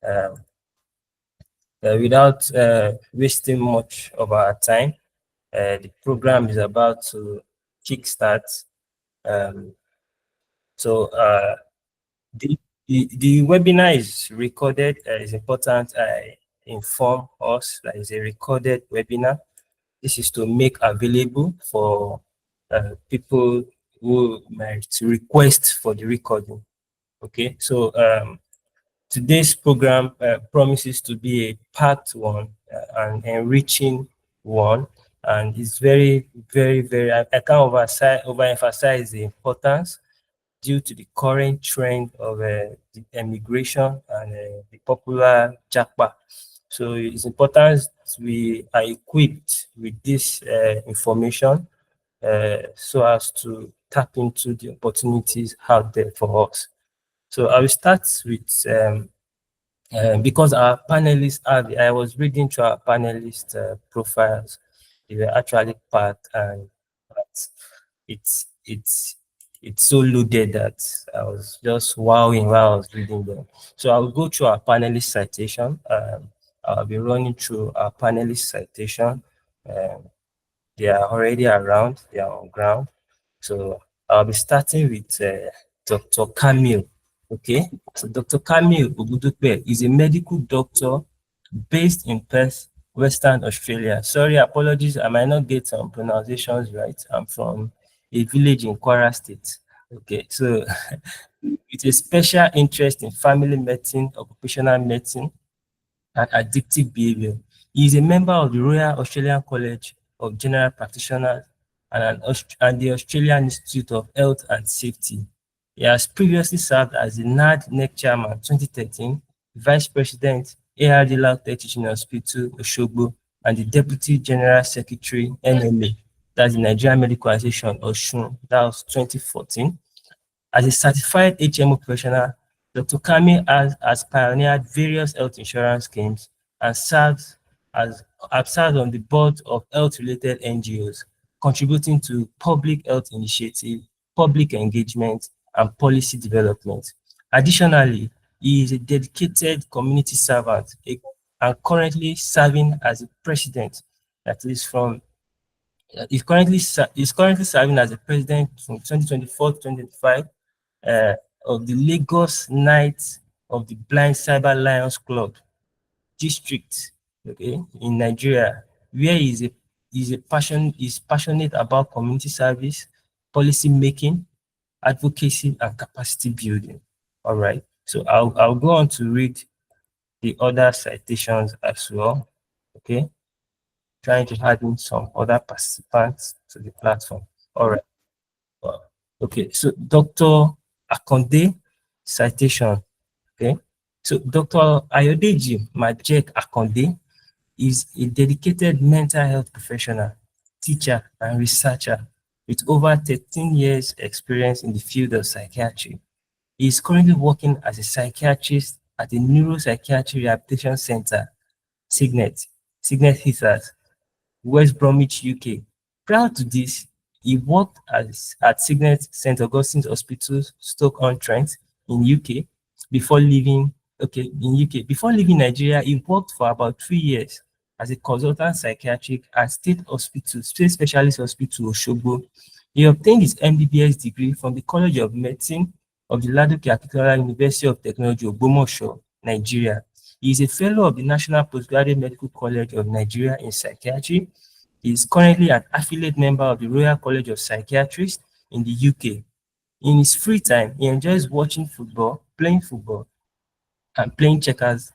Um, without wasting much of our time, the program is about to kickstart. Um, so the webinar is recorded. It's important I inform us that it's a recorded webinar. This is to make available for people who might request for the recording. Okay, so today's program promises to be a packed one, an enriching one, and it's very, very, very, I can't overemphasize the importance due to the current trend of the emigration and the popular Japa. So it's important we are equipped with this information so as to tap into the opportunities out there for us. So I will start with because our panelists I was reading through our panelist profiles. They were actually packed, and it's it's it's so loaded that I was just wowing while I was reading them. So I will go through our panelist citation. I'll be running through our panelist citation. Um, they are already around. They are on ground. So I'll be starting with Dr. Camille. Okay, so Dr. Camille Ogudupe is a medical doctor based in Perth, Western Australia. Sorry, apologies, I might not get some pronunciations right. I'm from a village in Kwara State. Okay, so it's a special interest in family medicine, occupational medicine, and addictive behavior. He is a member of the Royal Australian College of General Practitioners and the Australian Institute of Health and Safety. He has previously served as the NAD/NEC chairman 2013, vice president, ARD Lautech Teaching Hospital, Osogbo, and the deputy general secretary, NMA, that's the Nigerian Medical Association, Osun, that was 2014. As a certified HMO professional, Dr. Kami has pioneered various health insurance schemes and served on the board of health-related NGOs, contributing to public health initiative, public engagement, and policy development. Additionally, he is a dedicated community servant and currently serving as a president, that is from is currently serving as a president from 2024 to 2025 uh, of the Lagos Knights of the Blind Cyber Lions Club district, okay, in Nigeria, where is passionate about community service, policy making, advocacy, and capacity building. All right. So I'll go on to read the other citations as well. Okay. Trying to add in some other participants to the platform. All right. Okay, so Dr. Akonde citation. Okay, so Dr. Ayodeji Majek Akonde is a dedicated mental health professional, teacher, and researcher with over 13 years experience in the field of psychiatry. He is currently working as a psychiatrist at the Neuropsychiatry Rehabilitation Center, Signet Heathers, West Bromwich, UK. Prior to this, he worked at Signet St. Augustine's Hospital, Stoke-on-Trent in UK before leaving Before leaving Nigeria, he worked for about 3 years as a consultant psychiatric at State Specialist Hospital, Osogbo. He obtained his MBBS degree from the College of Medicine of the Ladoke Akintola University of Technology, Ogbomoso, Nigeria. He is a fellow of the National Postgraduate Medical College of Nigeria in Psychiatry. He is currently an affiliate member of the Royal College of Psychiatrists in the UK. In his free time, he enjoys watching football, and playing checkers,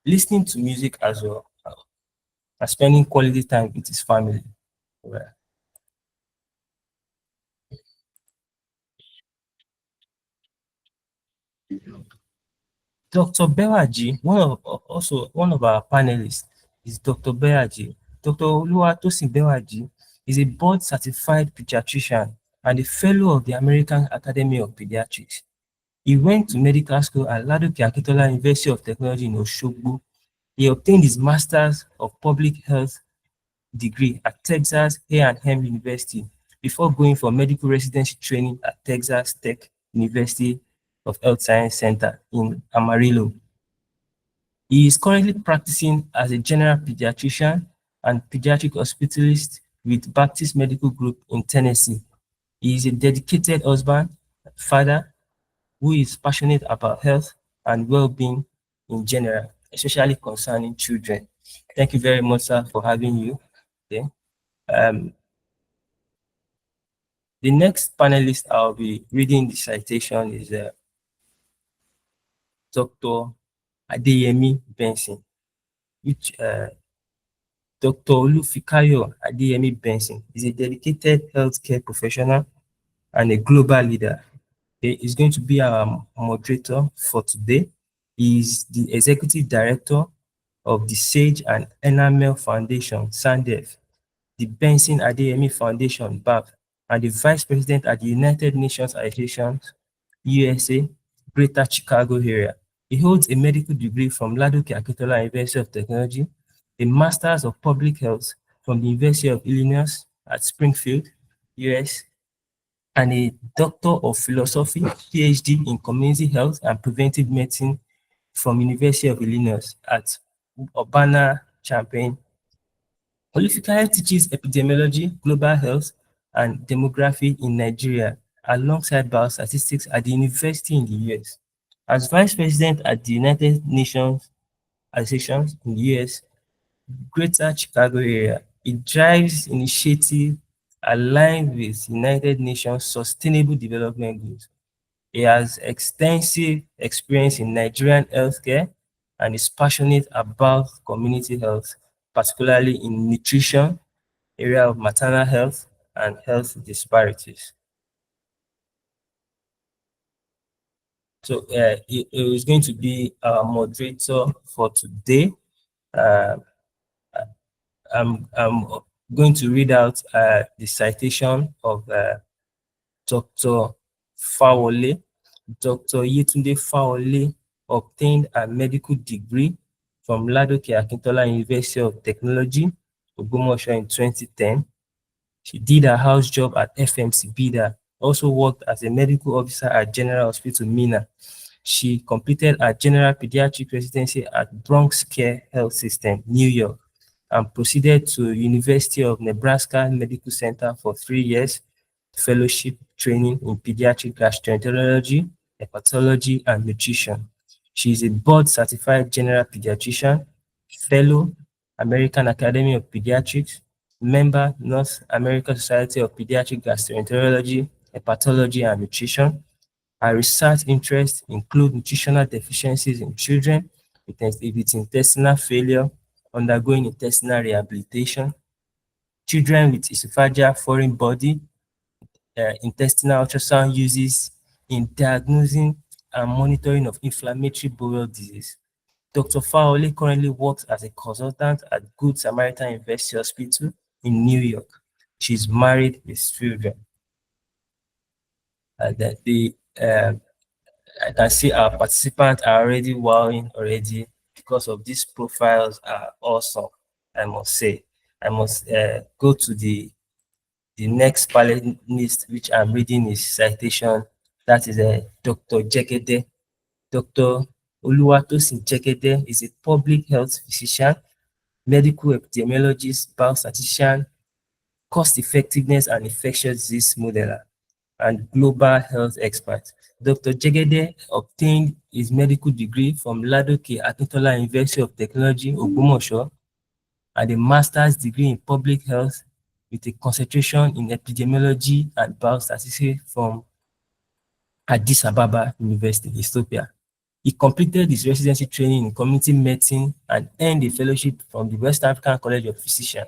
listening to music as well, and spending quality time with his family. Right. Dr. Bewaji, one of our panelists, is Dr. Bewaji. Dr. Oluwatosin Bewaji is a board certified pediatrician and a fellow of the American Academy of Pediatrics. He went to medical school at Ladoke Akintola University of Technology in Osogbo. He obtained his Masters of Public Health degree at Texas A&M University before going for medical residency training at Texas Tech University of Health Science Center in Amarillo. He is currently practicing as a general pediatrician and pediatric hospitalist with Baptist Medical Group in Tennessee. He is a dedicated husband, father, who is passionate about health and well-being in general, especially concerning children. Thank you very much, sir, for having you. Okay. Um, the next panelist I'll be reading the citation is Dr. Adeyemi Benson, which Dr. Olufikayo Adeyemi Benson is a dedicated healthcare professional and a global leader. He is going to be our moderator for today. He is the executive director of the Sage and Enamel Foundation, SANDEF, the Benson Adeyemi Foundation, BAF, and the vice president at the United Nations Association, USA, Greater Chicago area. He holds a medical degree from Ladoke Akintola University of Technology, a master's of public health from the University of Illinois at Springfield, US, and a Doctor of Philosophy, PhD in Community Health and Preventive Medicine from University of Illinois at Urbana-Champaign. Olufikayo teaches epidemiology, global health, and demography in Nigeria alongside biostatistics at the university in the US. As vice president at the United Nations Association in the US, Greater Chicago area, it drives initiatives aligned with United Nations Sustainable Development Goals. He has extensive experience in Nigerian healthcare and is passionate about community health, particularly in nutrition, area of maternal health, and health disparities. So he is going to be our moderator for today. Uh, I'm going to read out the citation of Dr. Fawole. Dr. Yetunde Fawole obtained a medical degree from Ladoke Akintola University of Technology, Ogbomoso in 2010. She did a house job at FMC Bida, also worked as a medical officer at General Hospital Mina. She completed a general pediatric residency at Bronx Care Health System, New York, and proceeded to University of Nebraska Medical Center for 3 years, fellowship training in pediatric gastroenterology, hepatology, and nutrition. She is a board-certified general pediatrician, fellow, American Academy of Pediatrics, member, North American Society of Pediatric Gastroenterology, Hepatology, and Nutrition. Her research interests include nutritional deficiencies in children with intestinal failure undergoing intestinal rehabilitation, children with esophageal foreign body, intestinal ultrasound uses in diagnosing and monitoring of inflammatory bowel disease. Dr. Fawole currently works as a consultant at Good Samaritan University Hospital in New York. She's married with children. That I can see our participants are already wowing already because of these profiles are awesome. I must say. I must go to the next panelist, which I'm reading his citation. That is Dr. Jegede. Dr. Oluwatosin Jegede is a public health physician, medical epidemiologist, biostatistician, cost effectiveness and infectious disease modeler, and global health expert. Dr. Jegede obtained his medical degree from Ladoke Akintola University of Technology, Ogbomoso, and a master's degree in public health with a concentration in epidemiology and biostatistics from Addis Ababa University, Ethiopia. He completed his residency training in community medicine and earned a fellowship from the West African College of Physicians.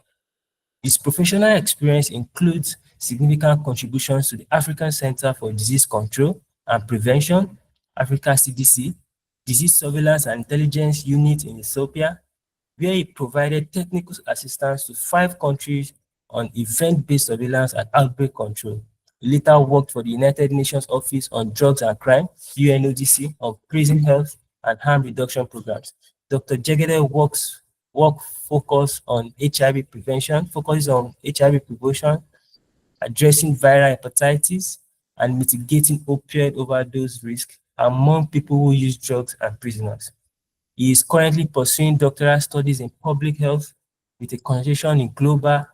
His professional experience includes significant contributions to the African Center for Disease Control and Prevention, Africa CDC, Disease Surveillance and Intelligence Unit in Ethiopia, where he provided technical assistance to 5 countries on event-based surveillance and outbreak control. He later worked for the United Nations Office on Drugs and Crime, UNODC, on prison health and harm reduction programs. Dr. Jegede focuses on HIV prevention, addressing viral hepatitis, and mitigating opioid overdose risk among people who use drugs and prisoners. He is currently pursuing doctoral studies in public health with a concentration in global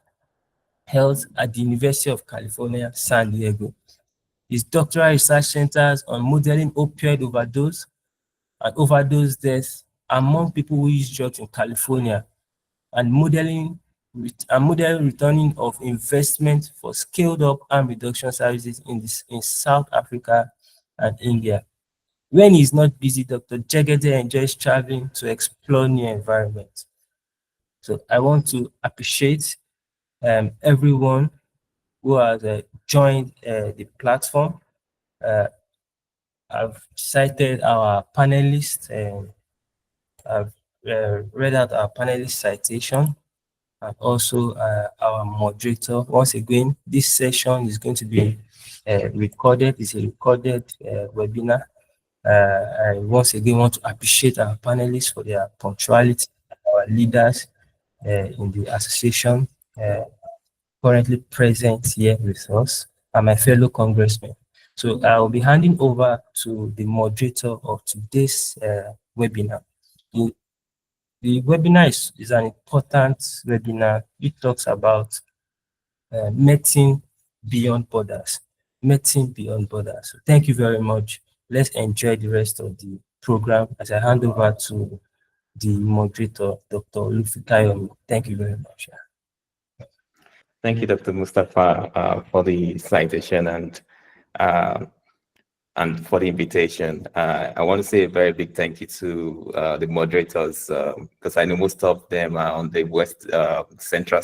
health at the University of California, San Diego. His doctoral research centers on modeling opioid overdose and overdose deaths among people who use drugs in California, and modeling returning of investment for scaled up harm reduction services in South Africa and India. When he's not busy, Dr. Jegede enjoys traveling to explore new environments. So I want to appreciate everyone who has joined the platform. I've cited our panelists and I've read out our panelist citation and also our moderator. Once again, this session is going to be recorded. It's a recorded webinar. I once again want to appreciate our panelists for their punctuality, our leaders in the association currently present here with us, and my fellow congressmen. So I will be handing over to the moderator of today's webinar. The webinar is an important webinar. It talks about medicine beyond borders. Medicine beyond borders. So thank you very much. Let's enjoy the rest of the program as I hand over to the moderator, Dr. Olufikayomi. Thank you very much. Thank you, Dr. Mustafa, for the citation and for the invitation. I want to say a very big thank you to the moderators, because I know most of them are on the West Central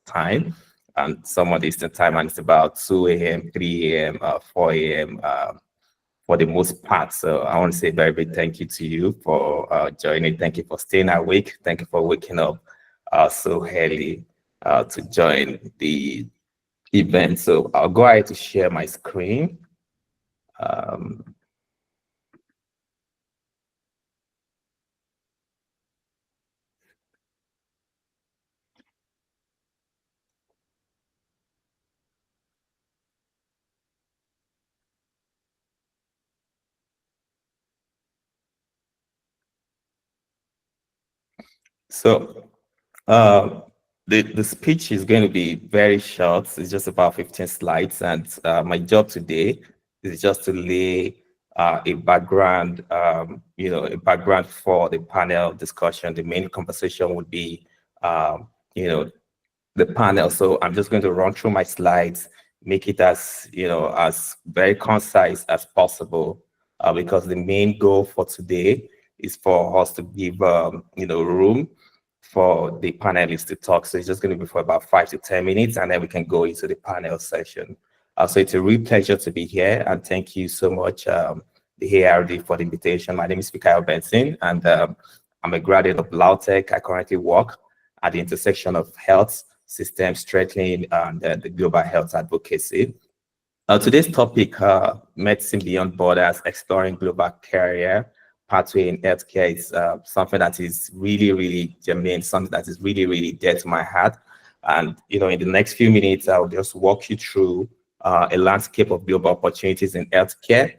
time and some on the Eastern time, and it's about 2 a.m., 3 a.m., 4 a.m. For the most part. So I want to say a very big thank you to you for joining. Thank you for staying awake. Thank you for waking up so early to join the event. So I'll go ahead to share my screen. So the speech is going to be very short. It's just about 15 slides, and my job today is just to lay a background, a background for the panel discussion. The main conversation would be, the panel. So I'm just going to run through my slides, make it as, as very concise as possible, because the main goal for today is for us to give, room for the panelists to talk. So it's just going to be for about 5 to 10 minutes, and then we can go into the panel session. So it's a real pleasure to be here, and thank you so much, the ARD, for the invitation. My name is Mikael Benson, and I'm a graduate of LAUTECH. I currently work at the intersection of health systems, strengthening the global health advocacy. Today's topic, medicine beyond borders, exploring global career pathway in healthcare, is something that is really, really germane, something that is really, really dear to my heart. And, in the next few minutes, I'll just walk you through a landscape of global opportunities in healthcare,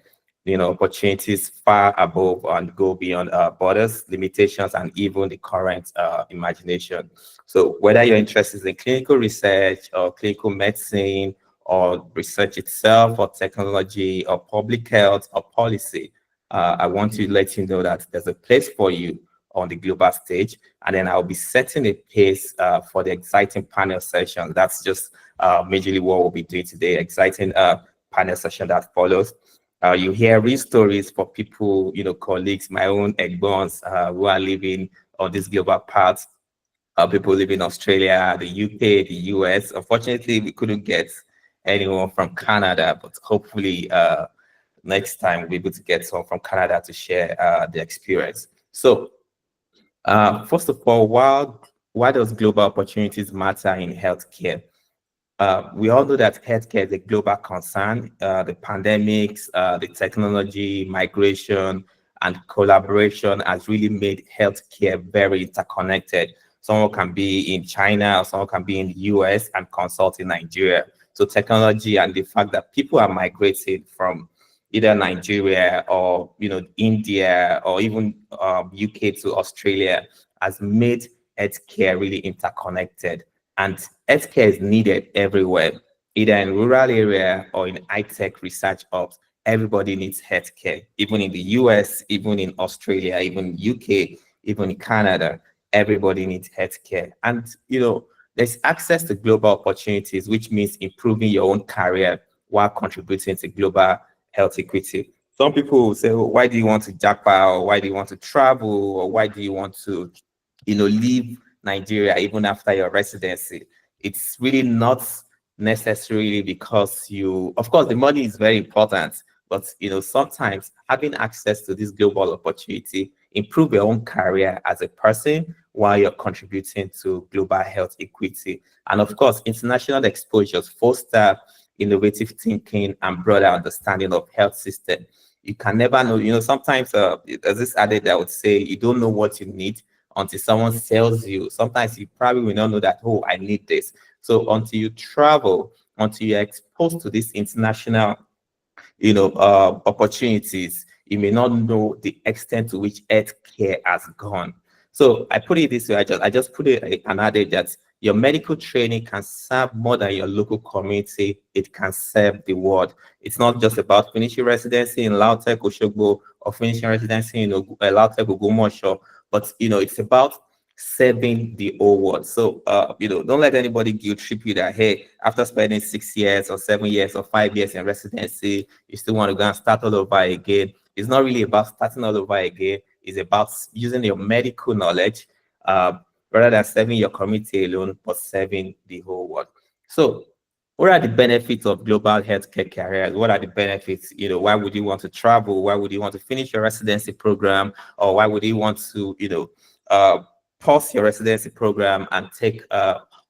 opportunities far above and go beyond borders, limitations, and even the current imagination. So whether you're interested in clinical research or clinical medicine or research itself or technology or public health or policy, I want to let you know that there's a place for you on the global stage, and then I'll be setting a pace for the exciting panel session. That's just majorly what we'll be doing today, exciting panel session that follows. You hear real stories for people, colleagues, my own egbons who are living on this global path, people living in Australia, the UK, the US. Unfortunately, we couldn't get anyone from Canada, but hopefully next time we'll be able to get someone from Canada to share the experience. So first of all, why does global opportunities matter in healthcare? We all know that healthcare is a global concern. The pandemics, the technology, migration, and collaboration has really made healthcare very interconnected. Someone can be in China, or someone can be in the US and consult in Nigeria. So technology and the fact that people are migrating from, either Nigeria or, India or even UK to Australia has made healthcare really interconnected. And healthcare is needed everywhere, either in rural area or in high-tech research hubs. Everybody needs healthcare, even in the US, even in Australia, even UK, even in Canada. Everybody needs healthcare. And, there's access to global opportunities, which means improving your own career while contributing to global health equity. Some people will say, oh, why do you want to japa, or why do you want to travel, or why do you want to, leave Nigeria even after your residency? It's really not necessarily because of course, the money is very important, but sometimes having access to this global opportunity improve your own career as a person while you're contributing to global health equity. And of course, international exposures foster innovative thinking and broader understanding of health system. You can never know, sometimes there's this adage that would say you don't know what you need until someone sells you. Sometimes you probably will not know that, oh, I need this. So until you travel, until you're exposed to this international, opportunities, you may not know the extent to which healthcare has gone. So I put it this way, I just put it an adage that your medical training can serve more than your local community. It can serve the world. It's not just about finishing residency in Lautech, Oshogbo, or finishing residency in Lautech, Ogumosho, but it's about serving the whole world. So don't let anybody guilt trip you that, hey, after spending 6 years or 7 years or 5 years in residency, you still want to go and start all over again. It's not really about starting all over again. It's about using your medical knowledge rather than serving your community alone, but serving the whole world. So what are the benefits of global healthcare careers? What are the benefits? Why would you want to travel? Why would you want to finish your residency program? Or why would you want to, pause your residency program and take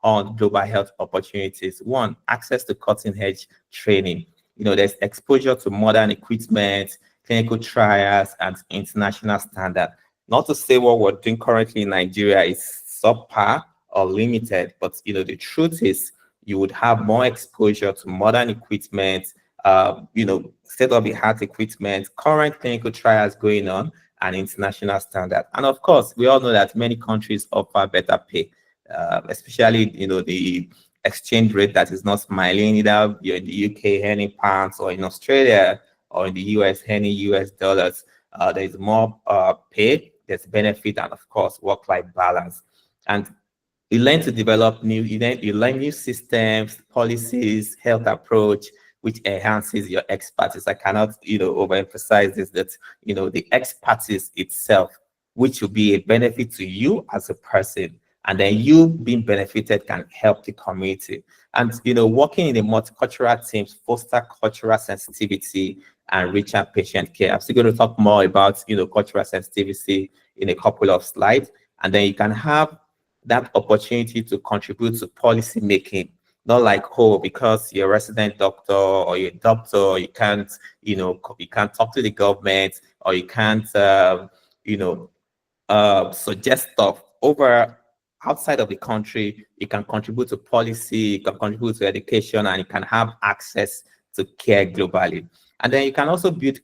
on global health opportunities? One, access to cutting-edge training. There's exposure to modern equipment, clinical trials, and international standard. Not to say what we're doing currently in Nigeria is subpar or limited, but the truth is you would have more exposure to modern equipment, state-of-the-art equipment, current clinical trials going on, and international standard. And of course, we all know that many countries offer better pay, especially the exchange rate that is not smiling. Either you're in the UK earning pounds, or in Australia or in the US earning US dollars. There's more pay, there's benefit, and of course, work-life balance. And you learn to develop you learn new systems, policies, health approach, which enhances your expertise. I cannot, overemphasize this, that, the expertise itself, which will be a benefit to you as a person, and then you being benefited can help the community. And, working in a multicultural teams foster cultural sensitivity and richer patient care. I'm still going to talk more about, cultural sensitivity in a couple of slides, and then you can have that opportunity to contribute to policy making. Not like, oh, because you're a resident doctor or you're a doctor, you can't, you can't talk to the government, or you can't, suggest stuff over outside of the country. You can contribute to policy, you can contribute to education, and you can have access to care globally. And then you can also build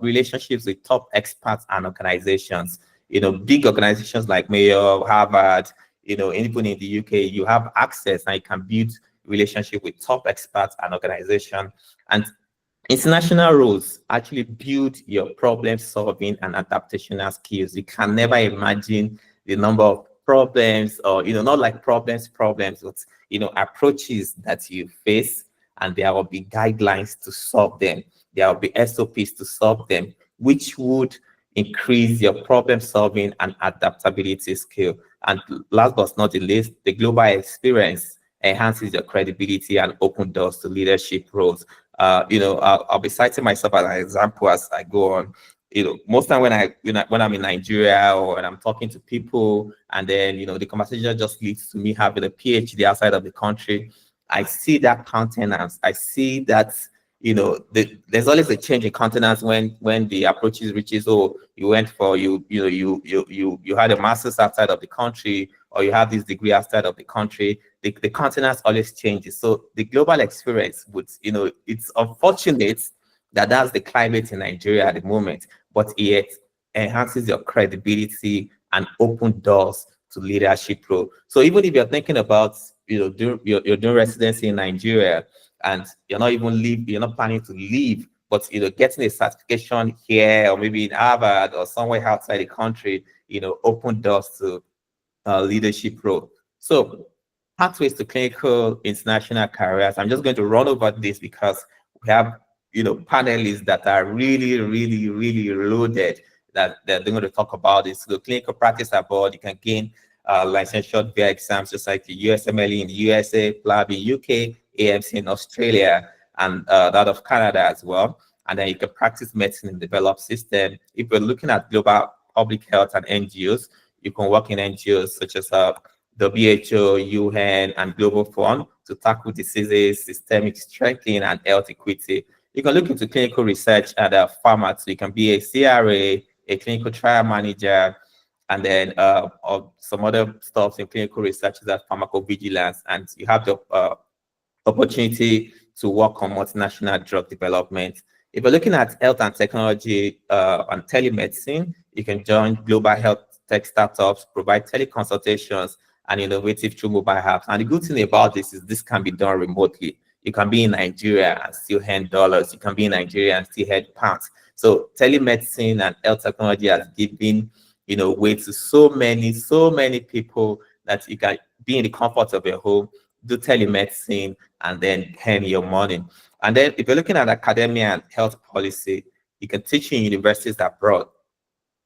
relationships with top experts and organizations. Big organizations like Mayo, Harvard, even in the UK, you have access and you can build relationship with top experts and organizations. And international roles actually build your problem solving and adaptational skills. You can never imagine the number of problems, or not like problems, but approaches that you face, and there will be guidelines to solve them. There will be SOPs to solve them, which would increase your problem solving and adaptability skill. And last but not the least, the global experience enhances your credibility and open doors to leadership roles. I'll be citing myself as an example as I go on. Most time when I'm in Nigeria, or when I'm talking to people, and then the conversation just leads to me having a PhD outside of the country, I see that countenance. I see that there's always a change in countenance when the approaches reaches, oh, you went for you had a master's outside of the country, or you have this degree outside of the country. The countenance always changes. So the global experience would, it's unfortunate that's the climate in Nigeria at the moment, but it enhances your credibility and open doors to leadership role. So even if you're thinking about, you're doing residency in Nigeria and you're not planning to leave, but getting a certification here or maybe in Harvard or somewhere outside the country, open doors to leadership role. So pathways to clinical international careers. I'm just going to run over this because we have panelists that are really, really, really loaded that they're going to talk about this. So clinical practice abroad, you can gain licensure via exams just like the USMLE in the USA, PLAB in UK, AMC in Australia, and that of Canada as well. And then you can practice medicine in developed system. If we're looking at global public health and NGOs, you can work in NGOs such as WHO, UN, and Global Fund to tackle diseases, systemic strengthening, and health equity. You can look into clinical research at a pharma, so you can be a CRA, a clinical trial manager, and then some other stuff in clinical research is that pharmacovigilance, and you have the opportunity to work on multinational drug development. If you're looking at health and technology and telemedicine, you can join global health tech startups, provide teleconsultations and innovative through mobile apps. And the good thing about this is this can be done remotely. You can be in Nigeria and still earn dollars. You can be in Nigeria and still earn pounds. So telemedicine and health technology has given, way to so many people that you can be in the comfort of your home, do telemedicine, and then earn your money. And then if you're looking at academia and health policy, you can teach in universities abroad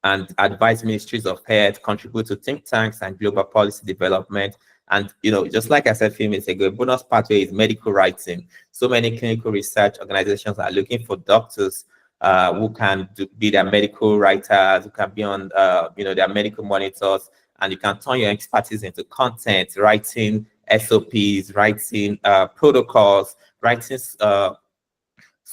and advise ministries of health, contribute to think tanks and global policy development. And, just like I said a few minutes ago, a bonus pathway is medical writing. So many clinical research organizations are looking for doctors who can be their medical writers, who can be on, their medical monitors, and you can turn your expertise into content, writing SOPs, writing protocols, writing so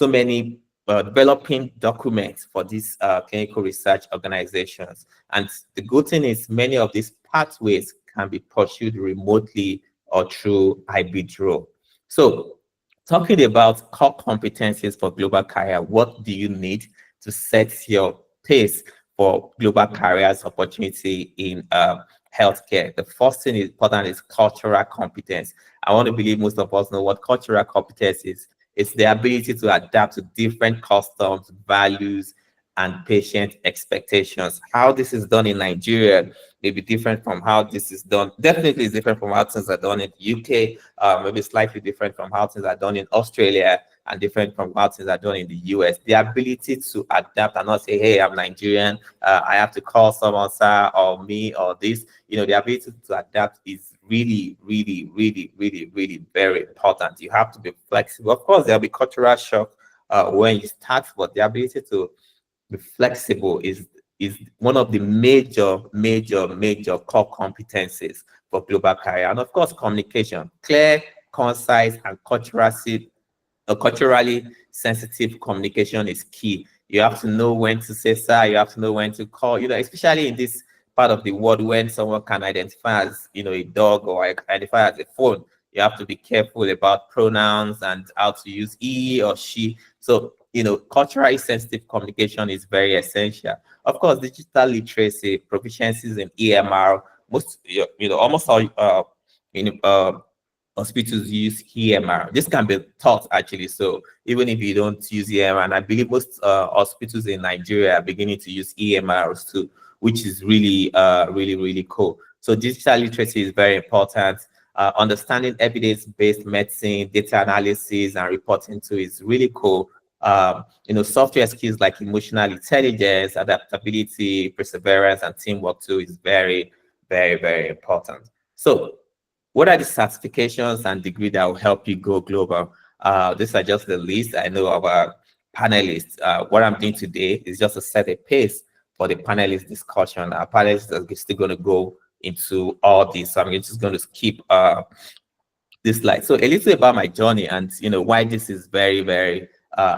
many developing documents for these clinical research organizations. And the good thing is many of these pathways can be pursued remotely or through hybrid role. So talking about core competencies for global career, what do you need to set your pace for global careers opportunity in healthcare? The first thing is important is cultural competence. I want to believe most of us know what cultural competence is. It's the ability to adapt to different customs, values, and patient expectations. How this is done in Nigeria may be different from how this is done. Definitely is different from how things are done in the UK, maybe slightly different from how things are done in Australia, and different from how things are done in the US. The ability to adapt and not say, hey, I'm Nigerian, I have to call someone sir or me or this. The ability to adapt is really, really, really, really, really very important. You have to be flexible. Of course, there'll be cultural shock when you start, but the ability to be flexible is one of the major core competencies for global career. And of course, communication, clear, concise, and culturally sensitive communication is key. You have to know when to say sir, you have to know when to call, especially in this part of the world when someone can identify as, a dog or identify as a phone. You have to be careful about pronouns and how to use he or she. So, culturally sensitive communication is very essential. Of course, digital literacy, proficiencies in EMR, almost all, hospitals use EMR. This can be taught actually. So even if you don't use EMR, and I believe most hospitals in Nigeria are beginning to use EMRs too, which is really, really cool. So digital literacy is very important. Understanding evidence-based medicine, data analysis, and reporting too is really cool. Software skills like emotional intelligence, adaptability, perseverance, and teamwork too is very, very, very important. So what are the certifications and degree that will help you go global? These are just the list I know of our panelists. What I'm doing today is just to set a pace for the panelist discussion. Our panelists are still going to go into all this. So I'm just going to skip this slide. So a little about my journey and why this is very, very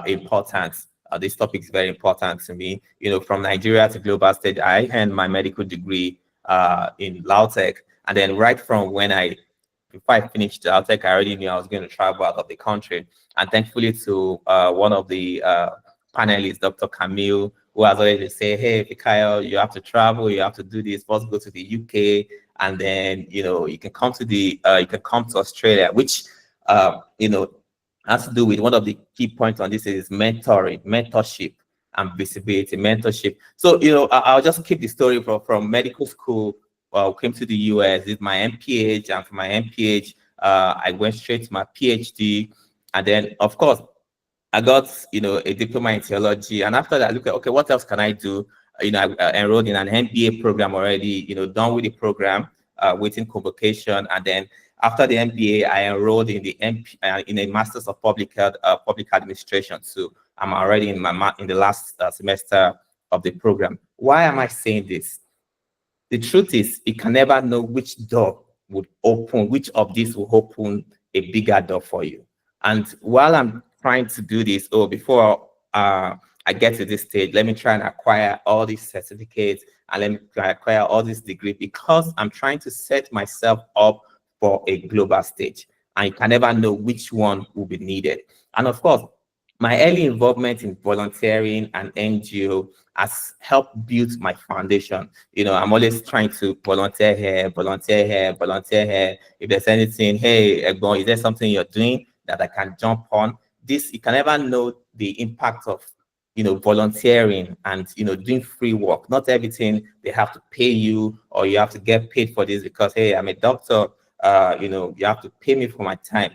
important. This topic is very important to me. From Nigeria to global stage, I earned my medical degree in Lautech, and then right from before I finished Lautech, I already knew I was going to travel out of the country. And thankfully to one of the panelist, Dr. Camille, who has already said, hey, Fikayo, you have to travel, you have to do this, first go to the UK, and then, you can come to Australia, which, has to do with one of the key points on this is mentorship and visibility, mentorship. So, I'll just keep the story from medical school. Came to the US, did my MPH, and from my MPH, I went straight to my PhD. And then, of course, I got, a diploma in theology. And after that, I look at, okay, what else can I do? I enrolled in an MBA program already, done with the program, waiting convocation. And then after the MBA, I enrolled in in a Master's of Public Health, Public Administration. So I'm already in the last semester of the program. Why am I saying this? The truth is, you can never know which door would open, which of these will open a bigger door for you. And while I'm trying to do this, before I get to this stage, let me try and acquire all these certificates and let me acquire all these degrees, because I'm trying to set myself up for a global stage. And you can never know which one will be needed. And of course, my early involvement in volunteering and NGO has helped build my foundation. I'm always trying to volunteer here, volunteer here, volunteer here. If there's anything, hey, Egbon, is there something you're doing that I can jump on? This, you can never know the impact of, volunteering and, doing free work. Not everything they have to pay you, or you have to get paid for this because, hey, I'm a doctor, you have to pay me for my time.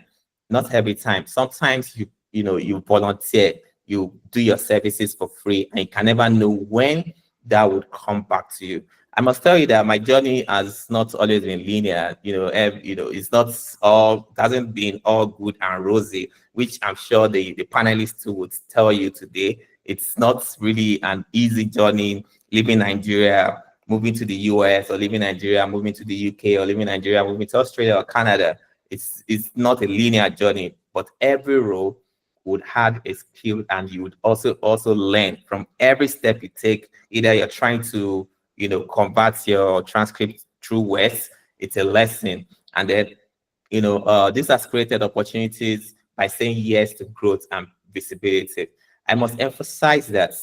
Not every time. Sometimes you volunteer, you do your services for free, and you can never know when that would come back to you. I must tell you that my journey has not always been linear. It's not hasn't been all good and rosy, which I'm sure the panelists too would tell you today. It's not really an easy journey leaving Nigeria, moving to the US, or leaving Nigeria, moving to the UK, or leaving Nigeria, moving to Australia or Canada. It's not a linear journey, but every role would have a skill, and you would also learn from every step you take. Either you're trying to convert your transcript through words, it's a lesson. And then this has created opportunities by saying yes to growth and visibility. I must emphasize that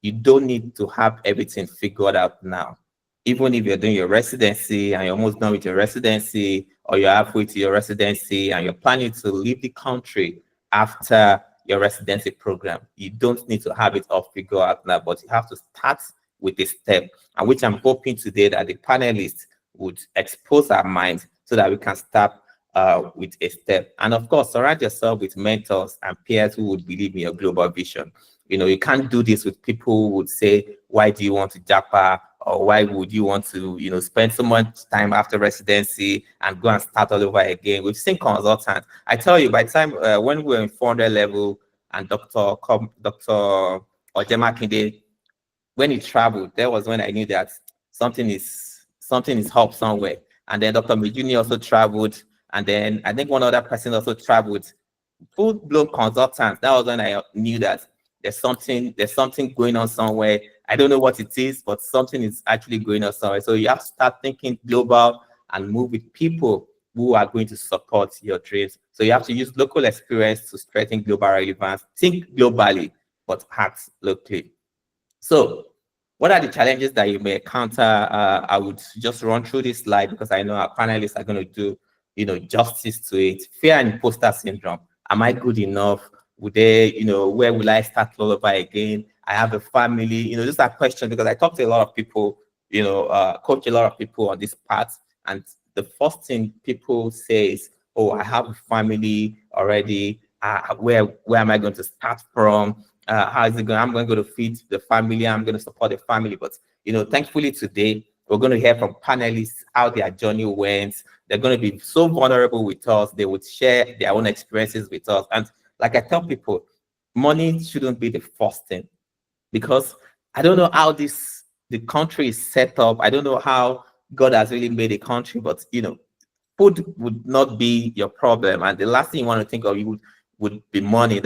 you don't need to have everything figured out now. Even if you're doing your residency and you're almost done with your residency, or you're halfway to your residency and you're planning to leave the country after your residency program, you don't need to have it all figured out now, but you have to start with a step, and which I'm hoping today that the panelists would expose our minds so that we can start with a step. And of course, surround yourself with mentors and peers who would believe in your global vision. You can't do this with people who would say, why do you want to Japa? Or why would you want to, spend so much time after residency and go and start all over again? We've seen consultants. I tell you, by the time when we were in 400 level, and Dr. Ojema Kinde, when he traveled, that was when I knew that something is up somewhere. And then Dr. Mijuni also traveled, and then I think one other person also traveled. Full-blown consultants. That was when I knew that there's something going on somewhere. I don't know what it is, but something is actually going on somewhere. So you have to start thinking global and move with people who are going to support your dreams. So you have to use local experience to strengthen global relevance. Think globally, but act locally. So what are the challenges that you may encounter? I would just run through this slide because I know our panelists are going to do, justice to it. Fear and imposter syndrome. Am I good enough? Would they, where will I start all over again? I have a family, those are questions because I talk to a lot of people, coach a lot of people on this path. And the first thing people say is, oh, I have a family already. Where am I going to start from? How is it going? I'm going to go to feed the family. I'm going to support the family. But, thankfully today, we're going to hear from panelists how their journey went. They're going to be so vulnerable with us. They would share their own experiences with us. And like I tell people, money shouldn't be the first thing, because I don't know how the country is set up. I don't know how God has really made a country, but food would not be your problem. And the last thing you want to think of would be money.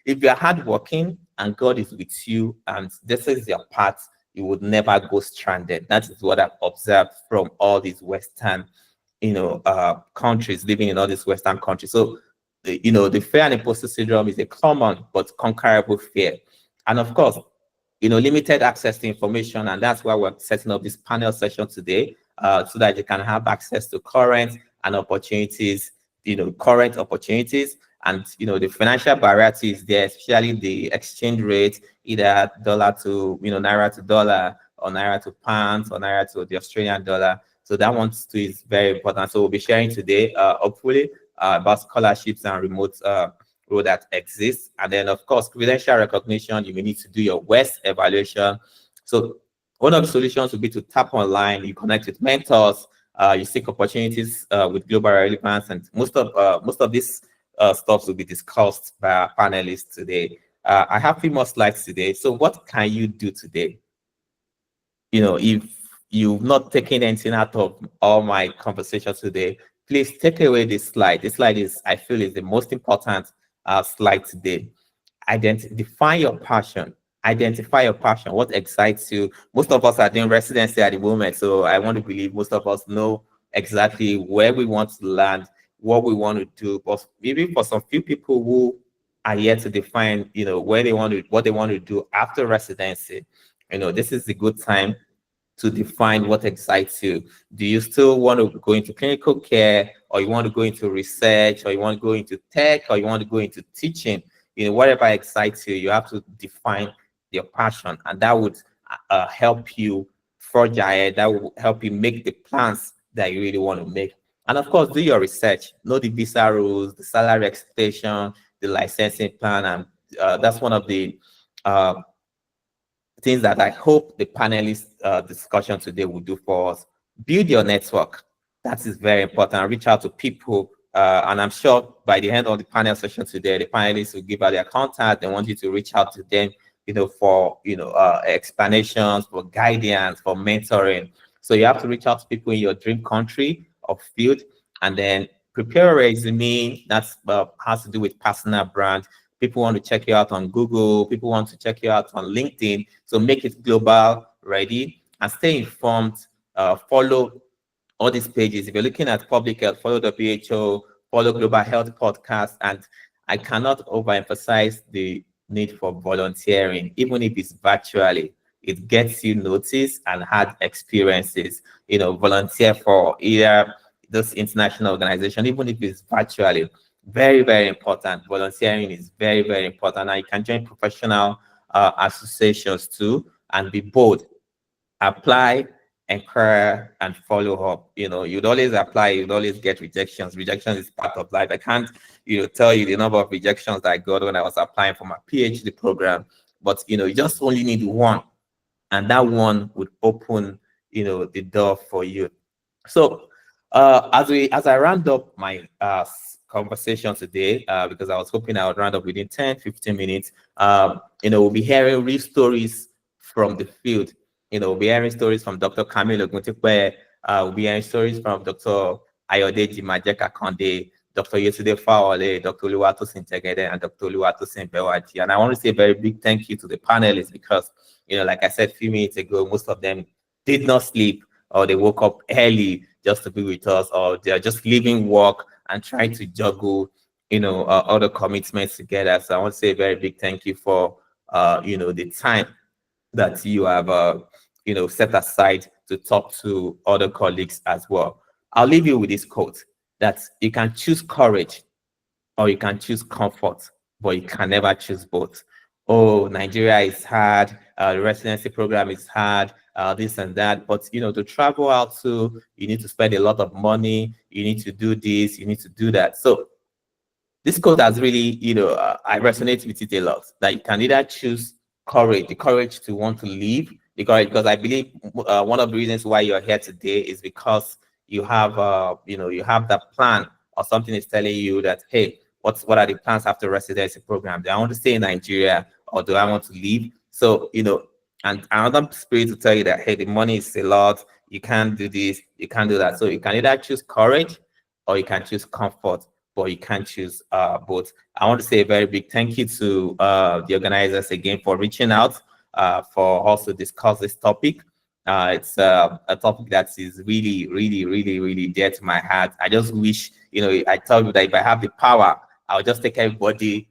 If you're hardworking and God is with you and this is your path, you would never go stranded. That is what I've observed from all these Western, countries, living in all these Western countries. So, the fear and imposter syndrome is a common but conquerable fear. And of course, limited access to information. And that's why we're setting up this panel session today, so that you can have access to current and opportunities, current opportunities. And, the financial variety is there, especially the exchange rate, either dollar to, naira to dollar, or naira to pounds, or naira to the Australian dollar. So that one too is very important. So we'll be sharing today, hopefully, about scholarships and remote role that exists. And then, of course, credential recognition, you may need to do your WEST evaluation. So one of the solutions would be to tap online, you connect with mentors, you seek opportunities with global relevance, and most of this stuff will be discussed by our panelists today. I have 3 more slides today. So what can you do today? If you've not taken anything out of all my conversation today, please take away this slide. This slide I feel, is the most important slide today. Define your passion. Identify your passion. What excites you? Most of us are doing residency at the moment, so I want to believe most of us know exactly where we want to land, what we want to do. But maybe for some few people who are yet to define, what they want to do after residency, this is a good time to define what excites you. Do you still want to go into clinical care, or you want to go into research, or you want to go into tech, or you want to go into teaching? Whatever excites you, you have to define your passion, and that would help you forge ahead. That will help you make the plans that you really want to make. And of course, do your research. Know the visa rules, the salary expectation, the licensing plan, and that's one of the things that I hope the panelists discussion today will do for us. Build your network. That is very important. Reach out to people, and I'm sure by the end of the panel session today, the panelists will give out their contact. They want you to reach out to them, for explanations, for guidance, for mentoring. So you have to reach out to people in your dream country or field, and then prepare a resume. That's has to do with personal brand. People want to check you out on Google. People want to check you out on LinkedIn. So make it global ready and stay informed. Follow all these pages. If you're looking at public health, follow WHO, follow Global Health Podcast. And I cannot overemphasize the need for volunteering, even if it's virtually. It gets you noticed and had experiences. Volunteer for either this international organization, even if it's virtually. Very, very important. Volunteering is very, very important. Now you can join professional associations too, and be bold. Apply, inquire, and follow up. You'd always apply, you'd always get rejections. Rejection is part of life. I can't, tell you the number of rejections that I got when I was applying for my PhD program. But you just only need one, and that one would open, the door for you. So as I round up my conversation today, because I was hoping I would round up within 10-15 minutes, we'll be hearing real stories from the field. We'll be hearing stories from Dr. Camille Oguntikwe, we'll be hearing stories from Dr. Ayodeji Majeka Konde, Dr. Yetunde Fawole, Dr. Oluwatosin Tegede, and Dr. Oluwatosin Bewaji. And I want to say a very big thank you to the panelists, because, like I said a few minutes ago, most of them did not sleep, or they woke up early just to be with us, or they're just leaving work and trying to juggle, other commitments together. So I want to say a very big thank you for, the time that you have, set aside to talk to other colleagues as well. I'll leave you with this quote, that you can choose courage or you can choose comfort, but you can never choose both. Oh, Nigeria is hard, the residency program is hard, this and that. But, to travel out to, you need to spend a lot of money, you need to do this, you need to do that. So this quote has really, I resonate with it a lot, that you can either choose courage, the courage to want to leave, because I believe one of the reasons why you're here today is because you have, you have that plan, or something is telling you that, hey, what are the plans after residency program? Do I want to stay in Nigeria, or do I want to leave? So, and another spirit to tell you that, hey, the money is a lot, you can't do this, you can't do that. So you can either choose courage or you can choose comfort, but you can't choose both. I want to say a very big thank you to the organizers again for reaching out for us to discuss this topic. It's a topic that is really, really, really, really dear to my heart. I just wish, I tell you that if I have the power, I'll just take everybody.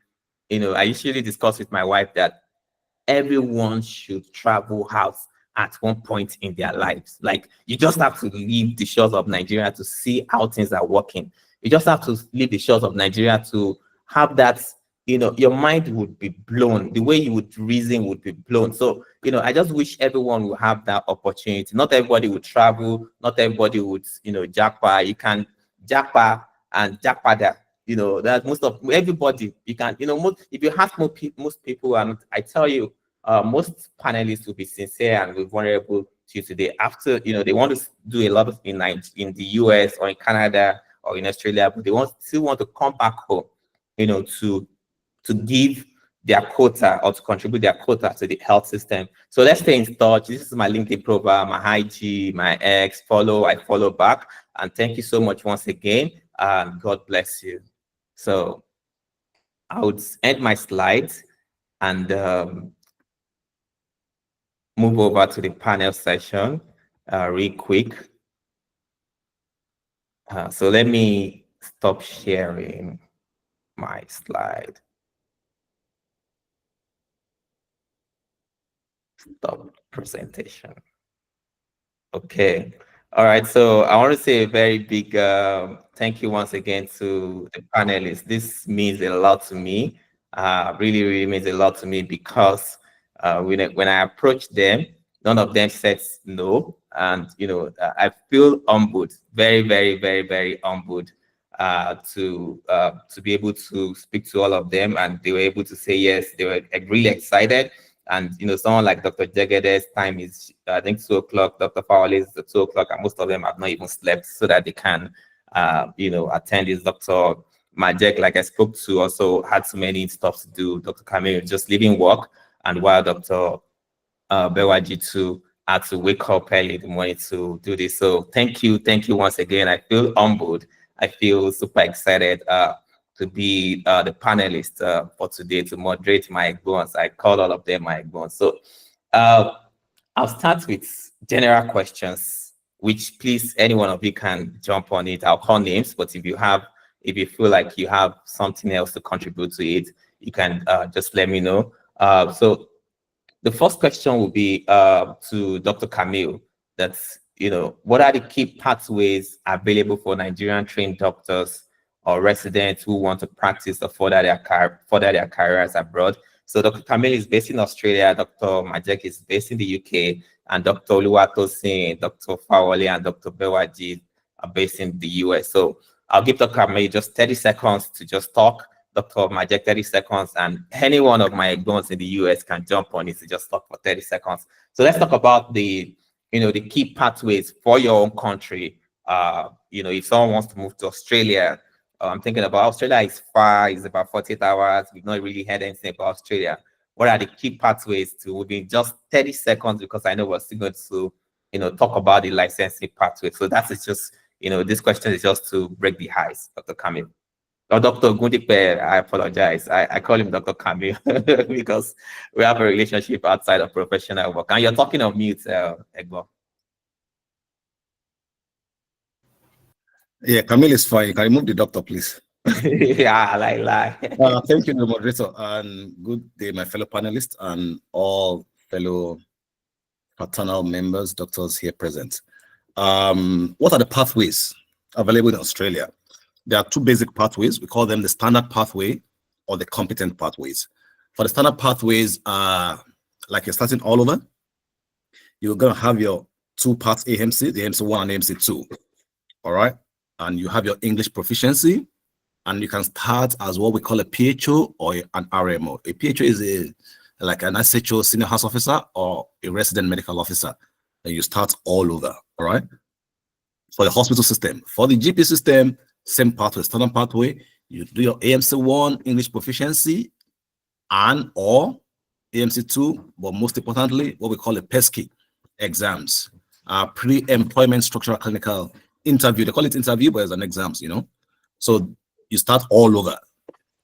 I usually discuss with my wife that everyone should travel out at one point in their lives. Like, you just have to leave the shores of Nigeria to see how things are working. You just have to leave the shores of Nigeria to have that, your mind would be blown. The way you would reason would be blown. So, I just wish everyone would have that opportunity. Not everybody would travel. Not everybody would, jackpot. You can jackpot and jackpot. That most of everybody, you can, if you have most people, and I tell you, most panelists will be sincere and will be vulnerable to you today. After, they want to do a lot of in the US or in Canada or in Australia, but they still want to come back home, to give their quota or to contribute their quota to the health system. So let's stay in touch. This is my LinkedIn profile, my IG, my X. I follow back. And thank you so much once again. God bless you. So I would end my slides and move over to the panel session real quick. So let me stop sharing my slide. Stop presentation. Okay. All right. So I want to say a very big thank you once again to the panelists. This means a lot to me. Really, really means a lot to me because when I approached them, none of them said no. And, I feel humbled, very, very, very, very humbled to be able to speak to all of them. And they were able to say yes. They were really excited. And, someone like Dr. Jagede's time is, I think, 2 o'clock. Dr. Fawale's is 2 o'clock, and most of them have not even slept so that they can, attend this. Dr. Majek, like I spoke to, also had so many stuff to do. Dr. Camille just leaving work, and while Dr. Bewaji too had to wake up early in the morning to do this. So thank you once again. I feel humbled. I feel super excited to be the panelist for today, to moderate my Egbons. I call all of them my Egbons. So I'll start with general questions, which please, any one of you can jump on it. I'll call names, but if you feel like you have something else to contribute to it, you can just let me know. So the first question will be to Dr. Camille. That's, what are the key pathways available for Nigerian trained doctors or residents who want to practice or further their careers abroad? So Dr. Camille is based in Australia, Dr. Majek is based in the UK, and Dr. Oluwatosin, Dr. Fawale, and Dr. Bewaji are based in the US. So I'll give Dr. Camille just 30 seconds to just talk. Dr. Majek, 30 seconds, and any one of my Egbons in the US can jump on it to just talk for 30 seconds. So let's talk about the key pathways for your own country. If someone wants to move to Australia, I'm thinking about Australia is far, it's about 48 hours. We've not really heard anything about Australia. What are the key pathways to within just 30 seconds? Because I know we're still going to, talk about the licensing pathway. So that's just, this question is just to break the ice, Dr. Camille. Or Dr. Gundipe, I apologize. I call him Dr. Camille because we have a relationship outside of professional work. And you're talking on mute, Egbo. Yeah, Camille is fine. Can you remove the doctor, please? Yeah, lie. Thank you, the moderator, and good day, my fellow panelists and all fellow fraternal members, doctors here present. What are the pathways available in Australia? There are 2 basic pathways. We call them the standard pathway or the competent pathways. For the standard pathways, like you're starting all over, you're going to have your 2 parts AMC, the AMC1 and AMC2. All right. And you have your English proficiency, and you can start as what we call a PHO or an RMO. A PHO is like an SHO, senior house officer, or a resident medical officer. And you start all over. All right. For the hospital system, for the GP system, same pathway, standard pathway. You do your AMC1 English proficiency and or AMC2, but most importantly, what we call a PESCI exams, pre-employment structural clinical interview. They call it interview, but it's an exams, So you start all over.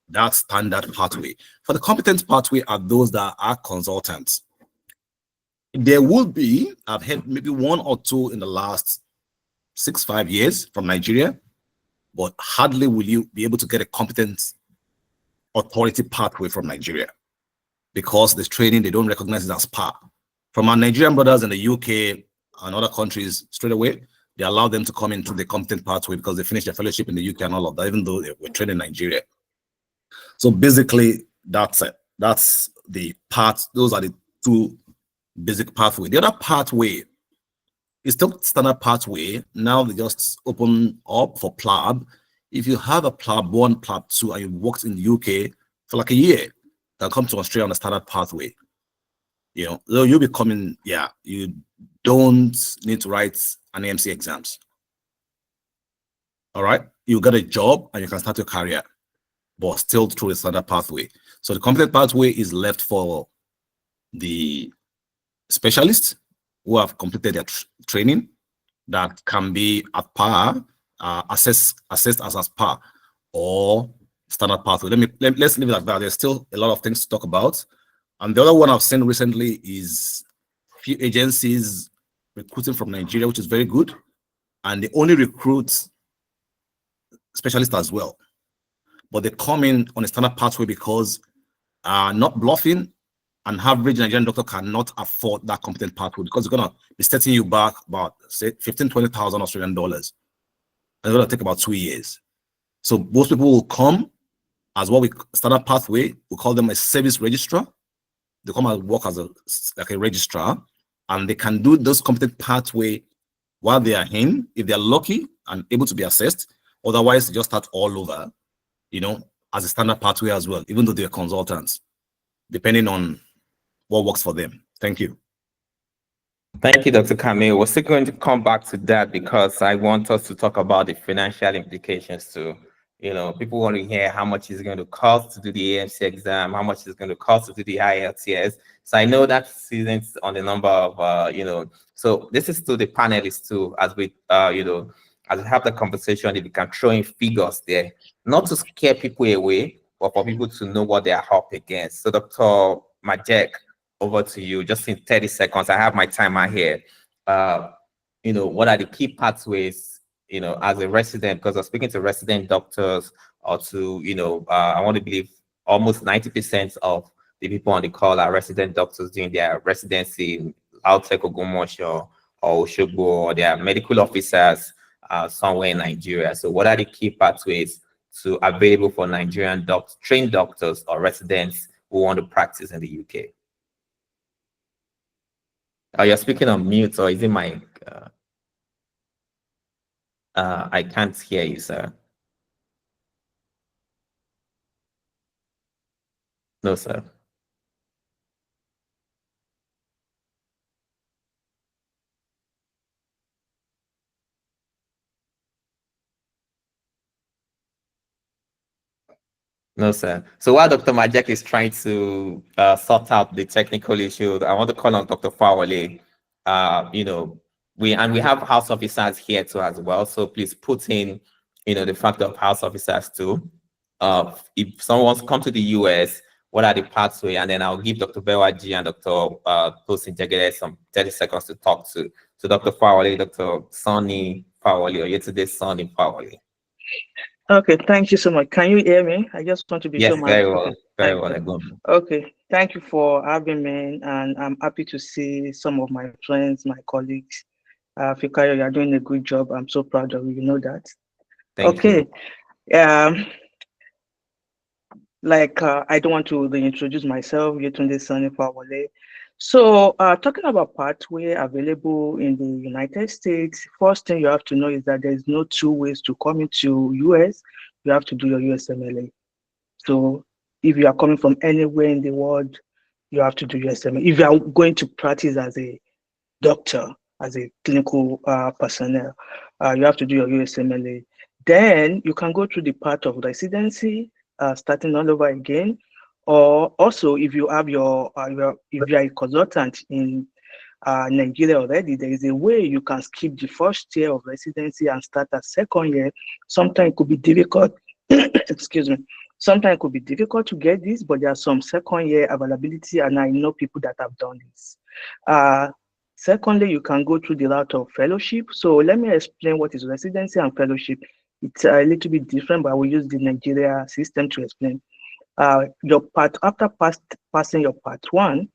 That's standard pathway. For the competent pathway are those that are consultants. There will be, I've had maybe 1 or 2 in the last 6-5 years from Nigeria, but hardly will you be able to get a competent authority pathway from Nigeria. because the training, they don't recognize it as PAR. From our Nigerian brothers in the UK and other countries, straight away, they allow them to come into the competent pathway because they finished their fellowship in the UK and all of that, even though they were trained in Nigeria. So basically, that's it. That's the part. Those are the two basic pathways. The other pathway is still standard pathway. Now they just open up for PLAB. If you have a PLAB 1, PLAB 2, and you worked in the UK for like a year, then come to Australia on the standard pathway. You know, so you'll be coming, yeah, you don't need to write an AMC exams. All right, you got a job and you can start your career, but still through the standard pathway. So the complete pathway is left for the specialists who have completed their training that can be at PAR, assessed as PAR or standard pathway. Let's leave it like that. There's still a lot of things to talk about. And the other one I've seen recently is few agencies recruiting from Nigeria, which is very good. And they only recruit specialists as well. But they come in on a standard pathway because not bluffing, an average Nigerian doctor cannot afford that competent pathway because it's going to be setting you back about, say, 15,000 to 20,000 Australian dollars. And it's going to take about 2 years. So most people will come as what we standard pathway. We call them a service registrar. They come and work as like a registrar, and they can do those competent pathway while they are in, if they're lucky and able to be assessed. Otherwise, they just start all over, you know, as a standard pathway as well, even though they're consultants, depending on what works for them. Thank you. Thank you, Dr. Kamil. We're still going to come back to that because I want us to talk about the financial implications too. You know, people want to hear how much is going to cost to do the AMC exam, how much is going to cost to do the IELTS. So I know that seasons on the number of, you know, so this is to the panelists too, as we, you know, as we have the conversation, if you can throw in figures there, not to scare people away, but for people to know what they are up against. So Dr. Majek, over to you, just in 30 seconds. I have my timer here. You know, what are the key pathways, you know, as a resident, because I'm speaking to resident doctors or to, you know, I want to believe almost 90% of the people on the call are resident doctors doing their residency in Lautech, Ogbomoso, or Osogbo, or they are medical officers somewhere in Nigeria. So what are the key pathways to available for Nigerian trained doctors or residents who want to practice in the UK? You're speaking on mute, or is it my... I can't hear you, sir. No, sir. No, sir. So while Dr. Majek is trying to sort out the technical issue, I want to call on Dr. Fawale. You know, we have house officers here too as well. So please put in, you know, the fact of house officers too. If someone's come to the US, what are the pathways? And then I'll give Dr. Bewaji and Dr. Tosin Jegede some 30 seconds to talk to. So Dr. Fawale, Dr. Sonny Fawale, or yesterday Sonny Fawale. Okay, thank you so much. Can you hear me? I just want to be sure. Yes, very well. Very well. Okay, thank you for having me, and I'm happy to see some of my friends, my colleagues. Fikayo, you're doing a good job. I'm so proud of you. You know that. Thank you. I don't want to reintroduce myself. Yetunde Sonny Fawale. So, talking about pathway available in the United States, first thing you have to know is that there's no two ways to come into US. You have to do your USMLE. So, if you are coming from anywhere in the world, you have to do USMLE. If you are going to practice as a doctor, as a clinical personnel, you have to do your USMLE. Then you can go through the path of residency, starting all over again. Or also, if you have if you are a consultant in Nigeria already, there is a way you can skip the first year of residency and start a second year. Sometimes it could be difficult. Excuse me. Sometimes it could be difficult to get this, but there are some second year availability, and I know people that have done this. Secondly, you can go through the route of fellowship. So let me explain what is residency and fellowship. It's a little bit different, but I will use the Nigeria system to explain. your part after passing your part one,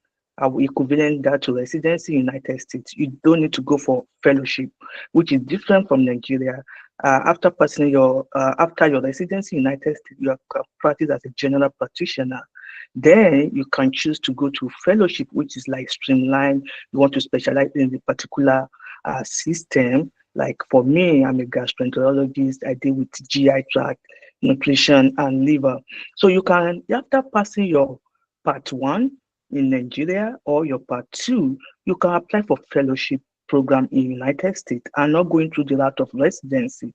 equivalent that to residency in United States. You don't need to go for fellowship, which is different from Nigeria. After passing your after your residency in United States, you have practice as a general practitioner. Then you can choose to go to fellowship, which is like streamlined. You want to specialize in the particular system. Like for me, I'm a gastroenterologist. I deal with GI tract, nutrition, and liver. So you can, after passing your part one in Nigeria or your part two, you can apply for fellowship program in United States and not going through the route of residency.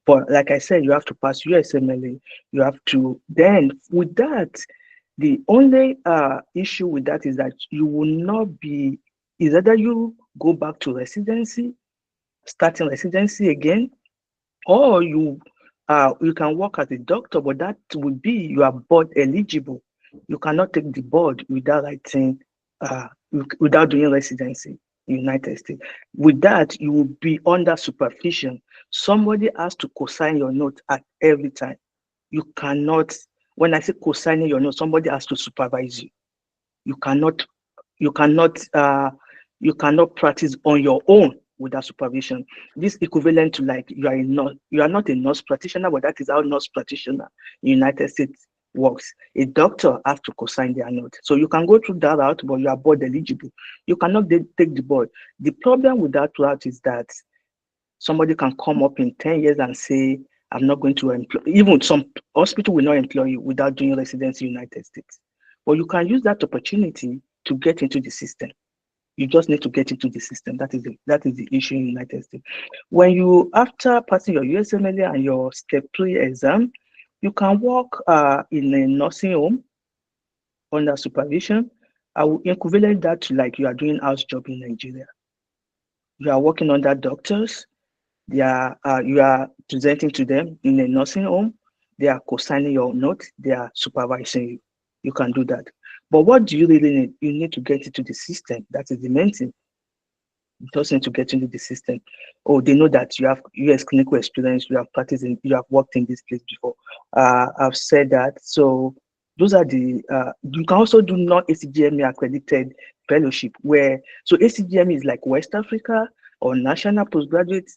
But like I said, you have to pass USMLE. You have to, then with that, the only issue with that is that you will not be, is either you go back to residency, starting residency again, or you can work as a doctor, but that would be you are board eligible. You cannot take the board without writing, without doing residency in United States. With that, you will be under supervision. Somebody has to co-sign your note at every time. You cannot, when I say co-signing your note, somebody has to supervise you. You cannot practice on your own without supervision. This equivalent to like you are not a nurse practitioner, but that is how nurse practitioner in United States works. A doctor has to co-sign their note. So you can go through that route, but you are board eligible. You cannot take the board. The problem with that route is that somebody can come up in 10 years and say, I'm not going to employ, even some hospital will not employ you without doing residency in the United States. But you can use that opportunity to get into the system. You just need to get into the system. That is the issue in the United States. When you, after passing your USMLE and your step 3 exam, you can work in a nursing home under supervision. I will equivalent that to like you are doing house job in Nigeria. You are working under doctors. You are presenting to them in a nursing home. They are co-signing your note. They are supervising you. You can do that. But what do you really need? You need to get into the system. That is the main thing. You just need to get into the system. Oh, they know that you have US clinical experience, you have practiced, you have worked in this place before. I've said that. So those are the, you can also do non-ACGME accredited fellowship where, so ACGME is like West Africa or national postgraduate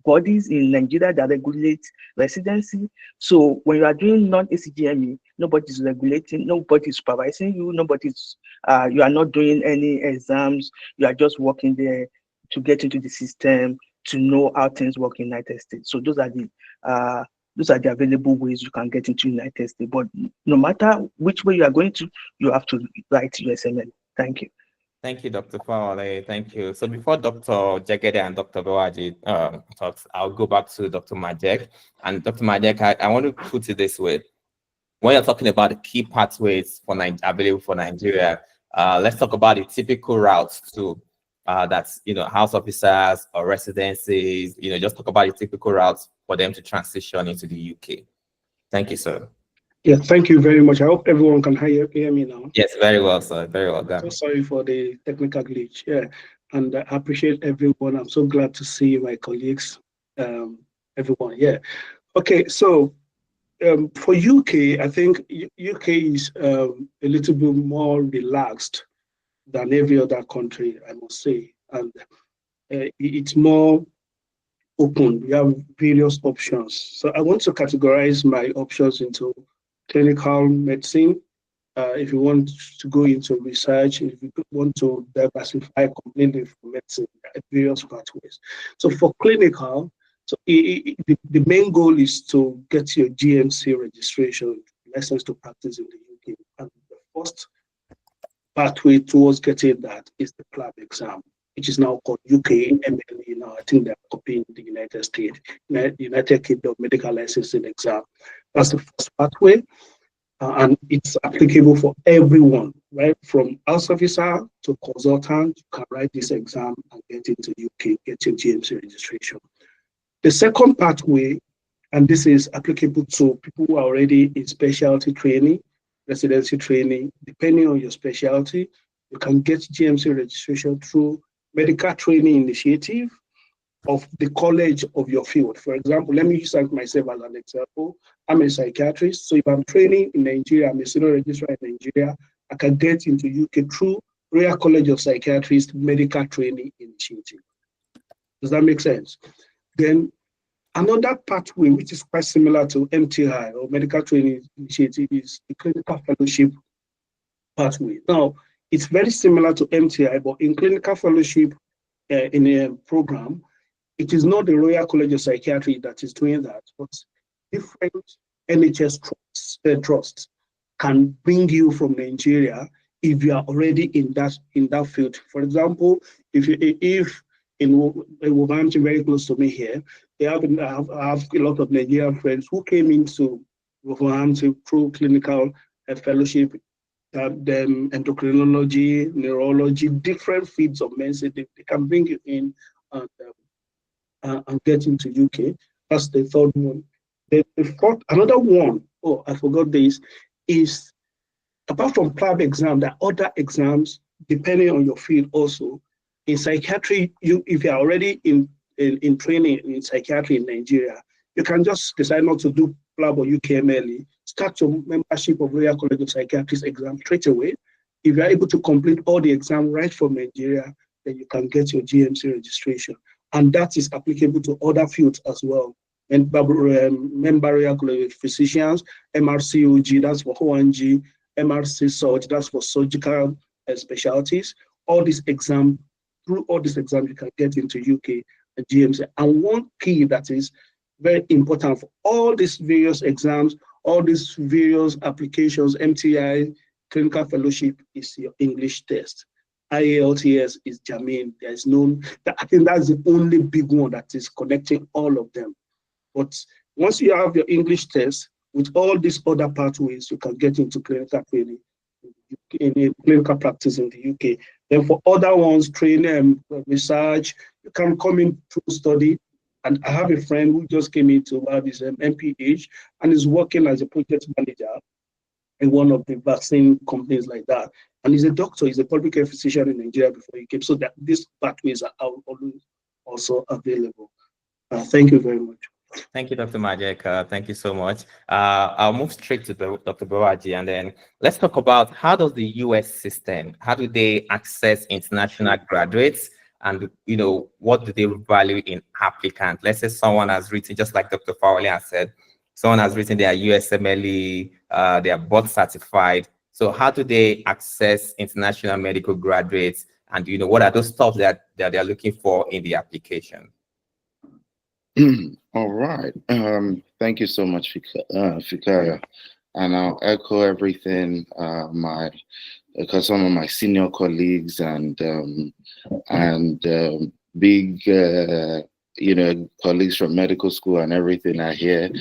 bodies in Nigeria that regulate residency. So when you are doing non-ACGME, nobody's regulating, nobody's supervising you, you are not doing any exams, you are just working there to get into the system, to know how things work in the United States. So those are the available ways you can get into the United States. But no matter which way you are going to, you have to write USMLE. Thank you. Thank you, Dr. Fawale. Thank you. So before Dr. Jegede and Dr. Bewaji talks, I'll go back to Dr. Majek. And Dr. Majek, I want to put it this way. When you're talking about the key pathways for available for Nigeria, let's talk about the typical routes to that's house officers or residencies. Just talk about the typical routes for them to transition into the UK. Thank you, sir. Yeah, thank you very much. I hope everyone can hear me now. Yes, very well, sir. Very well done. So sorry for the technical glitch. Yeah, and I appreciate everyone. I'm so glad to see my colleagues, everyone. Yeah. Okay, so for UK, I think UK is a little bit more relaxed than every other country, I must say, and it's more open. We have various options. So I want to categorize my options into clinical medicine. If you want to go into research, if you want to diversify completely from medicine, various pathways. So for clinical, the main goal is to get your GMC registration, license to practice in the UK. And the first pathway towards getting that is the CLAB exam, which is now called UK MLE now. I think they're copying the United States, United Kingdom Medical Licensing Exam. That's the first pathway. And it's applicable for everyone, right? From house officer to consultant, you can write this exam and get into UK, get your GMC registration. The second pathway, and this is applicable to people who are already in specialty training, residency training, depending on your specialty, you can get GMC registration through Medical Training Initiative of the college of your field. For example, let me use myself as an example. I'm a psychiatrist, so if I'm training in Nigeria, I'm a senior registrar in Nigeria, I can get into UK through Royal College of Psychiatrists Medical Training Initiative. Does that make sense? Then another pathway, which is quite similar to MTI or Medical Training Initiative, is the clinical fellowship pathway. Now, it's very similar to MTI, but in clinical fellowship in a program, it is not the Royal College of Psychiatry that is doing that, but different NHS trusts can bring you from Nigeria if you are already in that field. For example, if in Wolverhampton, very close to me here, I have a lot of Nigerian friends who came into Wolverhampton through clinical fellowship, endocrinology, neurology, different fields of medicine. They can bring you in and get into UK. That's the third one. The fourth, another one, oh, I forgot this, is apart from PLAB exam, there are other exams depending on your field also. In psychiatry, if you're already in training in psychiatry in Nigeria, you can just decide not to do PLAB or UKMLE, start your membership of Royal College of Psychiatrists exam straight away. If you're able to complete all the exams right from Nigeria, then you can get your GMC registration. And that is applicable to other fields as well. And member Royal College of Physicians, MRCOG, that's for ONG, MRC Surg, that's for surgical specialties. All these exams, through all these exams, you can get into UK and GMC. And one key that is very important for all these various exams, all these various applications, MTI, clinical fellowship, is your English test. IELTS is germane. There is no, I think that's the only big one that is connecting all of them. But once you have your English test, with all these other pathways, you can get into clinical training in clinical practice in the UK. Then for other ones, training and research, you can come in through study. And I have a friend who just came in to have his MPH and is working as a project manager in one of the vaccine companies like that. And he's a doctor, he's a public care physician in Nigeria before he came. So that these pathways are always also available. Thank you very much. Thank you, Dr. Majek. Thank you so much. I'll move straight to Dr. Bolaji, and then let's talk about how does the US system, how do they access international graduates, and what do they value in applicants? Let's say someone has written, just like Dr. Fawale has said, someone has written their USMLE, they are board certified. So how do they access international medical graduates, and what are those stuff that they're looking for in the application? All right. Thank you so much, Fikaya. And I'll echo everything because some of my senior colleagues and big colleagues from medical school and everything are here.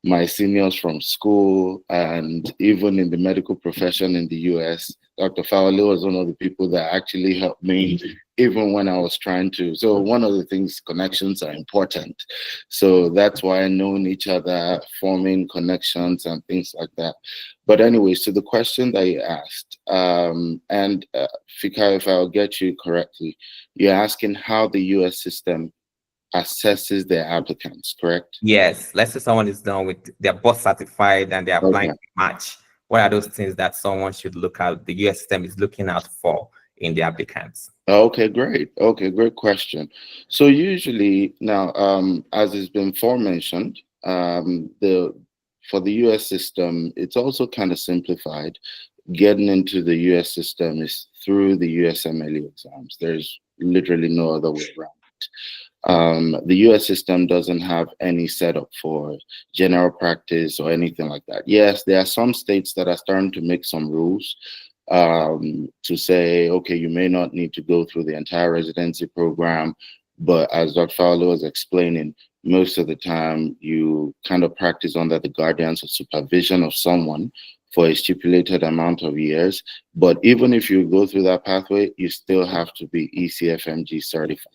My seniors from school and even in the medical profession in the US, Dr. Fawale was one of the people that actually helped me even when I was trying to. So one of the things, connections are important. So that's why I known each other, forming connections and things like that. But anyways, to the question that you asked, Fikaya, if I'll get you correctly, you're asking how the US system assesses their applicants, correct? Yes. Let's say someone is done with, they're both certified and they're applying to match. What are those things that someone should look at, the US system is looking out for in the applicants? Okay, great. Okay, great question. So usually now, as has been forementioned, for the US system, it's also kind of simplified. Getting into the US system is through the USMLE exams. There's literally no other way around it. The US system doesn't have any setup for general practice or anything like that. Yes, there are some states that are starting to make some rules to say, okay, you may not need to go through the entire residency program, but as Dr. Fawale was explaining, most of the time you kind of practice under the guidance or supervision of someone for a stipulated amount of years. But even if you go through that pathway, you still have to be ECFMG certified.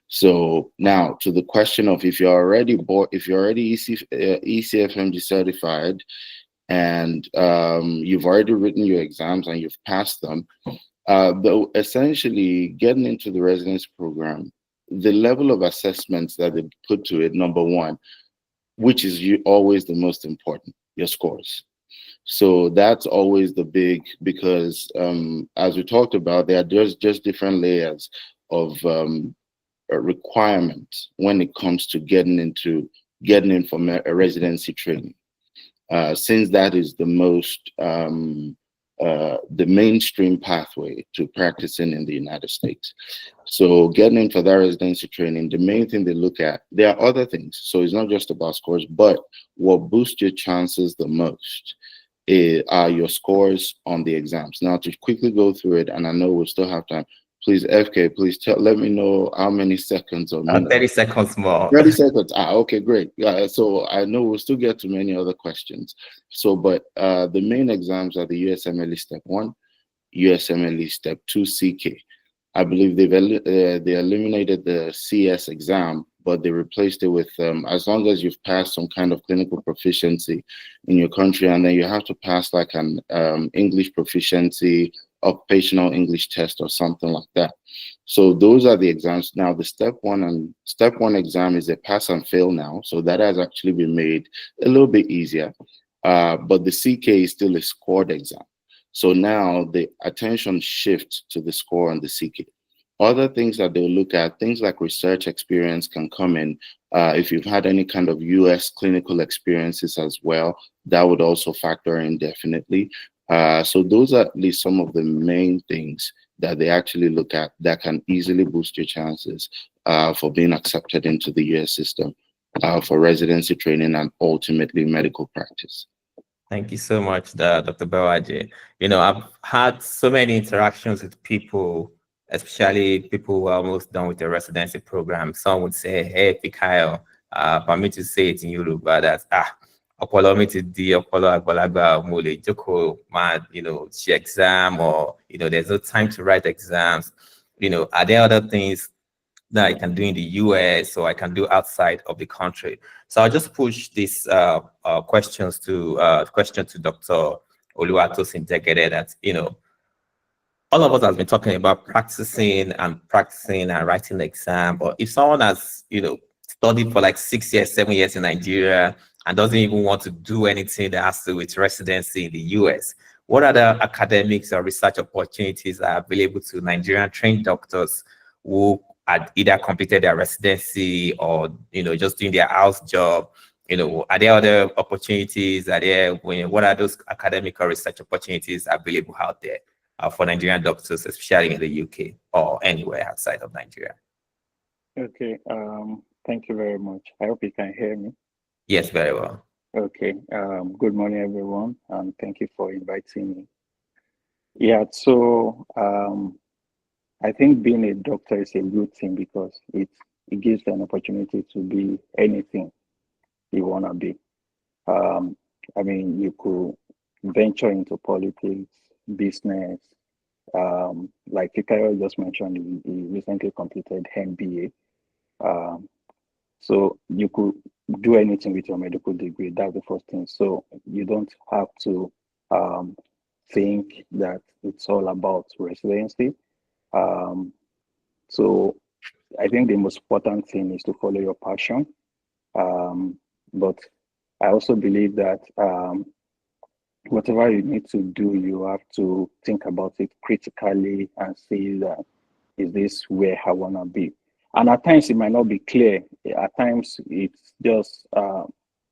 So now to the question of if you're already ECFMG certified and you've already written your exams and you've passed them, essentially getting into the residency program the level of assessments that they put to it, number one, which is always the most important, your scores. So that's always the big, because as we talked about, there are just different layers of requirements when it comes to getting in for a residency training. Since that is the most the mainstream pathway to practicing in the United States. So getting in for that residency training, the main thing they look at, there are other things. So it's not just about scores, but what boosts your chances the most are your scores on the exams. Now, to quickly go through it, and I know we still have time, please, FK, please let me know how many seconds or minutes. 30 seconds more. 30 seconds. Okay, great. Yeah, so I know we'll still get to many other questions. So, but the main exams are the USMLE Step 1, USMLE Step 2 CK. I believe they eliminated the CS exam, but they replaced it with, as long as you've passed some kind of clinical proficiency in your country, and then you have to pass like an English proficiency, occupational English test or something like that. So those are the exams. Now the step one exam is a pass and fail now. So that has actually been made a little bit easier. But the CK is still a scored exam. So now the attention shifts to the score on the CK. Other things that they'll look at, things like research experience can come in. If you've had any kind of US clinical experiences as well, that would also factor in definitely. So those are at least some of the main things that they actually look at that can easily boost your chances for being accepted into the US system for residency training and ultimately medical practice. Thank you so much, Dr. Bewaje. You know, I've had so many interactions with people, especially people who are almost done with the residency program. Some would say, hey, Fikayo, for me to say it in Yoruba, that, ọpọlọ mi ti di ọpọlọ àgbàlagbà, mo lè jókòó máa, ṣe exam, or, there's no time to write exams. Are there other things that I can do in the US or I can do outside of the country? So I'll just push this question to Dr. Oluwatosin Jegede, that, all of us have been talking about practicing and writing the exam. But if someone has, studied for like 6 years, 7 years in Nigeria and doesn't even want to do anything that has to do with residency in the US, what other academics or research opportunities are available to Nigerian trained doctors who had either completed their residency or, just doing their house job? Are there other opportunities? What are those academic or research opportunities available out there for Nigerian doctors, especially in the UK or anywhere outside of Nigeria? Okay, thank you very much. I hope you can hear me. Yes, very well. Okay, good morning, everyone, and thank you for inviting me. Yeah, so I think being a doctor is a good thing because it gives an opportunity to be anything you want to be. I mean, you could venture into politics, business. Like Fikayo just mentioned, he recently completed MBA. So you could do anything with your medical degree. That's the first thing. So you don't have to think that it's all about residency. So I think the most important thing is to follow your passion. But I also believe that whatever you need to do, you have to think about it critically and say that, is this where I want to be? And at times it might not be clear. At times it's just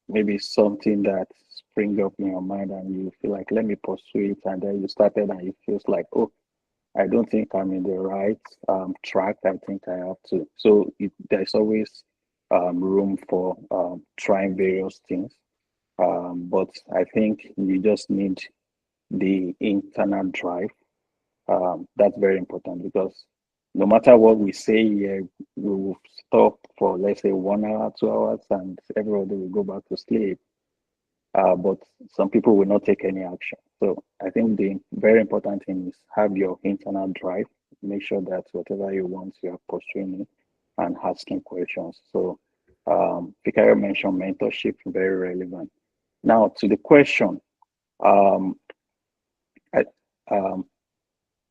maybe something that springs up in your mind and you feel like, let me pursue it. And then you started and it feels like, oh, I don't think I'm in the right track. I think I have to. So there's always room for trying various things. But I think you just need the internal drive. That's very important because no matter what we say here, we will stop for, let's say, 1 hour, 2 hours, and everybody will go back to sleep. But some people will not take any action. So I think the very important thing is have your internal drive. Make sure that whatever you want, you are pursuing it and asking questions. So Fikayo mentioned mentorship, very relevant. Now to the question,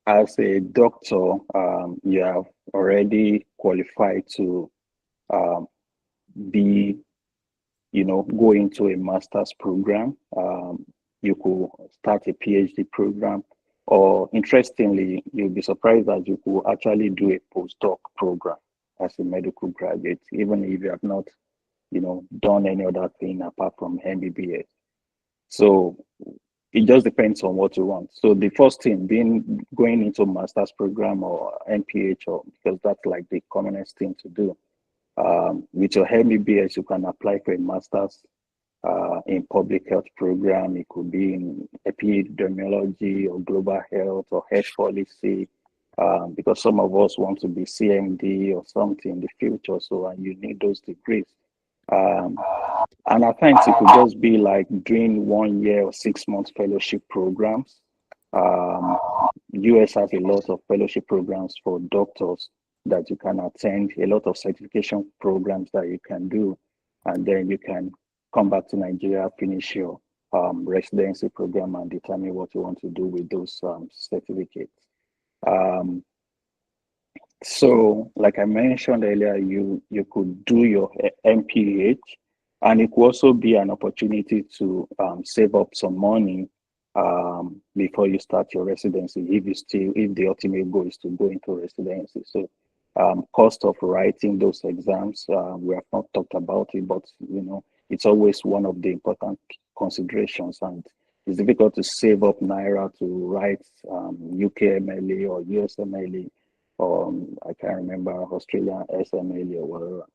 as a doctor, you have already qualify to be, go into a master's program. You could start a PhD program, or interestingly, you'll be surprised that you could actually do a postdoc program as a medical graduate, even if you have not, done any other thing apart from MBBS. So it just depends on what you want. So the first thing being going into master's program or MPH, or because that's like the commonest thing to do. With your MBBS, you can apply for a master's in public health program. It could be in epidemiology or global health or health policy, because some of us want to be CMD or something in the future. So, and you need those degrees. And at times it could just be like doing 1 year or 6 months fellowship programs. US has a lot of fellowship programs for doctors that you can attend, a lot of certification programs that you can do, and then you can come back to Nigeria, finish your residency program, and determine what you want to do with those certificates. So, like I mentioned earlier, you could do your MPH, and it could also be an opportunity to save up some money before you start your residency, if the ultimate goal is to go into residency. So, cost of writing those exams, we have not talked about it, but it's always one of the important considerations, and it's difficult to save up Naira to write UKMLE or USMLE, or I can't remember, Australian SMLE or whatever.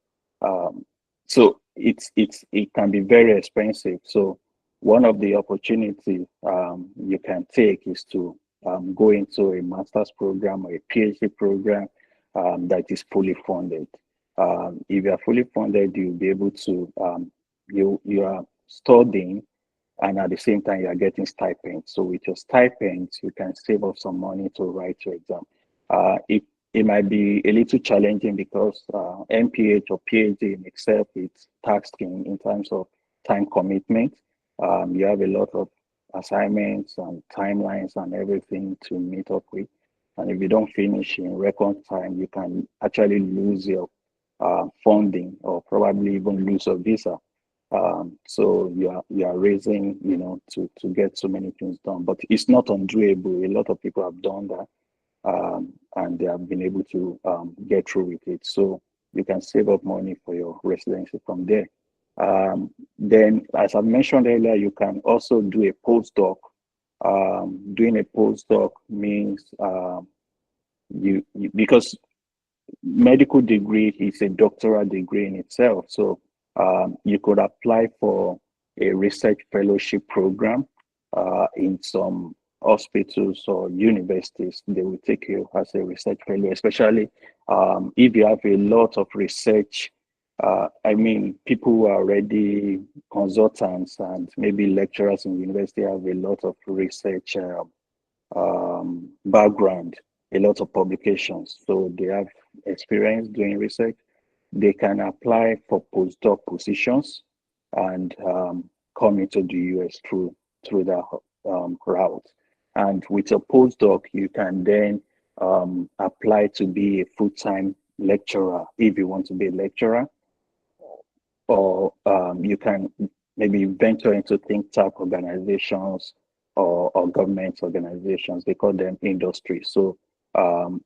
So it can be very expensive. So one of the opportunities you can take is to go into a master's program or a PhD program that is fully funded. If you are fully funded, you'll be able to, you are studying, and at the same time you are getting stipends. So with your stipends, you can save up some money to write your exam. It might be a little challenging because MPH or PhD in itself is taxing in terms of time commitment. You have a lot of assignments and timelines and everything to meet up with. And if you don't finish in record time, you can actually lose your funding, or probably even lose your visa. So you are raising, to get so many things done. But it's not undoable. A lot of people have done that. And they have been able to get through with it. So you can save up money for your residency from there. Then, as I mentioned earlier, you can also do a postdoc. Doing a postdoc means because medical degree is a doctoral degree in itself. So you could apply for a research fellowship program in some hospitals or universities. They will take you as a research fellow, especially if you have a lot of research. People who are already consultants and maybe lecturers in university have a lot of research background, a lot of publications. So they have experience doing research. They can apply for postdoc positions and come into the US through that route. And with a postdoc, you can then apply to be a full-time lecturer if you want to be a lecturer, or you can maybe venture into think tank organizations or government organizations. They call them industry. So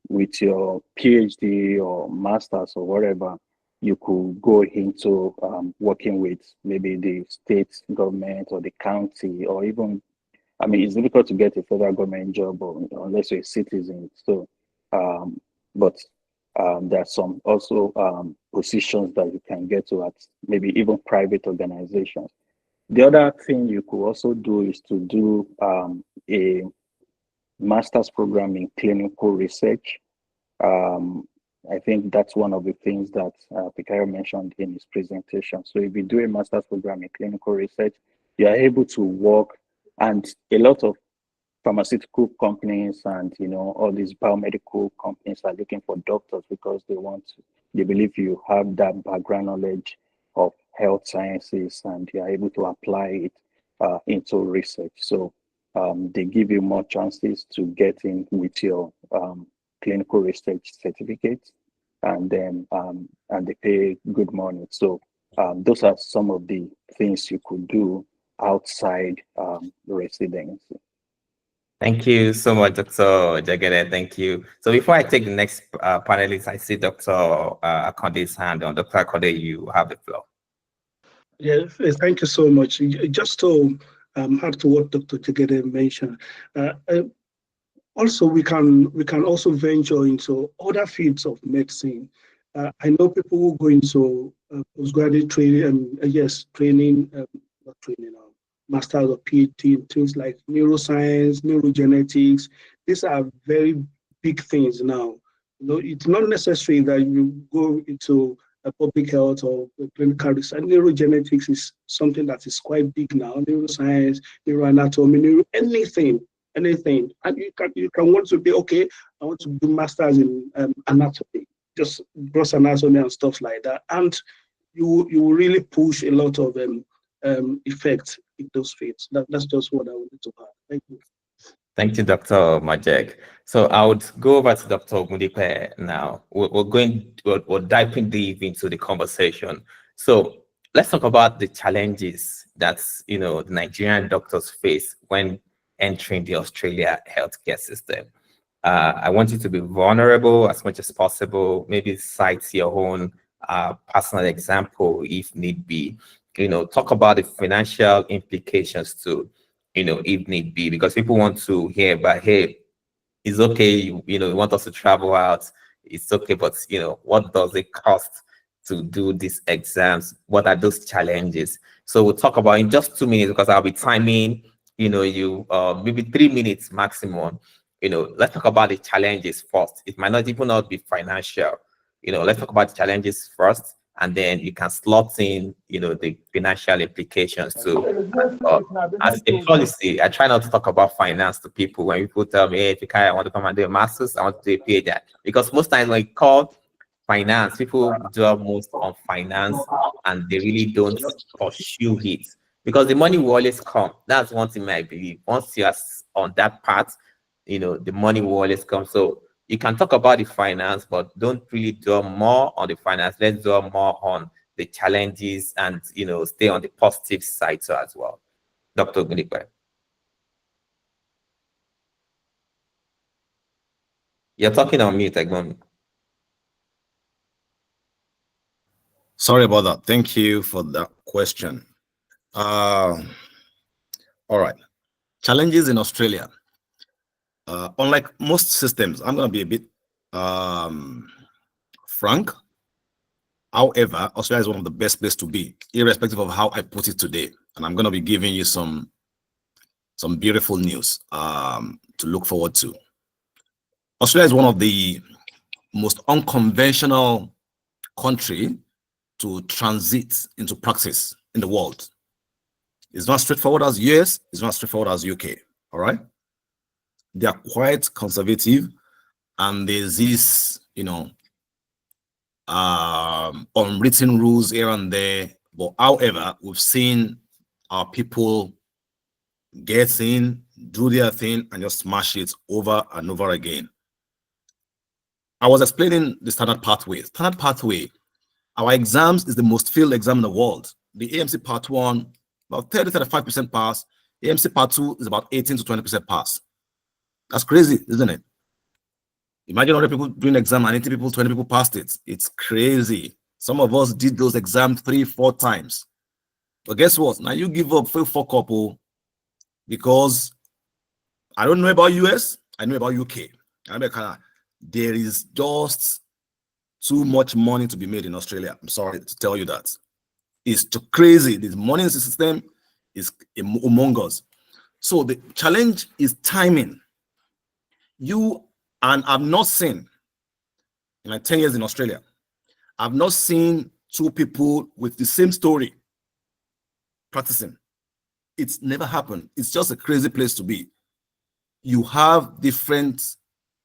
with your PhD or master's or whatever, you could go into working with maybe the state government or the county, or even, it's difficult to get a federal government job unless you're a citizen. So, but there are some also positions that you can get to at maybe even private organizations. The other thing you could also do is to do a master's program in clinical research. I think that's one of the things that Fikayo mentioned in his presentation. So if you do a master's program in clinical research, you are able to work, and a lot of pharmaceutical companies and all these biomedical companies are looking for doctors because they believe you have that background knowledge of health sciences, and you are able to apply it into research. So they give you more chances to get in with your clinical research certificate. and then and they pay good money. So those are some of the things you could do outside residency. Thank you so much, Dr. Jagede. Thank you. So before I take the next panelist, I see Dr. Akonde's hand on. Dr. Akonde, you have the floor. Yeah, thank you so much. Just to add to what Dr. Jagede mentioned, also we can also venture into other fields of medicine. I know people who go into postgraduate training, training, not training, master's or PhD in things like neuroscience, neurogenetics. These are very big things now. You know, it's not necessary that you go into a public health or clinical research. Neurogenetics is something that is quite big now. Neuroscience, neuroanatomy, anything. And you can want to be, okay, I want to do masters in anatomy, just gross anatomy and stuff like that. And you will really push a lot of effects in those fields. That's just what I wanted to add. Thank you. Thank you, Dr. Majek. So I would go over to Dr. Ogundipe now. We're diving deep into the conversation. So let's talk about the challenges that the Nigerian doctors face when entering the Australia healthcare system. I want you to be vulnerable as much as possible. Maybe cite your own personal example if need be. Talk about the financial implications too, if need be, because people want to hear, but hey, it's okay, you want us to travel out, it's okay, but what does it cost to do these exams? What are those challenges? So we'll talk about in just 2 minutes, because I'll be timing, maybe 3 minutes maximum. Let's talk about the challenges first. It might not even not be financial. Let's talk about the challenges first, and then you can slot in, the financial implications too. As a policy, I try not to talk about finance to people. When people tell me, hey, I want to come and do a master's, I want to do a PhD. Because most times when you call finance, people dwell most on finance and they really don't pursue it. Because the money will always come. That's one thing I believe. Once you're on that path, the money will always come. So you can talk about the finance, but don't really dwell more on the finance. Let's dwell more on the challenges and, stay on the positive side so as well. Dr. Ogundipe. You're talking on mute, Egbon. Sorry about that. Thank you for that question. All right. Challenges in Australia. Unlike most systems, I'm going to be a bit frank. However, Australia is one of the best places to be, irrespective of how I put it today. And I'm going to be giving you some beautiful news to look forward to. Australia is one of the most unconventional country to transit into practice in the world. It's not straightforward as US, it's not straightforward as UK, all right? They are quite conservative, and there's this, unwritten rules here and there. But however, we've seen our people get in, do their thing, and just smash it over and over again. I was explaining the standard pathway. Standard pathway, our exams is the most filled exam in the world. The AMC Part 1, about 30-35% pass. AMC Part 2 is about 18 to 20% pass. That's crazy, isn't it? Imagine 100 people doing exam and 80 people, 20 people passed it. It's crazy. Some of us did those exams 3-4 times. But guess what? Now you give up for couple, because I don't know about US, I know about UK. There is just too much money to be made in Australia. I'm sorry to tell you that. It's too crazy. This money system is humongous. So the challenge is timing. I've not seen, in my 10 years in Australia, I've not seen two people with the same story practicing. It's never happened. It's just a crazy place to be. You have different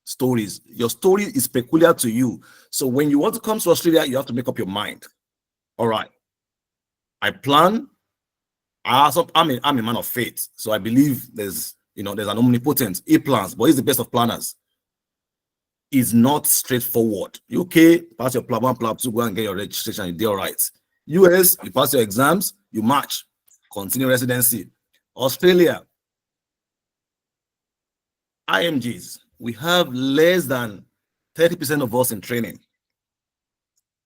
stories. Your story is peculiar to you. So when you want to come to Australia, you have to make up your mind. All right. I'm a man of faith. So I believe there's an omnipotent. He plans, but he's the best of planners. is not straightforward. UK, pass your Plan 1, Plan 2, go and get your registration, you do all right. US, you pass your exams, you march, continue residency. Australia, IMGs, we have less than 30% of us in training.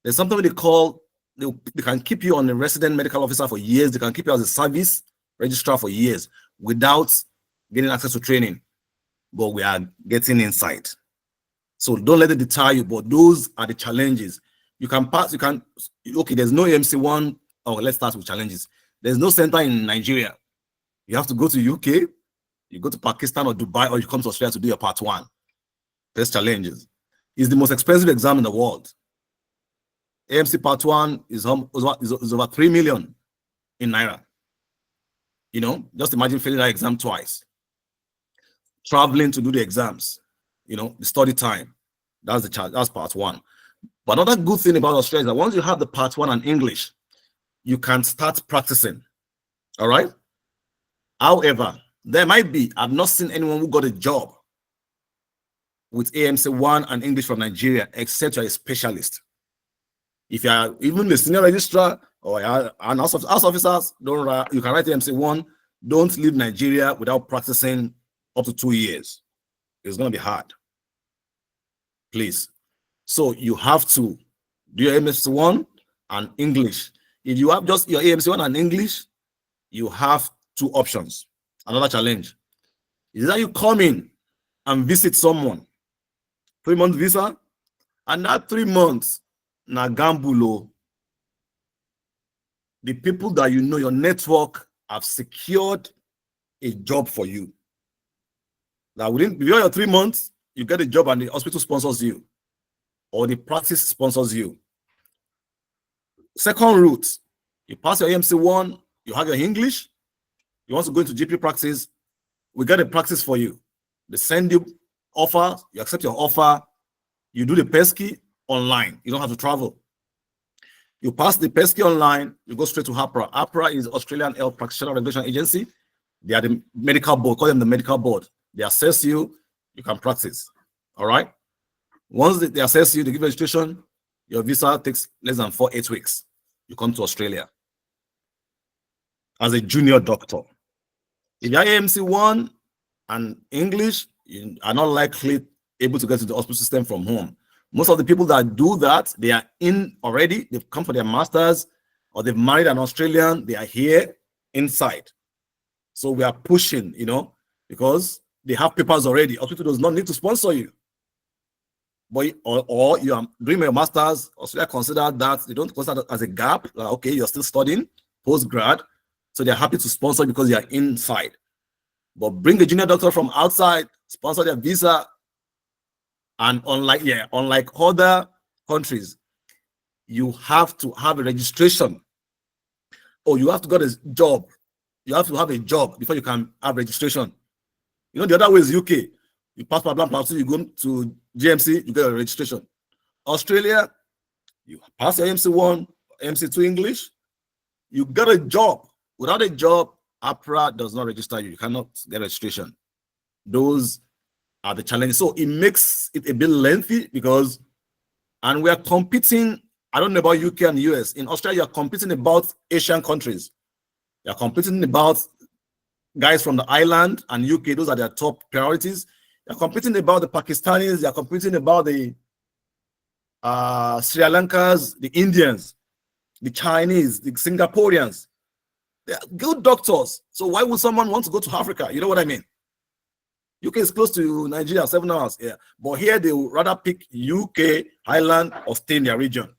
There's something they call, they can keep you on a resident medical officer for years. They can keep you as a service registrar for years without getting access to training. But we are getting inside. So don't let it deter you, but those are the challenges. You can pass, okay, there's no AMC1. Oh, let's start with challenges. There's no center in Nigeria. You have to go to UK, you go to Pakistan or Dubai, or you come to Australia to do your part 1. There's challenges. It's the most expensive exam in the world. AMC part 1 is over 3 million in Naira. You know, just imagine failing that exam twice. Traveling to do the exams, you know, the study time. That's the charge. That's part 1. But another good thing about Australia is that once you have the part 1 and English, you can start practicing. All right. However, there might be, I've not seen anyone who got a job with AMC1 and English from Nigeria, except you're a specialist. If you are even the senior registrar or an house officers, you can write AMC1. Don't leave Nigeria without practicing up to 2 years. It's going to be hard. Please. So you have to do your AMC1 and English. If you have just your AMC1 and English, you have 2 options. Another challenge is that you come in and visit someone, 3-month visa, and that 3 months, na gambulo. The people that you know, your network, have secured a job for you. Now, within your 3 months, you get a job and the hospital sponsors you, or the practice sponsors you. Second route, you pass your AMC1, you have your English, you want to go into GP practice, we get a practice for you. They send you offer, you accept your offer, you do the pesky online. You don't have to travel. You pass the pesky online, you go straight to APRA. APRA is Australian Health Practitioner Regulation Agency. They are the medical board, call them the medical board. They assess you, you can practice. All right. Once they assess you, they give registration, your visa takes less than 8 weeks. You come to Australia as a junior doctor. If you are AMC1 and English, you are not likely able to get to the hospital system from home. Most of the people that do that, they are in already, they've come for their masters, or they've married an Australian, they are here inside. So we are pushing, you know, because they have papers already. Hospital does not need to sponsor you. But or you are doing your masters, Australia consider that, they don't consider that as a gap. Like, okay, you're still studying post-grad, so they're happy to sponsor because you are inside. But bring a junior doctor from outside, sponsor their visa, and unlike other countries, you have to have a registration, or you have to get a job. You have to have a job before you can have registration. You know, the other way is UK. You pass Plan 2, you go to GMC, you get a registration. Australia, you pass your AMC1, AMC2 English, you get a job. Without a job, APRA does not register you. You cannot get registration. Those are the challenges. So it makes it a bit lengthy because, and we are competing, I don't know about UK and US. In Australia, you're competing about Asian countries. You're competing about guys from the island and UK. Those are their top priorities. You're competing about the Pakistanis. You're competing about the Sri Lankans, the Indians, the Chinese, the Singaporeans. They're good doctors. So why would someone want to go to Africa? You know what I mean? UK is close to Nigeria, 7 hours. Yeah. But here they would rather pick UK, Ireland, or stay in their region.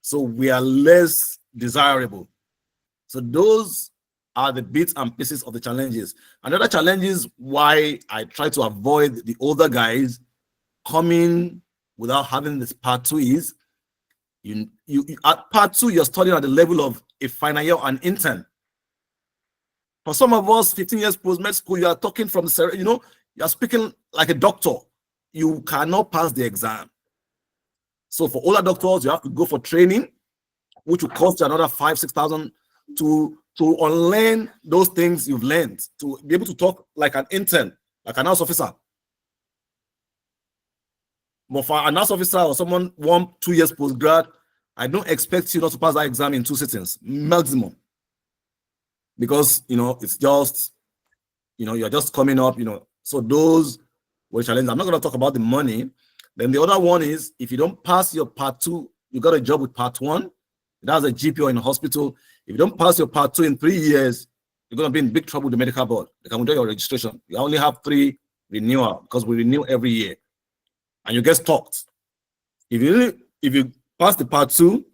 So we are less desirable. So those are the bits and pieces of the challenges. Another challenge is why I try to avoid the older guys coming without having this part 2 is you at part 2, you're studying at the level of a final year and intern. For some of us, 15 years post-med school, you are talking from, you know, you're speaking like a doctor. You cannot pass the exam. So for older doctors, you have to go for training, which will cost you another 5,000-6,000 to unlearn those things you've learned, to be able to talk like an intern, like an house officer. But for an officer or someone 1-2 years postgrad, I don't expect you not to pass that exam in 2 sittings maximum, because it's just you're just coming up. So those were challenges. I'm not going to talk about the money. Then the other one is, if you don't pass your part 2, you got a job with part 1. That's a GP or in a hospital. If you don't pass your part 2 in 3 years, you're going to be in big trouble with the medical board. They can withdraw your registration. You only have 3 renewal, because we renew every year, and you get stopped. If you pass the part 2,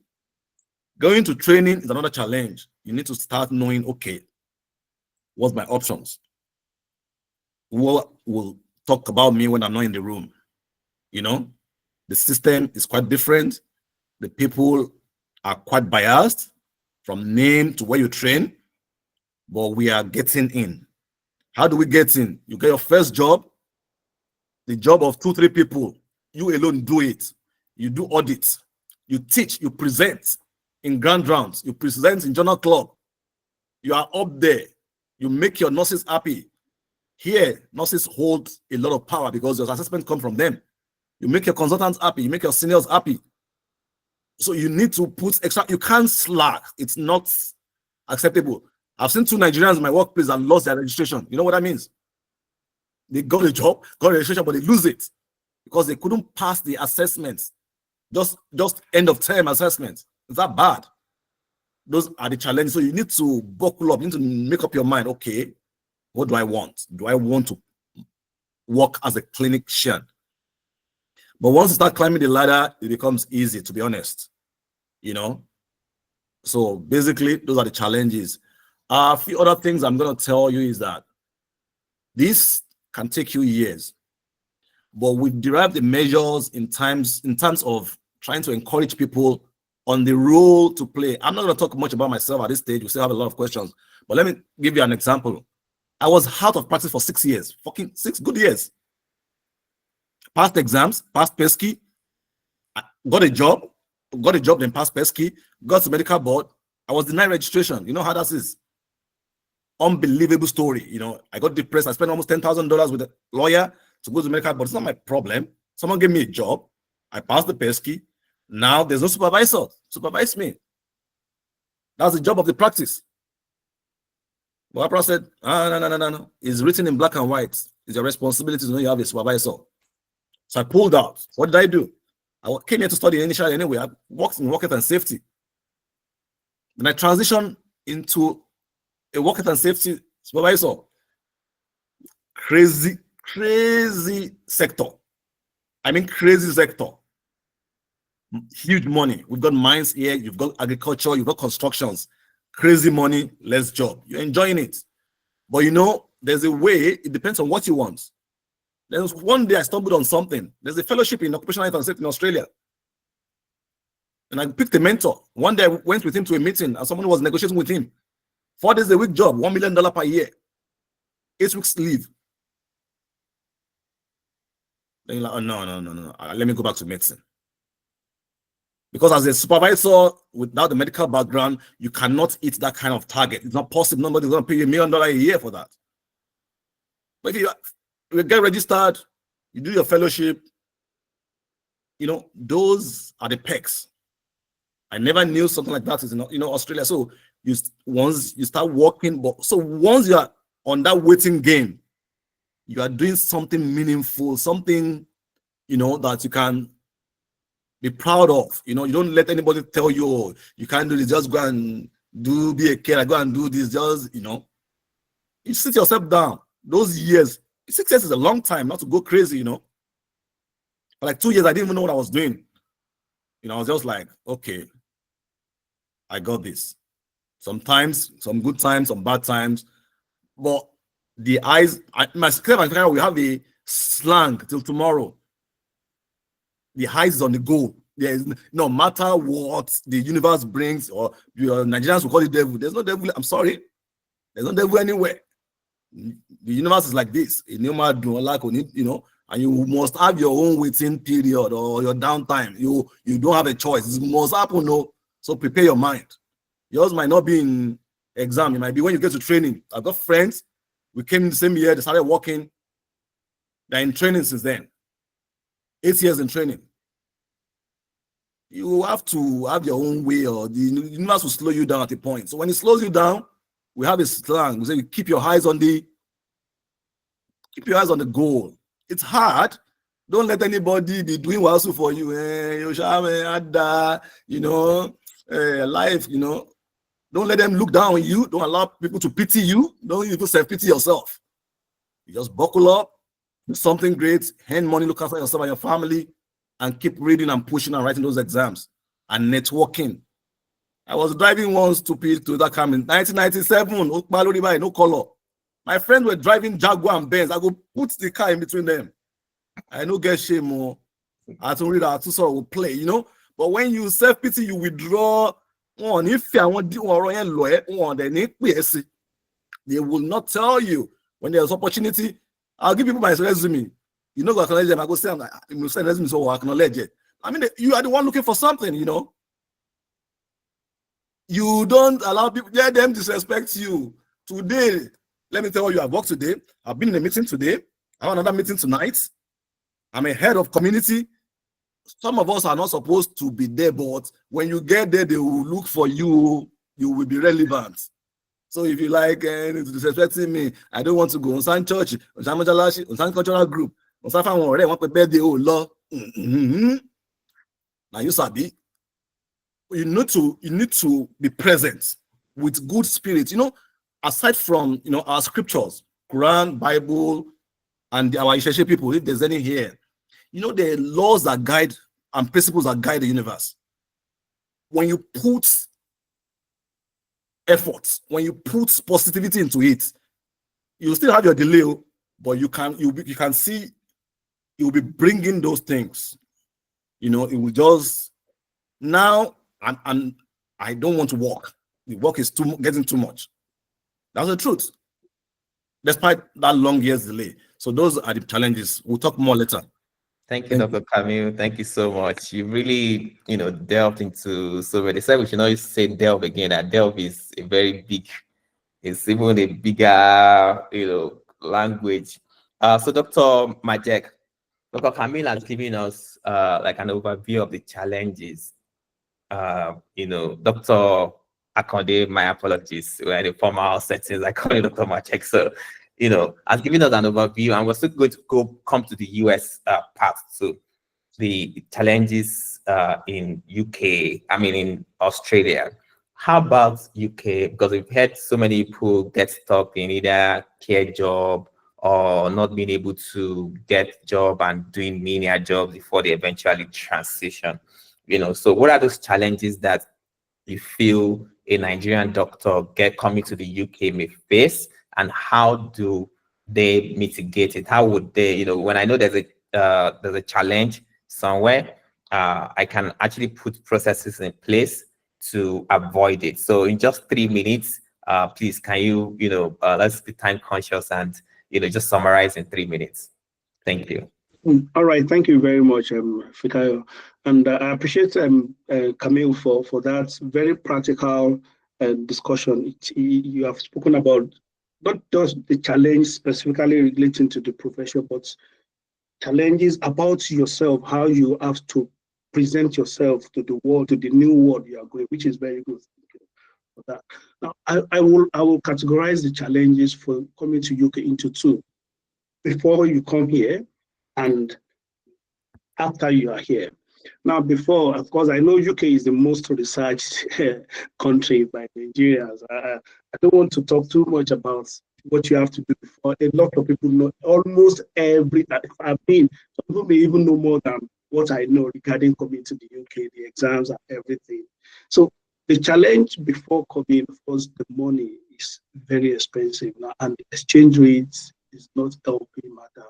going to training is another challenge. You need to start knowing, okay, what's my options? What will talk about me when I'm not in the room? The system is quite different. The people are quite biased from name to where you train, but we are getting in. How do we get in? You get your first job, the job of 2-3 people. You alone do it. You do audits. You teach. You present in grand rounds. You present in journal club. You are up there. You make your nurses happy. Here, nurses hold a lot of power because your assessment comes from them. You make your consultants happy. You make your seniors happy. So you need to put extra. You can't slack. It's not acceptable. I've seen 2 Nigerians in my workplace that lost their registration. You know what that means? They got a job, got a registration, but they lose it because they couldn't pass the assessments. Just end of term assessments. Is that bad? Those are the challenges. So you need to buckle up. You need to make up your mind. Okay, what do I want? Do I want to work as a clinician? But once you start climbing the ladder, it becomes easy, to be honest. So basically, those are the challenges. A few other things I'm going to tell you is that this can take you years, but we derive the measures in terms of trying to encourage people on the role to play. I'm not going to talk much about myself at this stage. We still have a lot of questions, but let me give you an example. I was out of practice for 6 years, fucking 6 good years. Passed exams, passed PESCI, got a job, then passed PESCI, got to medical board. I was denied registration. You know how that is? Unbelievable story. I got depressed. I spent almost $10,000 with a lawyer to go to medical board. It's not my problem. Someone gave me a job. I passed the PESCI. Now there's no supervisor. Supervise me. That's the job of the practice. But I said, no. It's written in black and white. It's your responsibility to know you have a supervisor. So I pulled out. What did I do? I came here to study initially anyway. I worked in work health and safety. Then I transitioned into a work health and safety supervisor. Crazy sector. I mean, crazy sector. Huge money. We've got mines here. You've got agriculture. You've got constructions. Crazy money, less job. You're enjoying it. But there's a way. It depends on what you want. Then one day I stumbled on something. There's a fellowship in occupational health and safety in Australia. And I picked a mentor. One day I went with him to a meeting and someone was negotiating with him. 4 days a week job, $1 million per year. 8 weeks leave. Then you're like, oh, no. Let me go back to medicine. Because as a supervisor without the medical background, you cannot hit that kind of target. It's not possible. Nobody's going to pay you $1 million a year for that. But if you get registered, you do your fellowship, those are the perks. I never knew something like that is in Australia. So once you start working, so once you are on that waiting game, you are doing something meaningful, something that you can be proud of. You don't let anybody tell you, oh, you can't do this, just go and be a carer, go and do this, just you sit yourself down. Those years, 6 years is a long time, not to go crazy, For like 2 years, I didn't even know what I was doing. I was just like, okay, I got this. Sometimes, some good times, some bad times. But the eyes, my we have a slang till tomorrow. The eyes is on the goal. There is no matter what the universe brings, or Nigerians will call it devil. There's no devil. I'm sorry. There's no devil anywhere. The universe is like this. And you must have your own waiting period or your downtime. You don't have a choice. It must happen. No. So prepare your mind. Yours might not be in exam. It might be when you get to training. I've got friends. We came in the same year. They started working. They're in training since then. 8 years in training. You have to have your own way, or the universe will slow you down at a point. So when it slows you down, we have a slang. We say keep your eyes on the goal. It's hard. Don't let anybody be doing wasu for you. Life, Don't let them look down on you. Don't allow people to pity you. Don't even self-pity yourself. You just buckle up, do something great, hand money, look after yourself and your family, and keep reading and pushing and writing those exams and networking. I was driving once to Dakar in 1997, no color. My friends were driving Jaguar and Benz. I go put the car in between them. I no get shame more. I don't read out to sort of play, But when you self-pity, you withdraw. If I want they will not tell you when there's opportunity. I'll give people my resume. You know, go acknowledge them. I go say, I'm like, you send resume, so I acknowledge it. I mean, you are the one looking for something, You don't allow people, let them disrespect you. Today, let me tell you, I've worked today. I've been in a meeting today. I have another meeting tonight. I'm a head of community. Some of us are not supposed to be there, but when you get there, they will look for you. You will be relevant. So if you like disrespecting me, I don't want to go on San Church, on San Majalashi, on San Cultural Group, on San Family, want to birthday, oh Lord. Now you sabi. You need to be present with good spirit. Aside from our scriptures, Quran, Bible, and our Isheshe people, if there's any here, the laws that guide and principles that guide the universe. When you put effort, when you put positivity into it, you still have your delay, but you can see it will be bringing those things. It will just now, and I don't want to work. The work is getting too much. That's the truth. Despite that long years delay. So those are the challenges. We'll talk more later. Thank you, Dr. Camille. Thank you so much. You really, delved into so many. They said we should not say delve again. That delve is a very big, it's even a bigger, language. So Dr. Majek, Dr. Camille has given us like an overview of the challenges. Dr. Akonde, my apologies, we're in the formal settings. I call it Dr. Majek. So, has given us an overview, and we're still going to come to the US part. So the challenges in in Australia. How about UK? Because we've had so many people get stuck in either care job or not being able to get job and doing menial jobs before they eventually transition. So what are those challenges that you feel a Nigerian doctor coming to the UK may face, and how do they mitigate it? How would they, when I know there's a challenge somewhere, I can actually put processes in place to avoid it. So in just 3 minutes, please, can you, let's be time conscious and, just summarize in 3 minutes. Thank you. All right, thank you very much, Fikayo. And I appreciate Camille for that very practical discussion. You have spoken about not just the challenge specifically relating to the profession, but challenges about yourself, how you have to present yourself to the world, to the new world you are going, which is very good. For that. Now, I will categorize the challenges for coming to UK into two. Before you come here and after you are here. Now, before, of course, I know UK is the most researched country by Nigerians. I don't want to talk too much about what you have to do before. A lot of people know almost every. Some people may even know more than what I know regarding coming to the UK, the exams and everything. So the challenge before coming, of course, the money is very expensive now, and the exchange rates is not helping matter.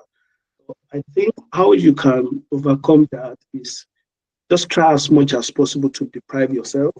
So I think how you can overcome that is just try as much as possible to deprive yourself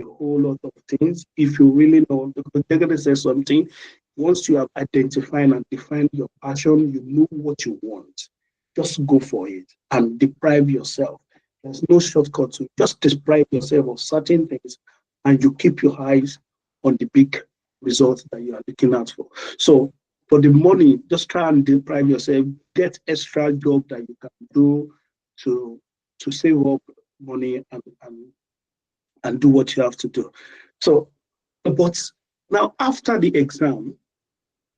a whole lot of things. If you really know, because they're going to say something, once you have identified and defined your passion, you know what you want, just go for it and deprive yourself. There's no shortcut to just deprive yourself of certain things, and you keep your eyes on the big results that you are looking out for. So for the money, just try and deprive yourself, get extra job that you can do, to save up money and do what you have to do. So, but now after the exam,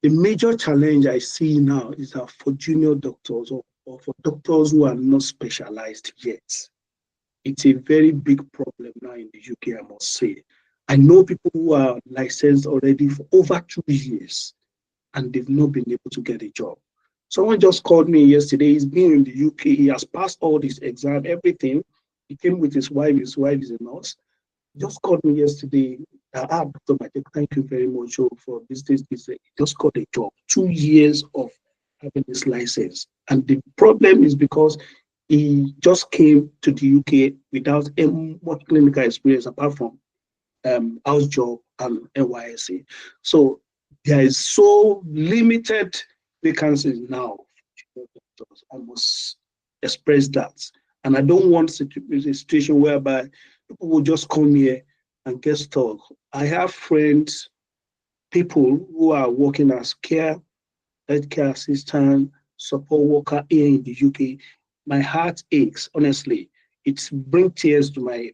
the major challenge I see now is that for junior doctors or for doctors who are not specialized yet, it's a very big problem now in the UK, I must say. I know people who are licensed already for over 2 years and they've not been able to get a job. Someone just called me yesterday. He's been in the UK. He has passed all this exam, everything. He came with his wife. His wife is a nurse. He just called me yesterday. Dr. Matek, thank you very much for this. He just got a job. 2 years of having this license. And the problem is because he just came to the UK without much clinical experience apart from house job and NYSC. So there is so limited vacancies now. I must express that. And I don't want a situation whereby people will just come here and get stuck. I have friends, people who are working as healthcare assistant, support worker here in the UK. My heart aches, honestly. It brings tears to my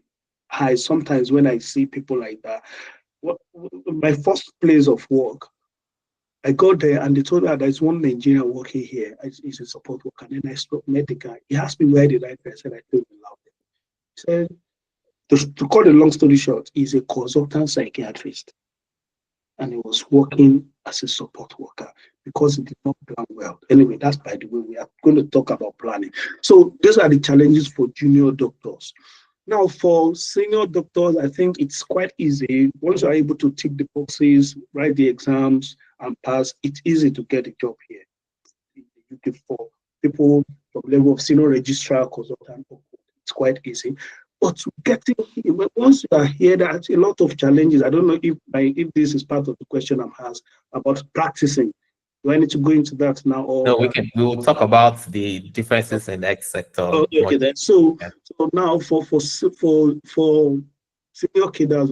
eyes sometimes when I see people like that. My first place of work, I got there and they told me that there's one Nigerian working here. He's a support worker. And then I met the guy. He asked me where did I go. I said, I told him loud. He said, to cut a long story short, he's a consultant psychiatrist. And he was working as a support worker because he did not plan well. Anyway, that's by the way, we are going to talk about planning. So these are the challenges for junior doctors. Now, for senior doctors, I think it's quite easy. Once you're able to tick the boxes, write the exams, and pass, it's easy to get a job here. For people from level of senior registrar, consultant, it's quite easy. But getting once you are here, there's a lot of challenges. I don't know if this is part of the question I'm asked about practicing. Do I need to go into that now? Or no, we will talk about the differences in the X sector. Okay, then. So now for senior cadres,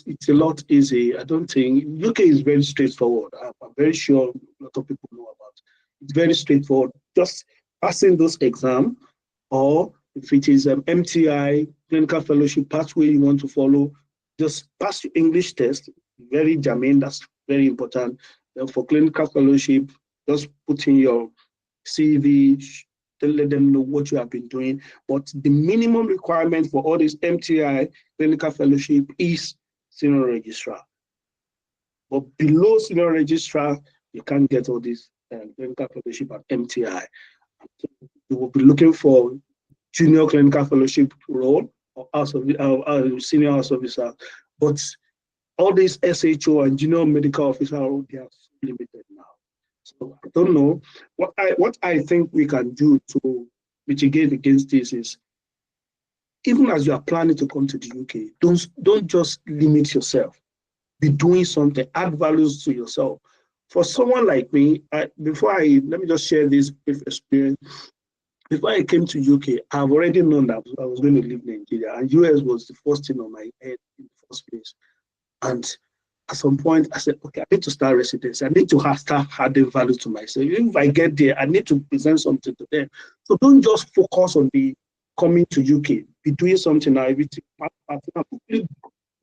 it's a lot easy. I don't think UK is very straightforward. I'm very sure a lot of people know about it. It's very straightforward. Just passing those exams, or if it is MTI, clinical fellowship pathway you want to follow, just pass your English test. Very germane, that's very important. Then for clinical fellowship, just put in your CV, let them know what you have been doing. But the minimum requirement for all this MTI clinical fellowship is senior registrar. But below senior registrar, you can't get all this clinical fellowship at MTI. You will be looking for junior clinical fellowship role or senior house officer. But all these SHO and junior medical officer role, they are limited now. So I don't know. What I think we can do to mitigate against this is, even as you are planning to come to the UK, don't just limit yourself. Be doing something, add values to yourself. For someone like me, let me just share this brief experience. Before I came to UK, I've already known that I was going to leave Nigeria, and US was the first thing on my head in the first place. And at some point, I said, okay, I need to start residency. I need to start adding value to myself. Even if I get there, I need to present something to them. So don't just focus on the coming to UK. Be doing something now. Everything,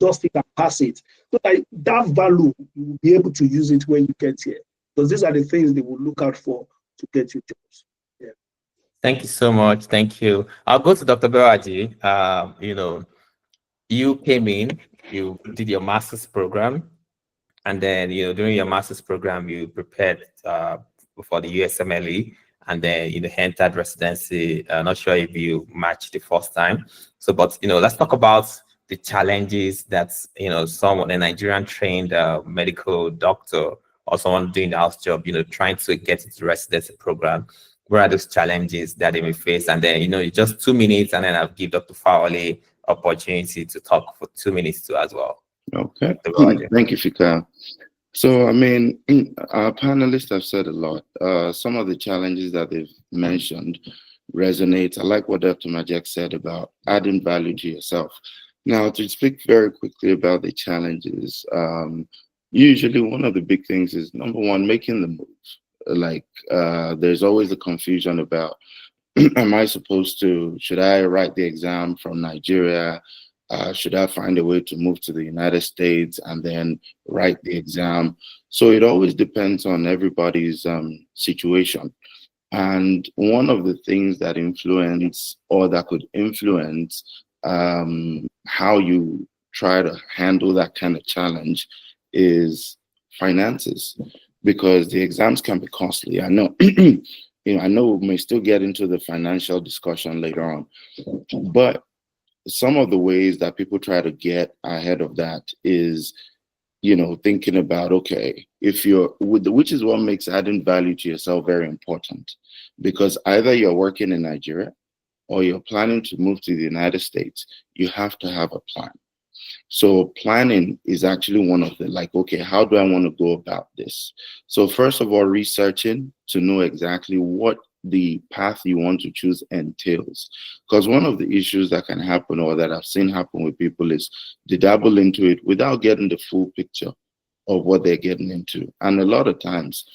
just think and pass it. So that value, you will be able to use it when you get here. Because these are the things they will look out for to get you jobs. Yeah. Thank you so much. Thank you. I'll go to Dr. Beraji. You came in, you did your master's program, and then during your master's program you prepared for the USMLE, and then entered residency. Not sure if you matched the first time. So, but let's talk about the challenges that someone, a Nigerian trained medical doctor or someone doing the house job, trying to get into the residency program. What are those challenges that they may face? And then just 2 minutes, and then I'll give Dr. Fawale opportunity to talk for 2 minutes too as well. Okay. Thank you, Fika. So, I mean, our panelists have said a lot. Some of the challenges that they've mentioned resonate. I like what Dr. Majek said about adding value to yourself. Now, to speak very quickly about the challenges, usually one of the big things is, number one, making the move. Like, there's always a confusion about am I supposed to, should I write the exam from Nigeria? Should I find a way to move to the United States and then write the exam? So it always depends on everybody's situation. And one of the things that influence or that could influence how you try to handle that kind of challenge is finances, because the exams can be costly. I know, I know we may still get into the financial discussion later on, but some of the ways that people try to get ahead of that is, thinking about, okay, if you're which is what makes adding value to yourself very important, because either you're working in Nigeria or you're planning to move to the United States, you have to have a plan. So planning is actually one of the, okay, how do I want to go about this? So first of all, researching to know exactly what the path you want to choose entails. Because one of the issues that can happen, or that I've seen happen with people, is they dabble into it without getting the full picture of what they're getting into. And a lot of times,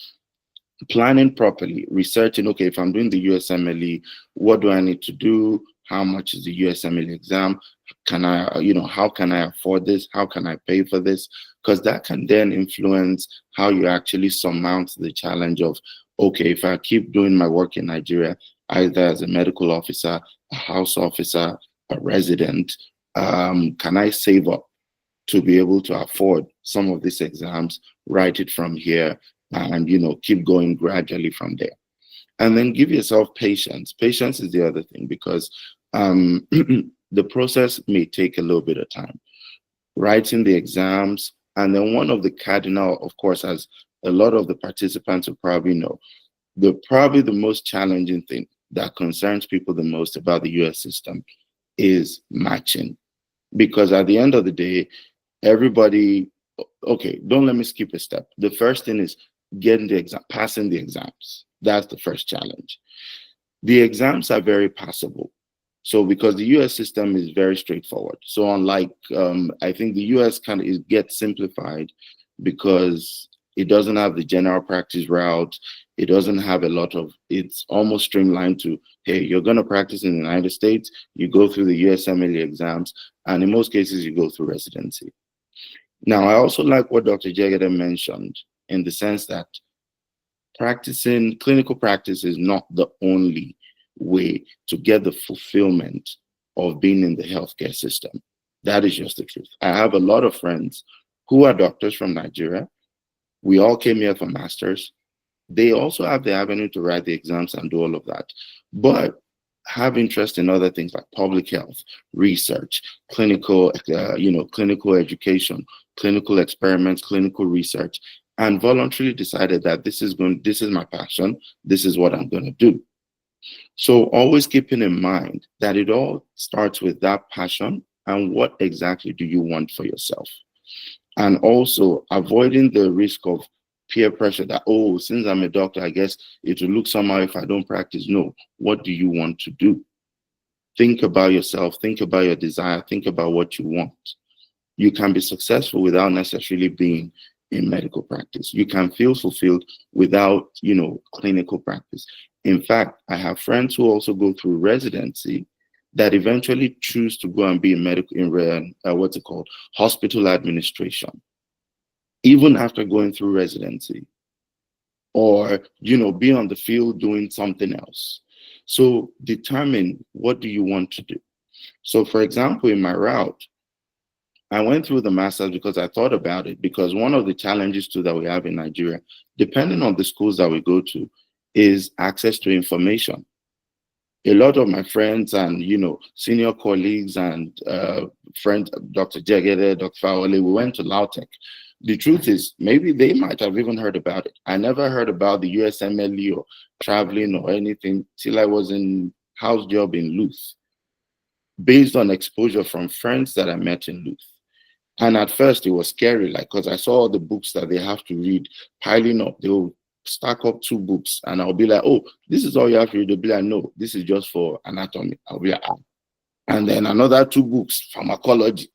planning properly, researching, okay, if I'm doing the USMLE, what do I need to do? How much is the USMLE exam? Can I, how can I afford this? How can I pay for this? Because that can then influence how you actually surmount the challenge of, okay, if I keep doing my work in Nigeria, either as a medical officer, a house officer, a resident, can I save up to be able to afford some of these exams, write it from here, and keep going gradually from there? And then give yourself patience. Patience is the other thing, because the process may take a little bit of time. Writing the exams, and then one of the cardinal, of course, as a lot of the participants will probably know, probably the most challenging thing that concerns people the most about the US system is matching. Because at the end of the day, everybody, okay, don't let me skip a step. The first thing is getting the exam, passing the exams. That's the first challenge. The exams are very passable. So because the US system is very straightforward. So unlike, I think the US gets simplified because it doesn't have the general practice route. It doesn't have a lot of, it's almost streamlined to, hey, you're going to practice in the United States, you go through the USMLE exams, and in most cases, you go through residency. Now, I also like what Dr. Jegede mentioned, in the sense that clinical practice is not the only way to get the fulfillment of being in the healthcare system. That is just the truth. I have a lot of friends who are doctors from Nigeria. We all came here for masters. They also have the avenue to write the exams and do all of that, but have interest in other things like public health, research, clinical education, clinical experiments, clinical research, and voluntarily decided that this is my passion. This is what I'm going to do. So always keeping in mind that it all starts with that passion and what exactly do you want for yourself. And also avoiding the risk of peer pressure that, oh, since I'm a doctor, I guess it will look somehow if I don't practice. No, what do you want to do? Think about yourself, think about your desire, think about what you want. You can be successful without necessarily being in medical practice. You can feel fulfilled without, clinical practice. In fact, I have friends who also go through residency that eventually choose to go and be in hospital administration, even after going through residency, or, be on the field doing something else. So determine, what do you want to do? So for example, in my route, I went through the master's because I thought about it, because one of the challenges too that we have in Nigeria, depending on the schools that we go to, is access to information. A lot of my friends and, senior colleagues and friends, Dr. Jegede, Dr. Fawole, we went to LAUTECH. The truth is, maybe they might have even heard about it. I never heard about the USMLE or traveling or anything till I was in house job in Luth, based on exposure from friends that I met in Luth. And at first it was scary, because I saw all the books that they have to read piling up. They will stack up 2 books and I'll be like, oh, this is all you have to read. They'll be like, no, this is just for anatomy. I'll be like, ah. And then another 2 books, pharmacology.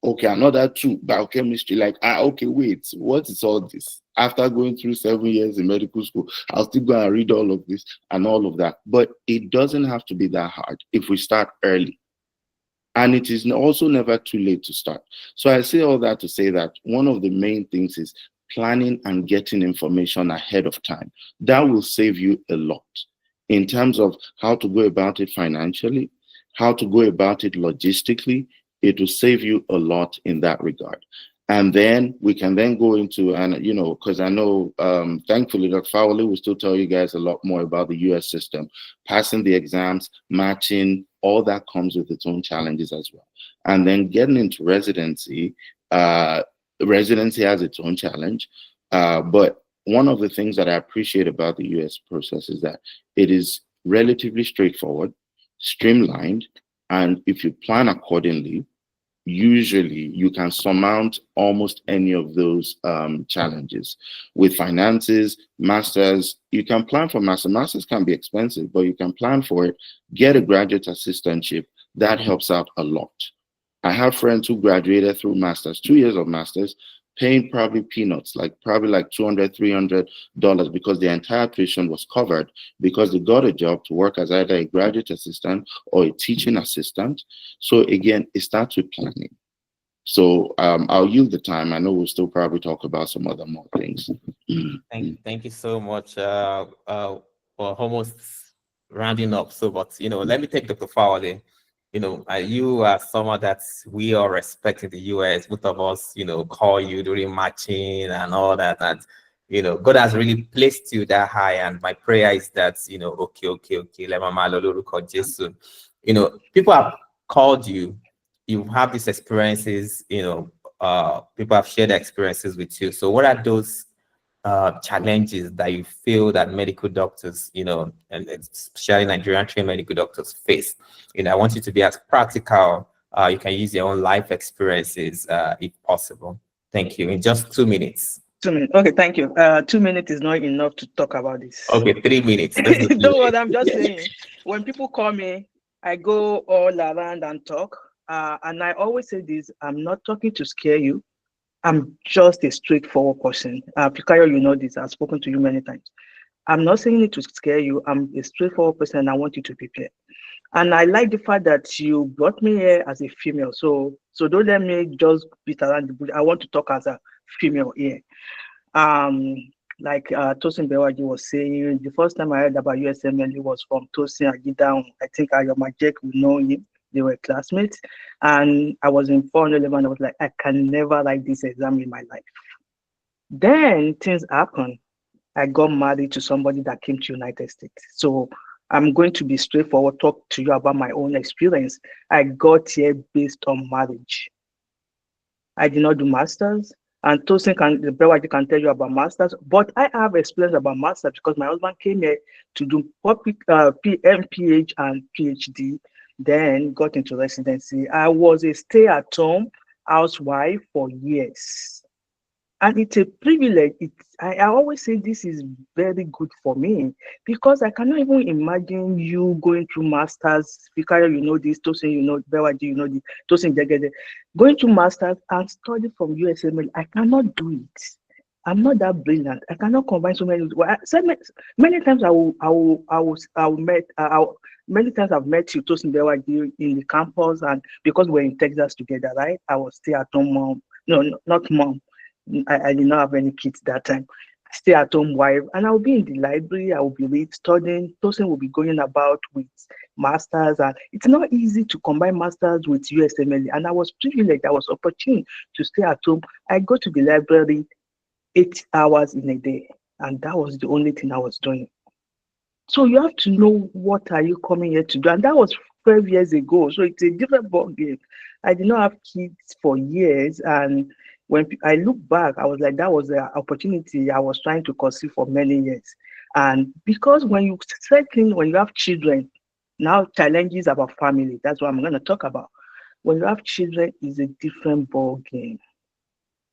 Okay, another 2 biochemistry. Like, okay, wait, what is all this? After going through 7 years in medical school, I'll still go and read all of this and all of that. But it doesn't have to be that hard if we start early. And it is also never too late to start. So I say all that to say that one of the main things is planning and getting information ahead of time. That will save you a lot in terms of how to go about it financially, how to go about it logistically. It will save you a lot in that regard. And then we can then go into, and you know, because I know, thankfully, Dr. Fowley will still tell you guys a lot more about the US system, passing the exams, matching, all that comes with its own challenges as well. And then getting into residency, residency has its own challenge. But one of the things that I appreciate about the US process is that it is relatively straightforward, streamlined, and if you plan accordingly, usually you can surmount almost any of those challenges. With finances, masters, you can plan for masters. Masters can be expensive, but you can plan for it. Get a graduate assistantship. That helps out a lot. I have friends who graduated through masters, 2 years of masters, paying probably peanuts, like probably like $200, $300, because the entire tuition was covered because they got a job to work as either a graduate assistant or a teaching assistant. So again, it starts with planning. So I'll yield the time. I know we'll still probably talk about some other more things. Thank you so much for almost rounding up. So, but you know, let me take Dr. Fowley. You know, you are someone that we all respect in the US. Both of us, you know, call you during matching and all that. And, you know, God has really placed you that high. And my prayer is that, you know, okay. Let Mama Lolo call Jesus. You know, people have called you. You have these experiences, you know, people have shared experiences with you. So what are those challenges that you feel that medical doctors, you know, and especially Nigerian trained medical doctors face? You know, I want you to be as practical. You can use your own life experiences if possible. Thank you. In just 2 minutes. 2 minutes. Okay, thank you. 2 minutes is not enough to talk about this. Okay, 3 minutes. Don't worry, I'm just saying. When people call me, I go all around and talk. And I always say this: I'm not talking to scare you. I'm just a straightforward person. Fikayo, you know this. I've spoken to you many times. I'm not saying it to scare you. I'm a straightforward person, and I want you to prepare. And I like the fact that you brought me here as a female. So don't let me just beat around the bush. I want to talk as a female here. Like Tosin Bewaji was saying, the first time I heard about USMLE was from Tosin Agidan. I think Ayomajek will know him. They were classmates, and I was in 411. I was like, I can never write this exam in my life. Then things happened. I got married to somebody that came to United States. So I'm going to be straightforward, talk to you about my own experience. I got here based on marriage. I did not do masters, and Tosin can tell you about masters, but I have experience about masters because my husband came here to do MPH and PhD. Then got into residency. I was a stay-at-home housewife for years. And it's a privilege. I always say this is very good for me because I cannot even imagine you going through masters. Fikayo, you know this. Tosin, you know, Bewaji, you know this. Tosin Jegede. Going through masters and study from USMLE, I cannot do it. I'm not that brilliant. I cannot combine so many. Many times many times I've met you, Tosin Bewaji, in the campus, and because we're in Texas together, right? I was stay-at-home mom. No, not mom. I did not have any kids that time. Stay-at-home wife, and I'll be in the library. I will be studying. Tosin will be going about with masters, and it's not easy to combine masters with USMLE. And I was privileged. I was opportune to stay at home. I go to the library 8 hours in a day, and that was the only thing I was doing. So you have to know what are you coming here to do, and that was 12 years ago. So it's a different ball game. I did not have kids for years, and when I look back, I was like, that was the opportunity I was trying to pursue for many years. And because when you have children, now challenges about family, that's what I'm going to talk about. When you have children, it's a different ball game.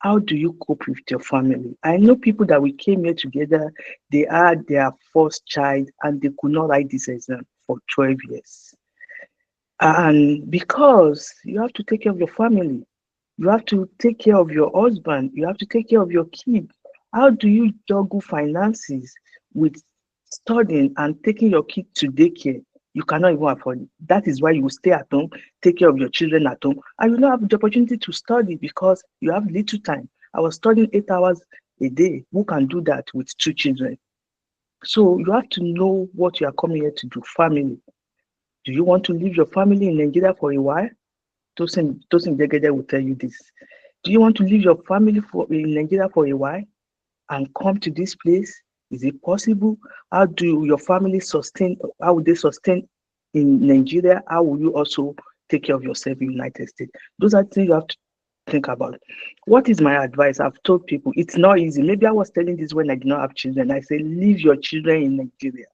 How do you cope with your family? I know people that we came here together, they had their first child and they could not write this exam for 12 years. And because you have to take care of your family, You have to take care of your husband. You have to take care of your kid. How do you juggle finances with studying and taking your kid to daycare? You cannot even afford it. That is why you will stay at home, take care of your children at home, and you don't have the opportunity to study because you have little time. I was studying 8 hours a day. Who can do that with 2 children? So you have to know what you are coming here to do. Family. Do you want to leave your family in Nigeria for a while? Tosin Degede will tell you this. Do you want to leave your family in Nigeria for a while and come to this place? Is it possible? How do your family sustain? How will they sustain in Nigeria? How will you also take care of yourself in the United States? Those are things you have to think about. What is my advice? I've told people it's not easy. Maybe I was telling this when I did not have children. I say leave your children in Nigeria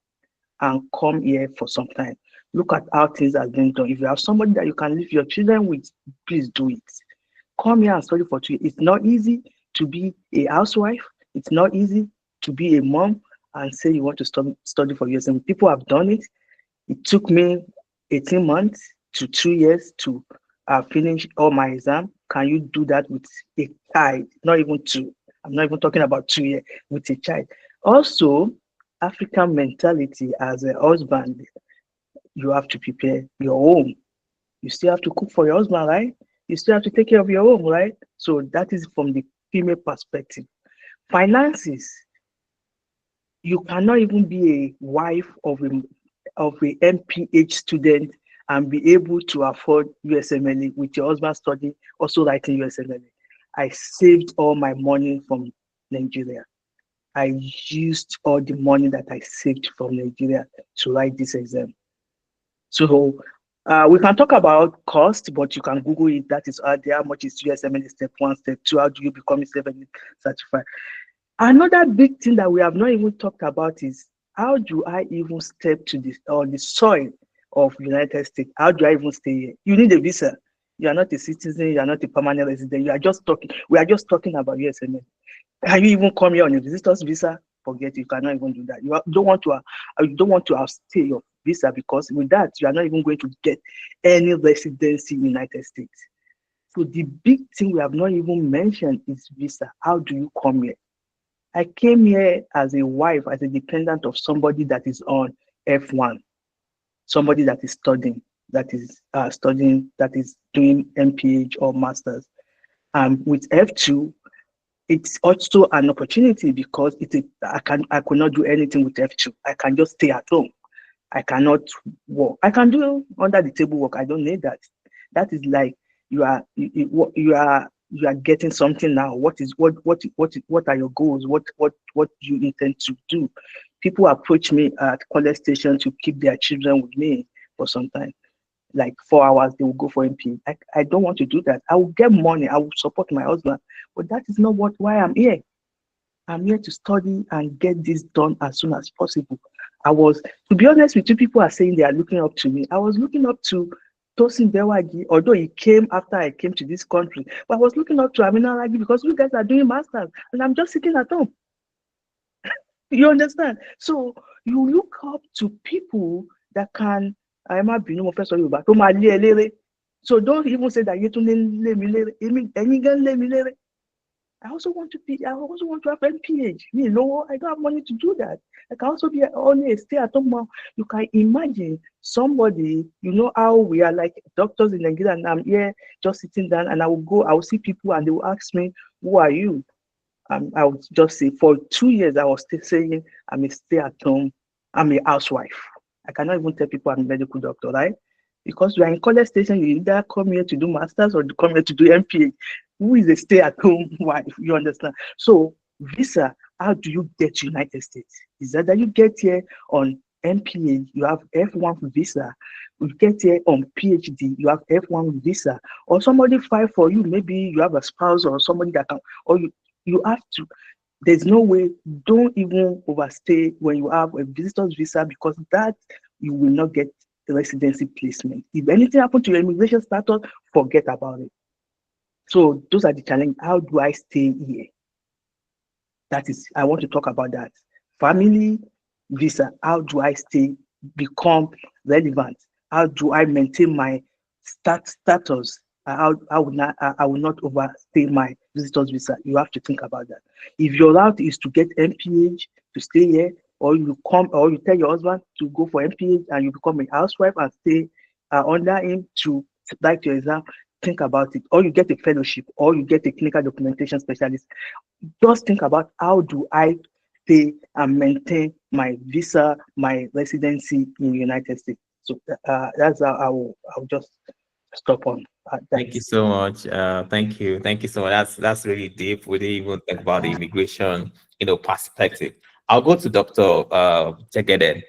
and come here for some time. Look at how things have been done. If you have somebody that you can leave your children with, please do it. Come here and study for 2 years. It's not easy to be a housewife. It's not easy to be a mom and say you want to study for years. And people have done it. It took me 18 months to 2 years to finish all my exam. Can you do that with a child? Not even 2. I'm not even talking about 2 years with a child. Also, African mentality as a husband, you have to prepare your home. You still have to cook for your husband, right? You still have to take care of your home, right? So that is from the female perspective. Finances. You cannot even be a wife of a MPH student and be able to afford USMLE with your husband studying, also writing USMLE. I saved all my money from Nigeria. I used all the money that I saved from Nigeria to write this exam. So we can talk about cost, but you can Google it. That is out there. How much is USMLE step 1, step 2? How do you become a certified? Another big thing that we have not even talked about is how do I even step to this on the soil of United States? How do I even stay here? You need a visa. You are not a citizen. You are not a permanent resident. You are just talking. We are just talking about USMLE. Can you even come here on a visitor's visa? Forget it. You cannot even do that. You don't want to stay your visa because with that you are not even going to get any residency in the United States. So the big thing we have not even mentioned is visa. How do you come here? I came here as a wife, as a dependent of somebody that is on F1, somebody that is studying, that is doing MPH or masters. With F2, it's also an opportunity because I could not do anything with F2. I can just stay at home. I cannot work. I can do under the table work. I don't need that. That is like you are getting something now. What are your goals? What do you intend to do? People approach me at college station to keep their children with me for some time. Like 4 hours, they will go for MP. I don't want to do that. I will get money. I will support my husband, but that is not why I'm here. I'm here to study and get this done as soon as possible. To be honest with you, people are saying they are looking up to me. I was looking up to Tosin Bewagi, although he came after I came to this country. But I was looking up to Amina Lagi because you guys are doing masters and I'm just sitting at home. You understand? So you look up to people that can. So don't even say that I also want to have MPH. I don't have money to do that. I can also be only a stay-at-home mom. You can imagine somebody, you know how we are like doctors in Nigeria, and I'm here just sitting down, and I will see people and they will ask me, who are you? I would just say for 2 years, I was still saying I'm a stay-at-home, I'm a housewife. I cannot even tell people I'm a medical doctor, right? Because you are in college station, you either come here to do masters or come here to do MPH. Who is a stay-at-home wife? You understand? So visa, how do you get to United States? Is that you get here on MPH, you have F1 visa. You get here on PhD, you have F1 visa. Or somebody file for you, maybe you have a spouse or somebody that can, or you have to. There's no way, don't even overstay when you have a visitor's visa because that you will not get residency placement. If anything happens to your immigration status, forget about it. So those are the challenges. How do I stay here? I want to talk about that. Family, visa, how do I become relevant? How do I maintain my status I will not overstay my visitor's visa. You have to think about that. If your route is to get MPH to stay here, or you tell your husband to go for MPH and you become a housewife and stay under him to write your exam, think about it. Or you get a fellowship, or you get a clinical documentation specialist. Just think about, how do I stay and maintain my visa, my residency in the United States. So that's how I'll just stop on. Thank you so much. Thank you so much. That's really deep. We didn't even talk about the immigration, perspective. I'll go to Dr. Jegede.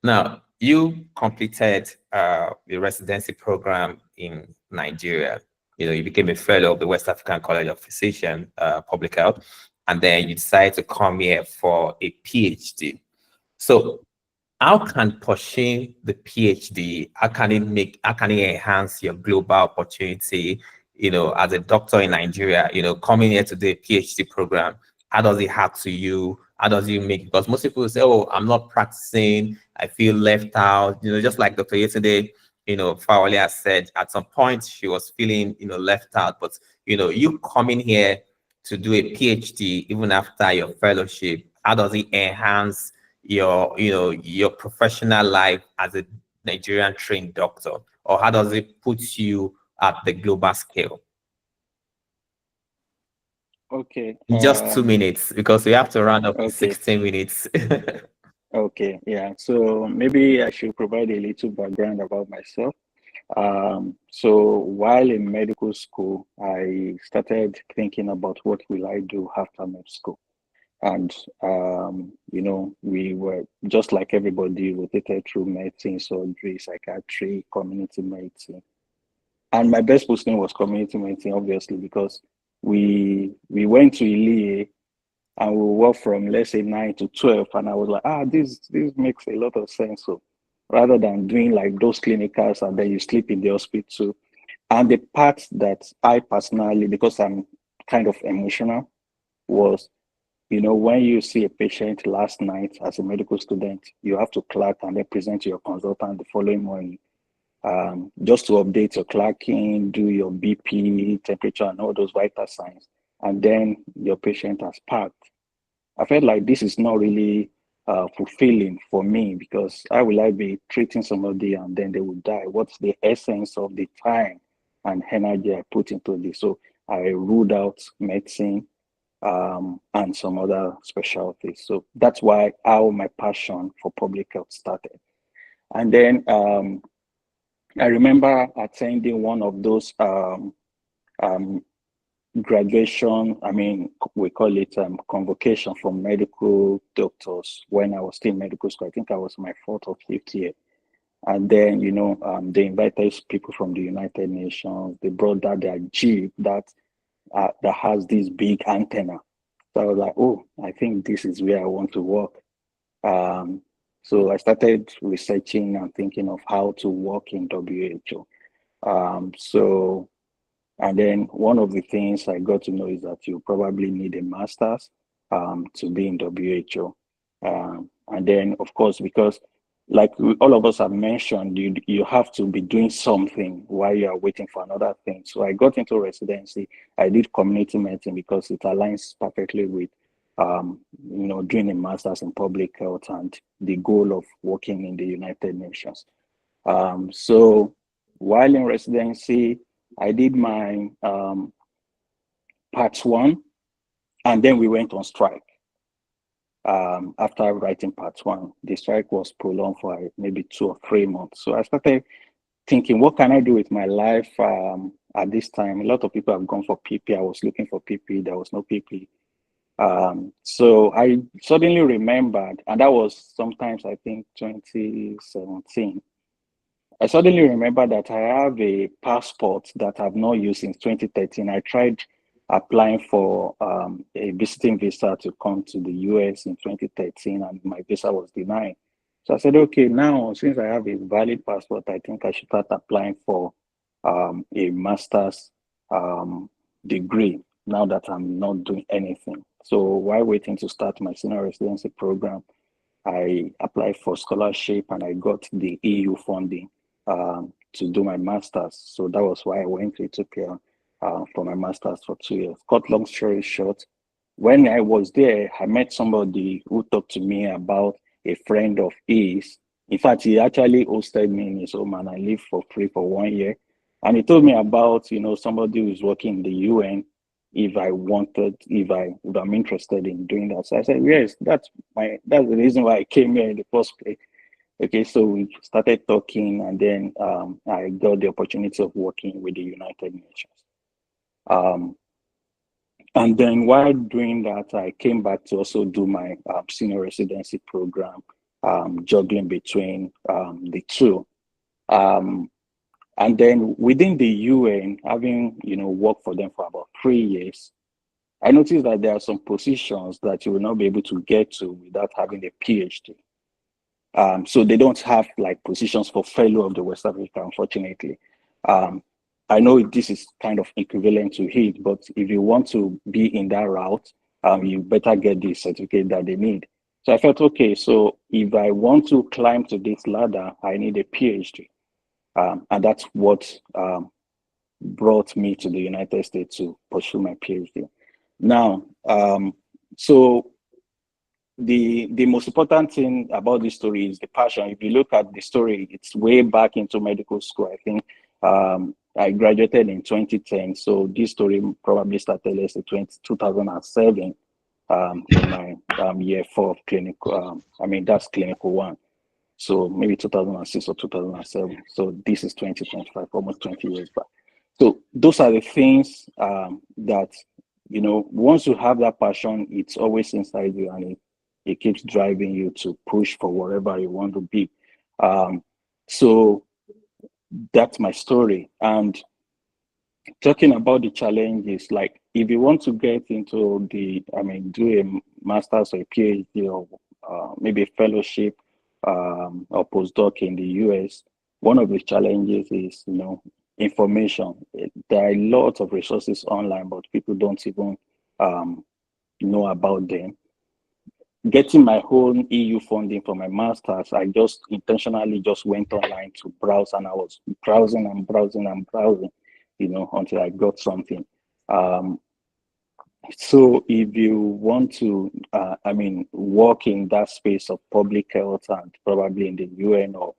Now, you completed the residency program in Nigeria. You became a fellow of the West African College of Physicians, Public Health, and then you decided to come here for a PhD. So how can pursuing the PhD, how can it enhance your global opportunity, as a doctor in Nigeria, coming here to the PhD program? How does it happen to you? How does it make, because most people say, oh, I'm not practicing, I feel left out, just like Dr. Yetunde, Fawale has said, at some point she was feeling, left out, but, you coming here to do a PhD, even after your fellowship, how does it enhance your professional life as a Nigerian trained doctor, or how does it put you at the global scale? Okay. Just 2 minutes, because we have to round up in Okay. 16 minutes. Okay, yeah. So maybe I should provide a little background about myself. So while in medical school, I started thinking about what will I do after med school. And, we were just like everybody, rotated through medicine, surgery, psychiatry, community medicine. And my best posting was community medicine, obviously, because we went to Ilie and we worked from, let's say, 9 to 12. And I was like, this makes a lot of sense. So rather than doing like those clinicals and then you sleep in the hospital. And the part that I personally, because I'm kind of emotional, was, when you see a patient last night as a medical student, you have to clock and then present to your consultant the following morning, just to update your clocking, do your BP, temperature, and all those vital signs. And then your patient has packed. I felt like this is not really fulfilling for me, because how will I be treating somebody and then they will die? What's the essence of the time and energy I put into this? So I ruled out medicine and some other specialties. So that's how my passion for public health started. And then I remember attending one of those graduation, we call it convocation for medical doctors when I was still in medical school. I think I was my 4th or 5th year. And then, they invited people from the United Nations. They brought that their jeep that has this big antenna. So I was like, oh, I think this is where I want to work. So I started researching and thinking of how to work in WHO. And then one of the things I got to know is that you probably need a master's to be in WHO. And then, of course, because like all of us have mentioned, you have to be doing something while you are waiting for another thing. So I got into residency. I did community medicine because it aligns perfectly with, doing a master's in public health and the goal of working in the United Nations. So while in residency, I did my part 1, and then we went on strike. After writing part 1, the strike was prolonged for maybe 2 or 3 months. So I started thinking, what can I do with my life at this time? A lot of people have gone for PP. I was looking for PP. There was no PP. So I suddenly remembered, and that was sometimes, I think, 2017. I suddenly remember that I have a passport that I've not used since 2013. I tried applying for a visiting visa to come to the US in 2013, and my visa was denied. So I said, okay, now since I have a valid passport, I think I should start applying for a master's degree now that I'm not doing anything. So while waiting to start my senior residency program, I applied for scholarship and I got the EU funding to do my master's. So that was why I went to Ethiopia for my master's for 2 years. Cut long story short, when I was there, I met somebody who talked to me about a friend of his. In fact, he actually hosted me in his home, and I lived for free for 1 year. And he told me about, somebody who's working in the UN. If I'm interested in doing that. So I said, yes, that's the reason why I came here in the first place. Okay, so we started talking, and then I got the opportunity of working with the United Nations. And then while doing that, I came back to also do my senior residency program, juggling between the two. And then within the UN, having worked for them for about 3 years, I noticed that there are some positions that you will not be able to get to without having a PhD. So they don't have like positions for fellow of the West Africa, unfortunately. I know this is kind of equivalent to it, but if you want to be in that route, you better get the certificate that they need. So I felt, okay, so if I want to climb to this ladder, I need a PhD. And that's what brought me to the United States to pursue my PhD. Now, so the most important thing about this story is the passion. If you look at the story, it's way back into medical school. I think I graduated in 2010. So this story probably started let's say 2007 in my year 4 of clinical. That's clinical 1. So maybe 2006 or 2007. So this is 2025, almost 20 years back. So those are the things that, once you have that passion, it's always inside you, and it keeps driving you to push for whatever you want to be. So that's my story. And talking about the challenges, like if you want to get into do a master's or a PhD or maybe a fellowship or postdoc in the US, one of the challenges is, information. There are a lot of resources online, but people don't even know about them. Getting my own EU funding for my master's, I just intentionally just went online to browse, and I was browsing and browsing and browsing, until I got something. So if you want to, work in that space of public health and probably in the UN or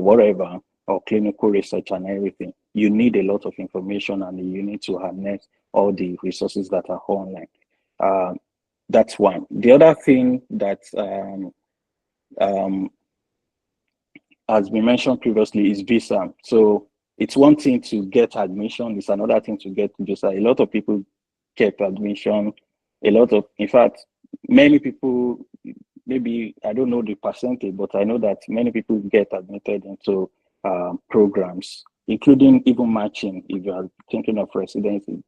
whatever, or clinical research and everything, you need a lot of information, and you need to harness all the resources that are online. That's one. The other thing that has been mentioned previously is visa. So it's one thing to get admission, it's another thing to get visa. A lot of people get admission. In fact, many people, maybe I don't know the percentage, but I know that many people get admitted into programs, including even matching. If you are thinking of residency,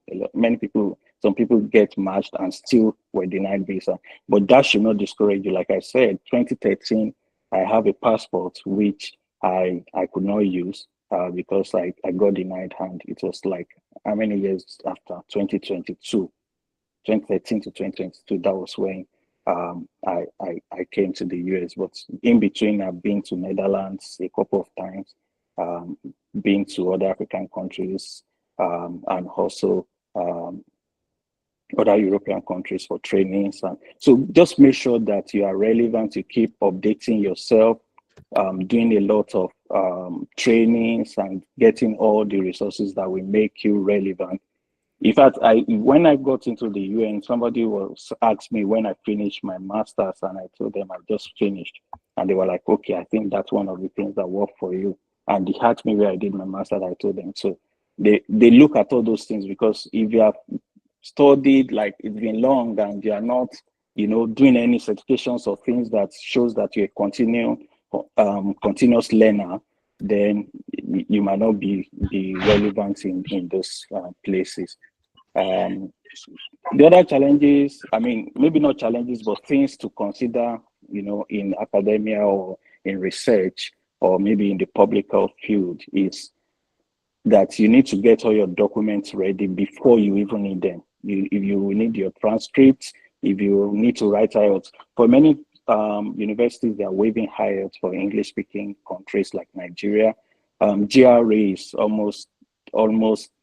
some people get matched and still were denied visa. But that should not discourage you. Like I said, 2013, I have a passport which I could not use because I got denied, and it was like how many years after? 2022, 2013 to 2022. That was when I came to the US. But in between, I've been to Netherlands a couple of times, been to other African countries, and also other European countries for trainings. And so just make sure that you are relevant, you keep updating yourself, doing a lot of trainings and getting all the resources that will make you relevant. In fact, when I got into the UN, somebody asked me when I finished my master's, and I told them I just finished. And they were like, okay, I think that's one of the things that work for you. And they asked me where I did my master's, I told them. So they look at all those things, because if you have studied, like it's been long, and you are not, doing any certifications or things that shows that you're a continuous learner, then you might not be relevant in those places. The other challenges, maybe not challenges, but things to consider, in academia or in research, or maybe in the public health field, is that you need to get all your documents ready before you even need them. If you need your transcripts, if you need to write IELTS. For many universities, they are waiving IELTS for English-speaking countries like Nigeria. GRA is almost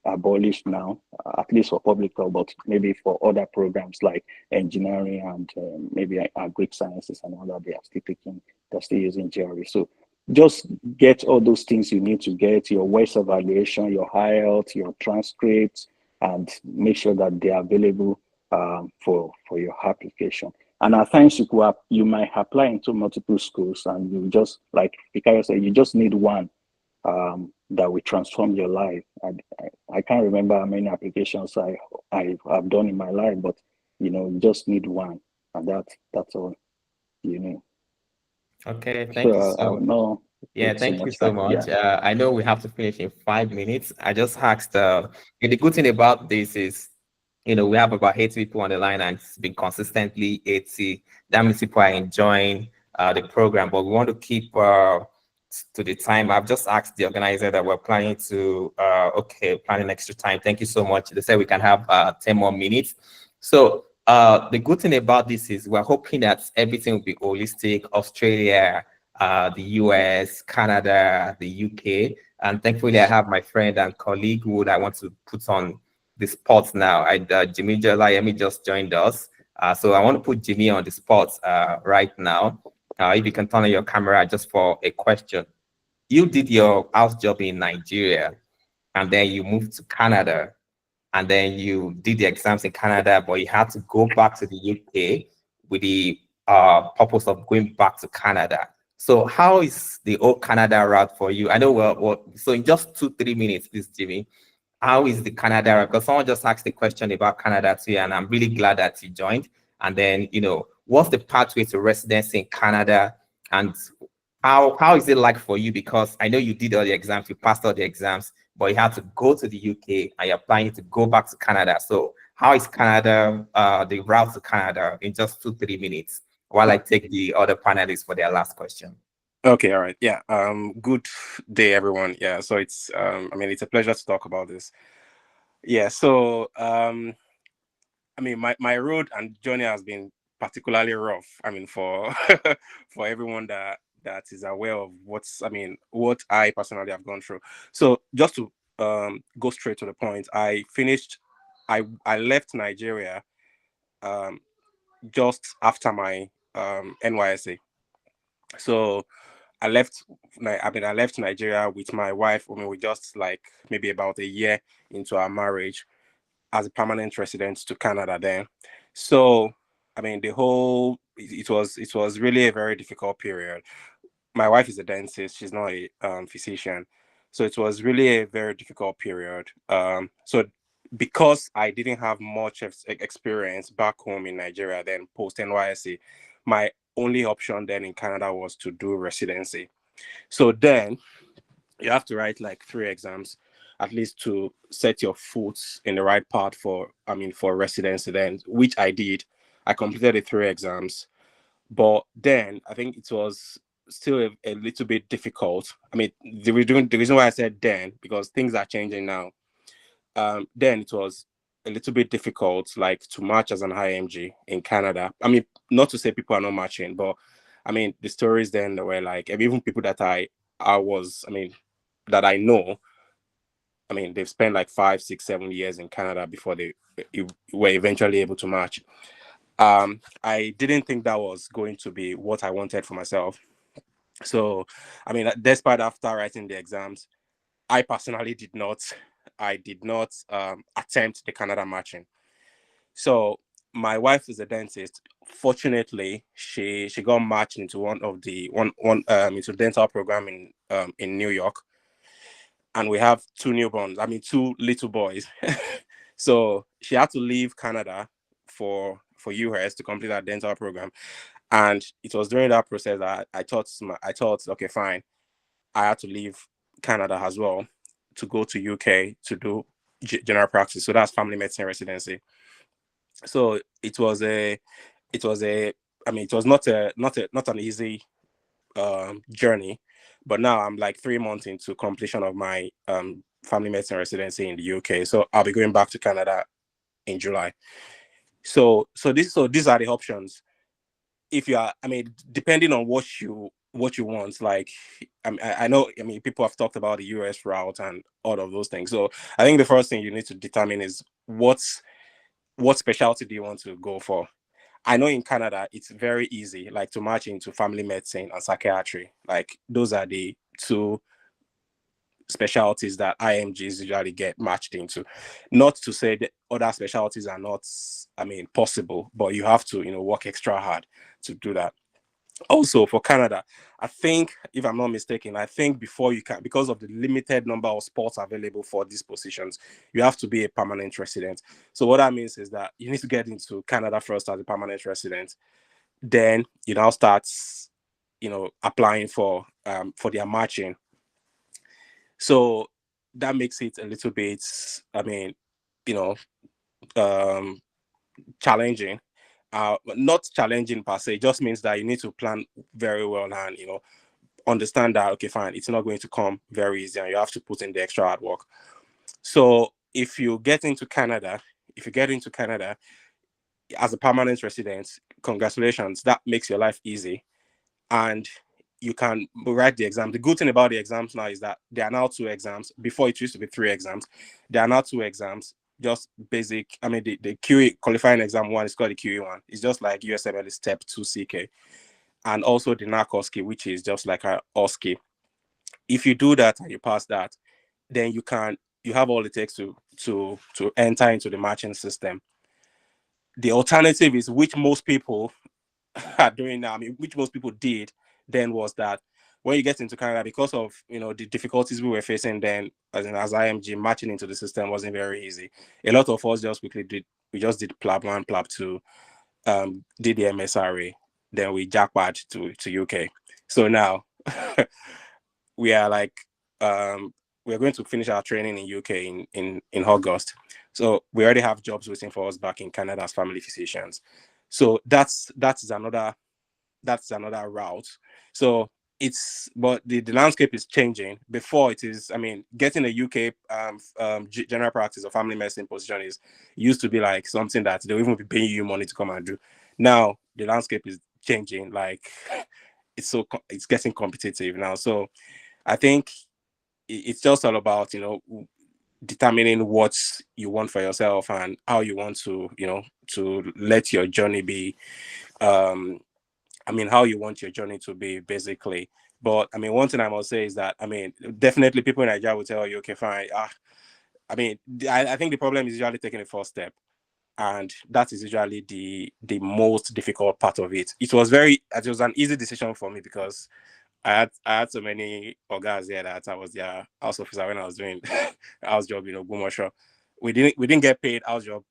abolished now, at least for public health, but maybe for other programs like engineering and maybe agri sciences and all that, they're still using GRA. So just get all those things you need to get, your WES evaluation, your IELTS, your transcripts, and make sure that they're available for your application. And at times you might apply into multiple schools, and you just, like Fikayo said, you just need one that will transform your life. I can't remember how many applications I've done in my life, but you just need one, and that's all you need. Okay, thank you so much. Yeah, thank you so much. Yeah. I know we have to finish in 5 minutes. I just asked, and the good thing about this is, we have about 80 people on the line, and it's been consistently 80. That means people are enjoying the program, but we want to keep to the time. I've just asked the organizer that we're planning to, planning extra time. Thank you so much. They said we can have 10 more minutes. So the good thing about this is we're hoping that everything will be holistic: Australia, the US, Canada, the UK. And thankfully, I have my friend and colleague who I want to put on the spot now. Jimmy Jolayemi just joined us. So I want to put Jimmy on the spot right now. If you can turn on your camera just for a question. You did your house job in Nigeria, and then you moved to Canada, and then you did the exams in Canada, but you had to go back to the UK with the purpose of going back to Canada. So how is the old Canada route for you? I know, so in just 2-3 minutes, please, Jimmy, how is the Canada route? Because someone just asked a question about Canada too, and I'm really glad that you joined. And then, what's the pathway to residency in Canada, and how is it like for you? Because I know you did all the exams, you passed all the exams, but you had to go to the UK and you're planning to go back to Canada. So how is Canada, the route to Canada, in just 2-3 minutes, while I take the other panelists for their last question? Okay, all right. Yeah. Good day, everyone. Yeah. So it's it's a pleasure to talk about this. Yeah. So my road and journey has been particularly rough. For for everyone that is aware of what I personally have gone through. So just to go straight to the point, I left Nigeria just after my NYSC. So I left Nigeria with my wife. We just maybe about a year into our marriage as a permanent resident to Canada then. So it was really a very difficult period. My wife is a dentist, she's not a physician. So it was really a very difficult period. So because I didn't have much experience back home in Nigeria then post NYSC, my only option then in Canada was to do residency. So then you have to write 3 exams at least to set your foot in the right path for residency then, which I did. I completed the 3 exams, but then I think it was still a little bit difficult. The reason why I said then, because things are changing now. Then it was a little bit difficult, to match as an IMG in Canada. Not to say people are not matching, but the stories then were even people that I know, they've spent 5, 6, 7 years in Canada before they were eventually able to match. I didn't think that was going to be what I wanted for myself. So, despite after writing the exams, I personally did not attempt the Canada matching. So my wife is a dentist. Fortunately, she got matched into into dental program in New York, and we have 2 newborns. 2 little boys. So she had to leave Canada for US to complete that dental program. And it was during that process that I thought, okay, fine. I had to leave Canada as well to go to UK to do general practice. So that's family medicine residency. So it was not an easy journey, but now I'm 3 months into completion of my family medicine residency in the UK. So I'll be going back to Canada in July. So these are the options. If you are, depending on what you what you want. Like, I know, I mean, people have talked about the US route and all of those things. So I think the first thing you need to determine is what specialty do you want to go for? I know in Canada, it's very easy, like to match into family medicine and psychiatry. Like those are the two specialties that IMGs usually get matched into. Not to say that other specialties are not, I mean, possible, but you have to, work extra hard to do that. Also for Canada, I think, if I'm not mistaken, I think before you can, because of the limited number of spots available for these positions, you have to be a permanent resident. So what that means is that you need to get into Canada first as a permanent resident. Then you now start, applying for their matching. So that makes it a little bit, I mean, challenging. Not challenging per se, it just means that you need to plan very well and understand that, okay, fine, it's not going to come very easy and you have to put in the extra hard work. So if you get into Canada as a permanent resident, congratulations, that makes your life easy and you can write the exam. The good thing about the exams now is that there are now 2 exams. Before it used to be 3 exams. There are now 2 exams, just basic. I mean, the QE qualifying exam 1 is called the QE 1. It's just like USMLE Step 2 CK. And also the NAC-OSCE, which is just like a OSCE. If you do that and you pass that, then you have all it takes to enter into the matching system. The alternative is, which most people are doing now, I mean, which most people did then, was that when you get into Canada, because of the difficulties we were facing then as IMG, matching into the system wasn't very easy. A lot of us just quickly did PLAB 1, PLAB 2, did the MSRA, then we jackpot to UK. So now we are like we're going to finish our training in UK in August. So we already have jobs waiting for us back in Canada as family physicians. So that's another route. So but the landscape is changing. Before, it is, I mean, getting a UK general practice or family medicine position used to be like something that they'll even be paying you money to come and do. Now the landscape is changing. Like it's getting competitive now. So I think it's just all about determining what you want for yourself and how you want to to let your journey be. How you want your journey to be, basically. But I mean, one thing I must say is that, I mean, definitely people in Nigeria will tell you, okay, fine. I mean, I think the problem is usually taking the first step. And that is usually the most difficult part of it. It was an easy decision for me because I had so many organs there that I was their house officer when I was doing house job, Gumosho. We didn't get paid house job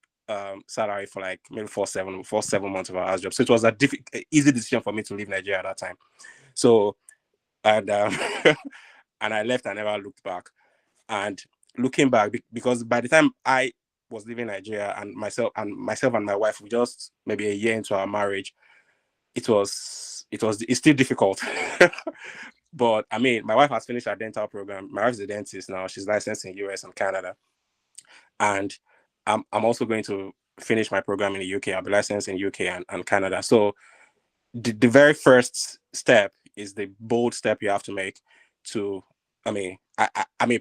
salary for like maybe 7 months of our house job. So it was easy decision for me to leave Nigeria at that time. So and and I left, I never looked back. And looking back, because by the time I was leaving Nigeria and myself and my wife, we just maybe a year into our marriage, it's still difficult. But I mean, my wife has finished her dental program. My wife's a dentist now. She's licensed in US and Canada. And I'm also going to finish my program in the UK. I'll be licensed in UK and Canada. So the very first step is the bold step you have to make to, I mean,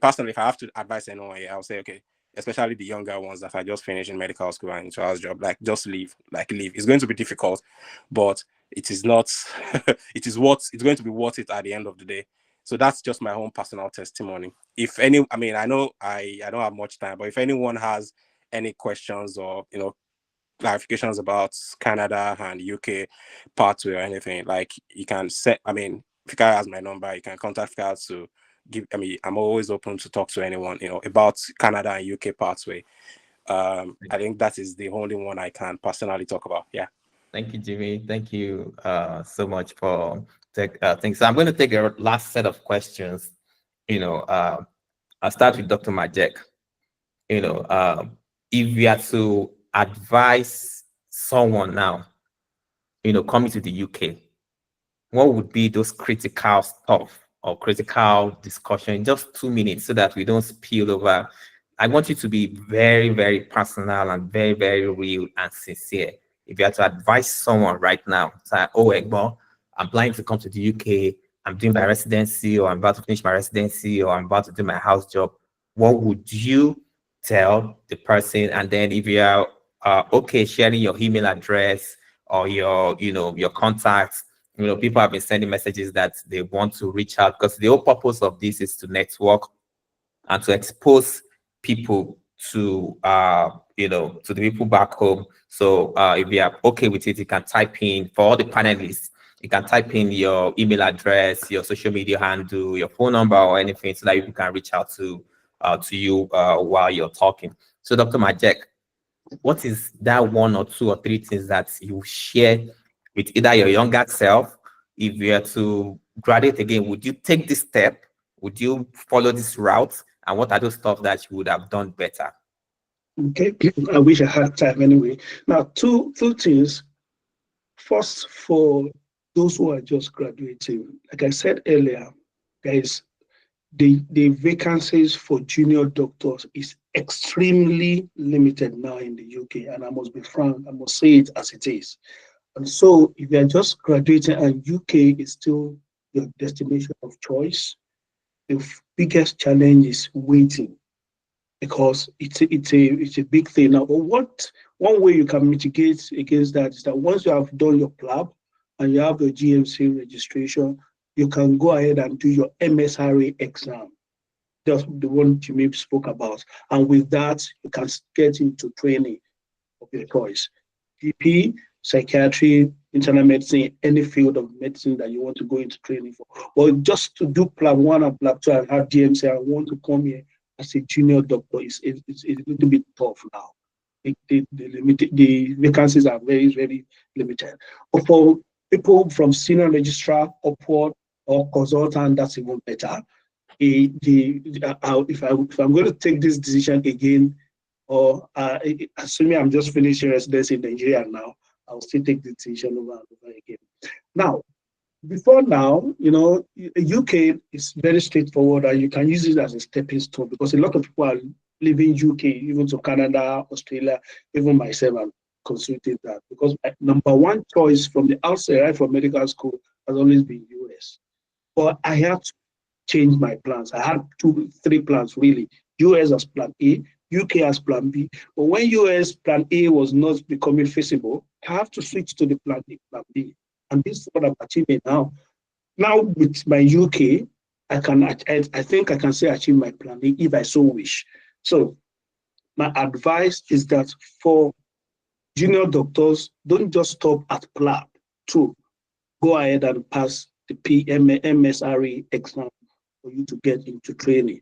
personally, if I have to advise anyone, I'll say, okay, especially the younger ones that are just finishing medical school and into house job, like just leave. It's going to be difficult, but it is not, it's going to be worth it at the end of the day. So that's just my own personal testimony. I know I don't have much time, but if anyone has any questions or clarifications about Canada and UK pathway or anything, like you can if Fikara has my number, you can contact Fikara to give. I'm always open to talk to anyone about Canada and UK pathway. I think that is the only one I can personally talk about. Yeah. Thank you, Jimmy. Thank you so much for things. So I'm going to take a last set of questions. I'll start with Dr. Majek. If you had to advise someone now, coming to the UK, what would be those critical stuff or critical discussion? Just 2 minutes so that we don't spill over. I want you to be very, very personal and very, very real and sincere. If you had to advise someone right now, say, oh, Egbo, I'm planning to come to the UK, I'm doing my residency, or I'm about to finish my residency, or I'm about to do my house job, what would you tell the person? And then if you are okay sharing your email address or your, your contacts, people have been sending messages that they want to reach out, because the whole purpose of this is to network and to expose people to, to the people back home. So if you are okay with it, you can type in, for all the panelists, you can type in your email address, your social media handle, your phone number, or anything, so that people can reach out to you while you're talking. So Dr. Majek, what is that 1 or 2 or 3 things that you share with either your younger self? If you are to graduate again, would you take this step? Would you follow this route? And what are those stuff that you would have done better? Okay, I wish I had time anyway. Now, two things. First, for those who are just graduating, like I said earlier, guys, the vacancies for junior doctors is extremely limited now in the UK, and I must be frank, I must say it as it is. And so if you're just graduating and UK is still your destination of choice, the biggest challenge is waiting, because it's a big thing. Now, but one way you can mitigate against that is that once you have done your PLAB and you have your GMC registration, you can go ahead and do your MSRA exam. That's the one Jimmy spoke about. And with that, you can get into training of your choice. GP, psychiatry, internal medicine, any field of medicine that you want to go into training for. Or just to do PLAB 1 and PLAB 2 and have GMC, I want to come here as a junior doctor, it's a little bit tough now. The vacancies are very, very limited. But for people from senior registrar, upward, or consultant, that's even better. If I'm going to take this decision again, or assuming I'm just finishing residency in Nigeria now, I'll still take the decision over and over again. Now, before now, UK is very straightforward, and you can use it as a stepping stone, because a lot of people are leaving UK, even to Canada, Australia, even myself, I'm consulting that, because my number 1 choice from the outset, right from medical school, has always been US. But I had to change my plans. I had 2, 3 plans really. US as plan A, UK as plan B. But when US plan A was not becoming feasible, I have to switch to the plan B. And this is what I'm achieving now. Now with my UK, I think I can say achieve my plan A if I so wish. So my advice is that for junior doctors, don't just stop at PLAB 2. Go ahead and pass the MSRA exam for you to get into training.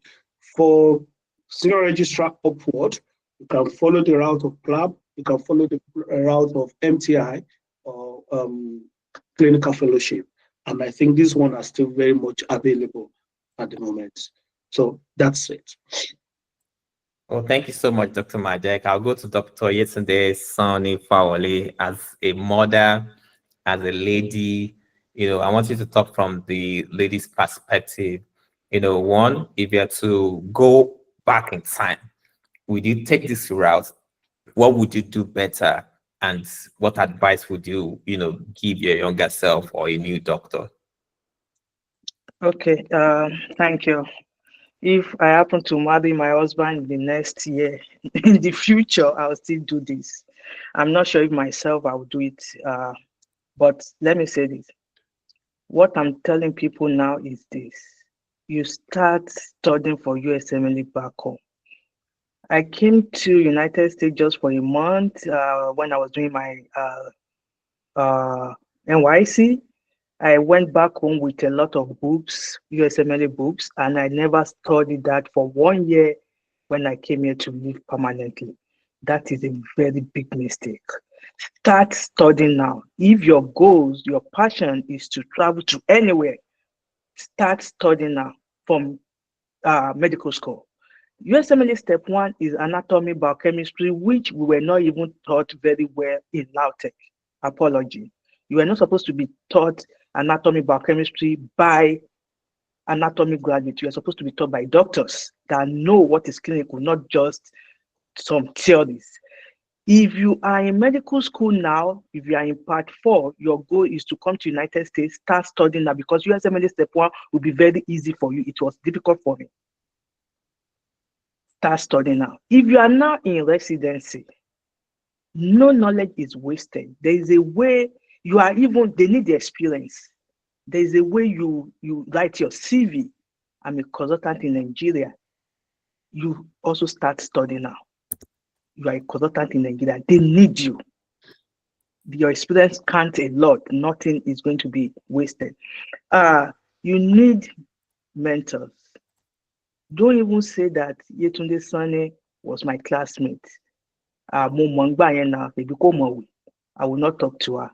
For senior registrar upward, you can follow the route of PLAB, you can follow the route of MTI or clinical fellowship. And I think this one are still very much available at the moment. So that's it. Well, thank you so much, Dr. Majek. I'll go to Dr. Yetunde Sani Fawole. As a mother, as a lady, I want you to talk from the lady's perspective. One, if you are to go back in time, would you take this route? What would you do better? And what advice would you, give your younger self or a new doctor? Okay, thank you. If I happen to marry my husband in the next year, in the future, I'll still do this. I'm not sure if myself I will do it, but let me say this. What I'm telling people now is this. You start studying for USMLE back home. I came to United States just for a month when I was doing my NYC. I went back home with a lot of books, USMLE books, and I never studied that for 1 year when I came here to live permanently. That is a very big mistake. Start studying now. If your goals, your passion is to travel to anywhere, start studying now from medical school. USMLE step 1 is anatomy, biochemistry, which we were not even taught very well in LAUTECH. Apology. You were not supposed to be taught anatomy, biochemistry by anatomy graduates. You are supposed to be taught by doctors that know what is clinical, not just some theories. If you are in medical school now, if you are in part 4, your goal is to come to United States, start studying now, because USMLE step 1 will be very easy for you. It was difficult for me. Start studying now. If you are now in residency, no knowledge is wasted. There is a way they need the experience. There is a way you write your CV. I'm a consultant in Nigeria. You also start studying now. You are a consultant in Nigeria. They need you. Your experience counts a lot. Nothing is going to be wasted. You need mentors. Don't even say that Yetunde Sane was my classmate. I will not talk to her.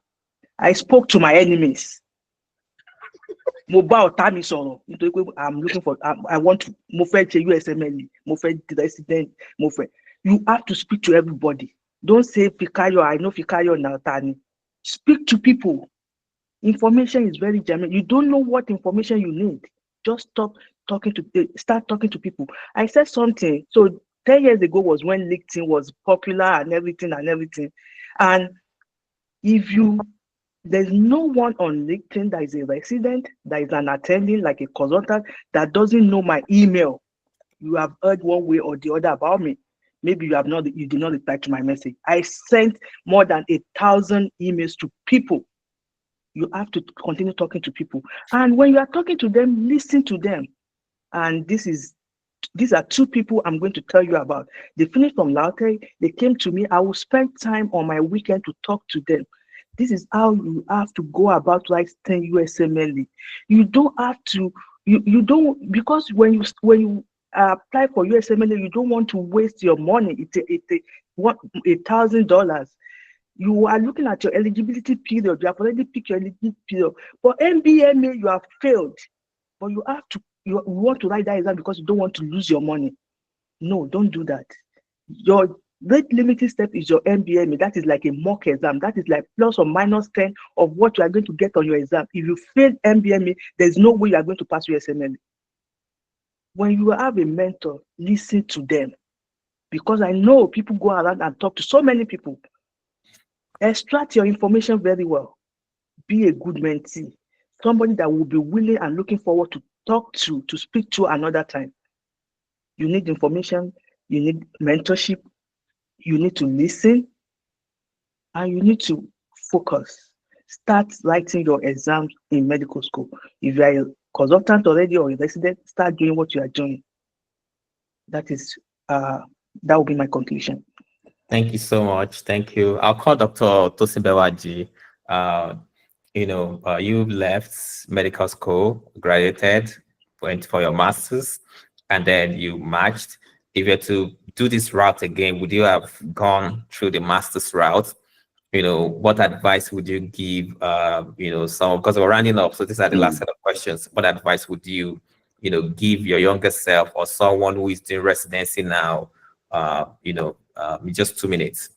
I spoke to my enemies. I'm looking for, I want to move to USMLE, move to resident, move. You have to speak to everybody. Don't say Fikayo, I know Fikayo now, Tani. Speak to people. Information is very genuine. You don't know what information you need. Just start talking to people. I said something. So 10 years ago was when LinkedIn was popular and everything. And there's no one on LinkedIn that is a resident, that is an attending, like a consultant, that doesn't know my email. You have heard one way or the other about me. Maybe you did not reply to my message. I sent more than 1,000 emails to people. You have to continue talking to people. And when you are talking to them, listen to them. And these are 2 people I'm going to tell you about. They finished from Lautech. They came to me. I will spend time on my weekend to talk to them. This is how you have to go about writing USMLE. You don't have to, you don't, because when you apply for USMLE, you don't want to waste your money. It's $1,000. You are looking at your eligibility period. You have already picked your eligibility period. For MBMA, you have failed. But you want to write that exam because you don't want to lose your money. No, don't do that. Your rate limiting step is your MBMA. That is like a mock exam. That is like plus or minus 10 of what you are going to get on your exam. If you fail MBMA, there's no way you are going to pass USMLE. When you have a mentor, listen to them. Because I know people go around and talk to so many people. Extract your information very well. Be a good mentee. Somebody that will be willing and looking forward to talk to speak to another time. You need information, you need mentorship, you need to listen, and you need to focus. Start writing your exams in medical school. If you are a consultant already or a resident, start doing what you are doing. That will be my conclusion. Thank you so much. Thank you. I'll call Dr. Tosin Bewaji. You left medical school, graduated, went for your master's, and then you matched. If you were to do this route again, would you have gone through the master's route? What advice would you give, because we're rounding up, so these are the last set of questions. What advice would you, give your younger self or someone who is doing residency now, in just 2 minutes?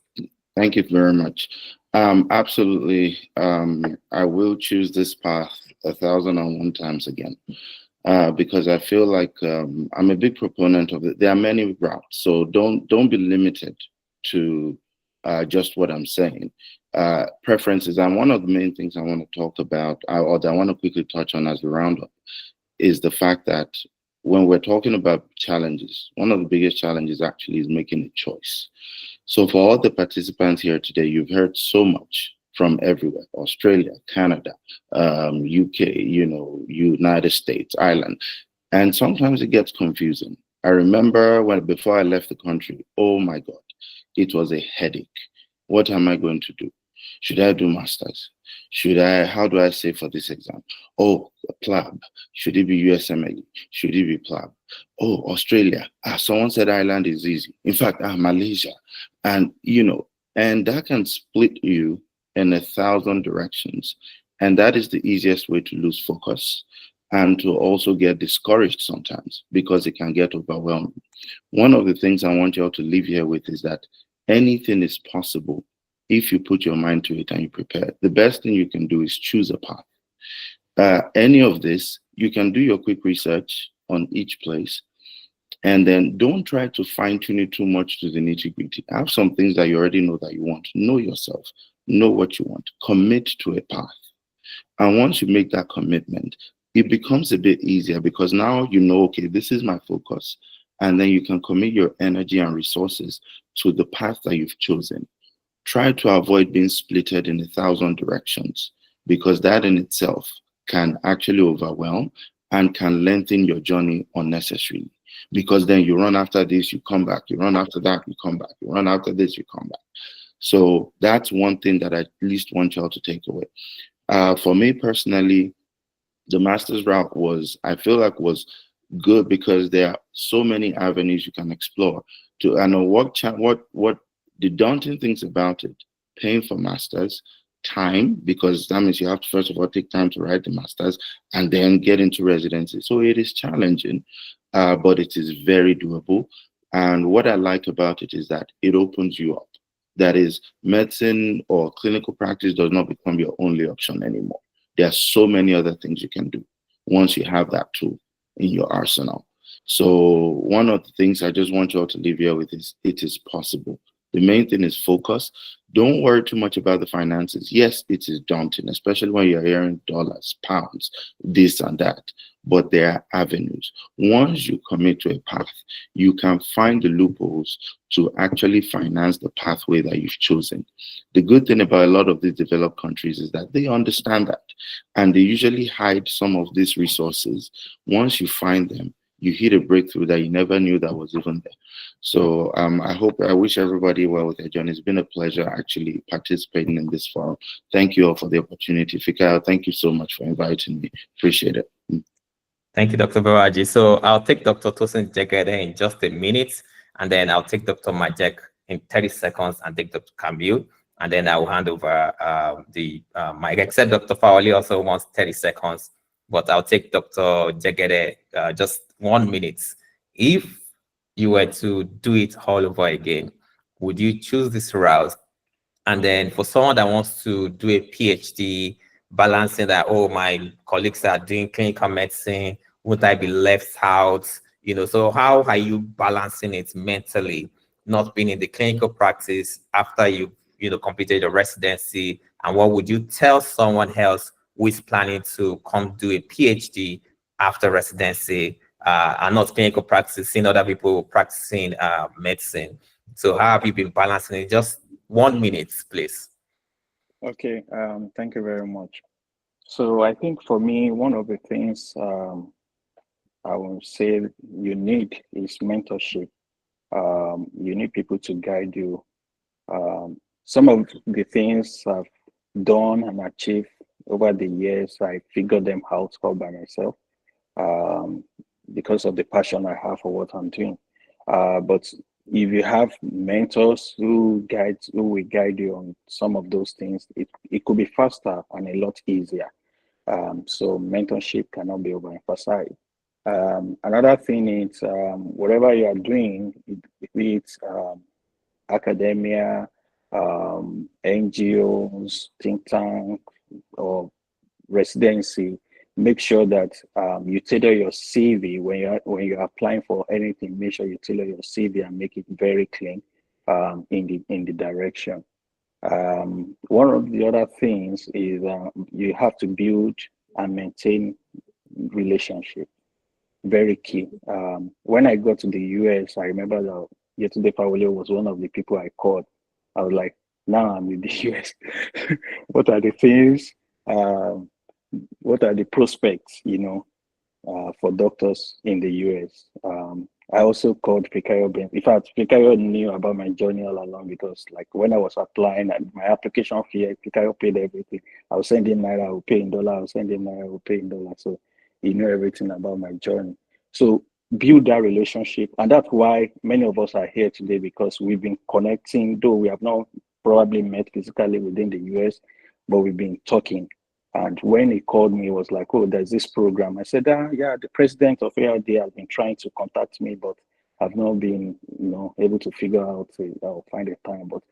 Thank you very much. Absolutely. I will choose this path 1,001 times again, because I feel like I'm a big proponent of it. There are many routes, so don't be limited to just what I'm saying. Preferences, and one of the main things I want to talk about, or that I want to quickly touch on as a roundup, is the fact that when we're talking about challenges, one of the biggest challenges actually is making a choice. So for all the participants here today, you've heard so much from everywhere: Australia, Canada, UK, United States, Ireland. And sometimes it gets confusing. I remember before I left the country, oh my God, it was a headache. What am I going to do? Should I do masters? How do I save for this exam? Oh, PLAB. Should it be USMLE? Should it be PLAB? Oh, Australia. Someone said Ireland is easy. In fact, Malaysia. And, and that can split you in 1,000 directions. And that is the easiest way to lose focus and to also get discouraged sometimes, because it can get overwhelming. One of the things I want you all to leave here with is that anything is possible if you put your mind to it and you prepare. The best thing you can do is choose a path. Any of this, you can do your quick research on each place. And then don't try to fine tune it too much to the nitty gritty. Have some things that you already know that you want. Know yourself, know what you want, commit to a path. And once you make that commitment, it becomes a bit easier because now you know, okay, this is my focus. And then you can commit your energy and resources to the path that you've chosen. Try to avoid being splitted in 1,000 directions because that in itself can actually overwhelm and can lengthen your journey unnecessarily. Because then you run after this, you come back, you run after that, you come back, you run after this, you come back. So that's one thing that I at least want y'all to take away. For me personally, the master's route I feel like was good because there are so many avenues you can explore. I know what the daunting things about it, paying for masters, time, because that means you have to first of all take time to write the masters and then get into residency. So it is challenging, but it is very doable. And what I like about it is that it opens you up. That is, medicine or clinical practice does not become your only option anymore. There are so many other things you can do once you have that tool in your arsenal. So one of the things I just want you all to leave here with is it is possible. The main thing is focus. Don't worry too much about the finances. Yes, it is daunting, especially when you're hearing dollars, pounds, this and that. But there are avenues. Once you commit to a path, you can find the loopholes to actually finance the pathway that you've chosen. The good thing about a lot of these developed countries is that they understand that, and they usually hide some of these resources. Once you find them, you hit a breakthrough that you never knew that was even there. So I wish everybody well with their journey. It's been a pleasure actually participating in this forum. Thank you all for the opportunity. Fikayo, thank you so much for inviting me. Appreciate it. Thank you, Dr. Baraji. So I'll take Dr. Tosin Jegede in just a minute, and then I'll take Dr. Majek in 30 seconds and take Dr. Camille, and then I will hand over the mic, except Dr. Fawali also wants 30 seconds, but I'll take Dr. Jegede just 1 minute. If you were to do it all over again, would you choose this route? And then for someone that wants to do a PhD, balancing that, oh, my colleagues are doing clinical medicine, would I be left out? So how are you balancing it mentally, not being in the clinical practice after you completed your residency? And what would you tell someone else who is planning to come do a PhD after residency and not clinical practice, seeing other people practicing medicine? So how have you been balancing it? Just 1 minute, please. Okay, thank you very much. So I think for me, one of the things I would say you need is mentorship. You need people to guide you. Some of the things I've done and achieved over the years, I figured them out all by myself because of the passion I have for what I'm doing. But if you have mentors who will guide you on some of those things, it could be faster and a lot easier. So mentorship cannot be overemphasized. Another thing is whatever you are doing, be it academia, NGOs, think tank, or residency, make sure that you tailor your CV when you're applying for anything. Make sure you tailor your CV and make it very clean in the direction. One of the other things is you have to build and maintain relationship. Very key. When I got to the US, I remember that Yetunde Fawole was one of the people I called. I was like, now I'm in the US. What are the things? What are the prospects, for doctors in the US? I also called Fikayo. In fact, Fikayo knew about my journey all along because, like, when I was applying and my application fee, Fikayo paid everything. I was sending naira, I would pay in dollar. I was sending naira, I would pay in dollar. So he knew everything about my journey. So build that relationship, and that's why many of us are here today, because we've been connecting. Though we have not probably met physically within the US, but we've been talking. And when he called me, he was like, oh, there's this program. I said, yeah, the president of ARD has been trying to contact me, but I've not been, able to figure out or find a time. But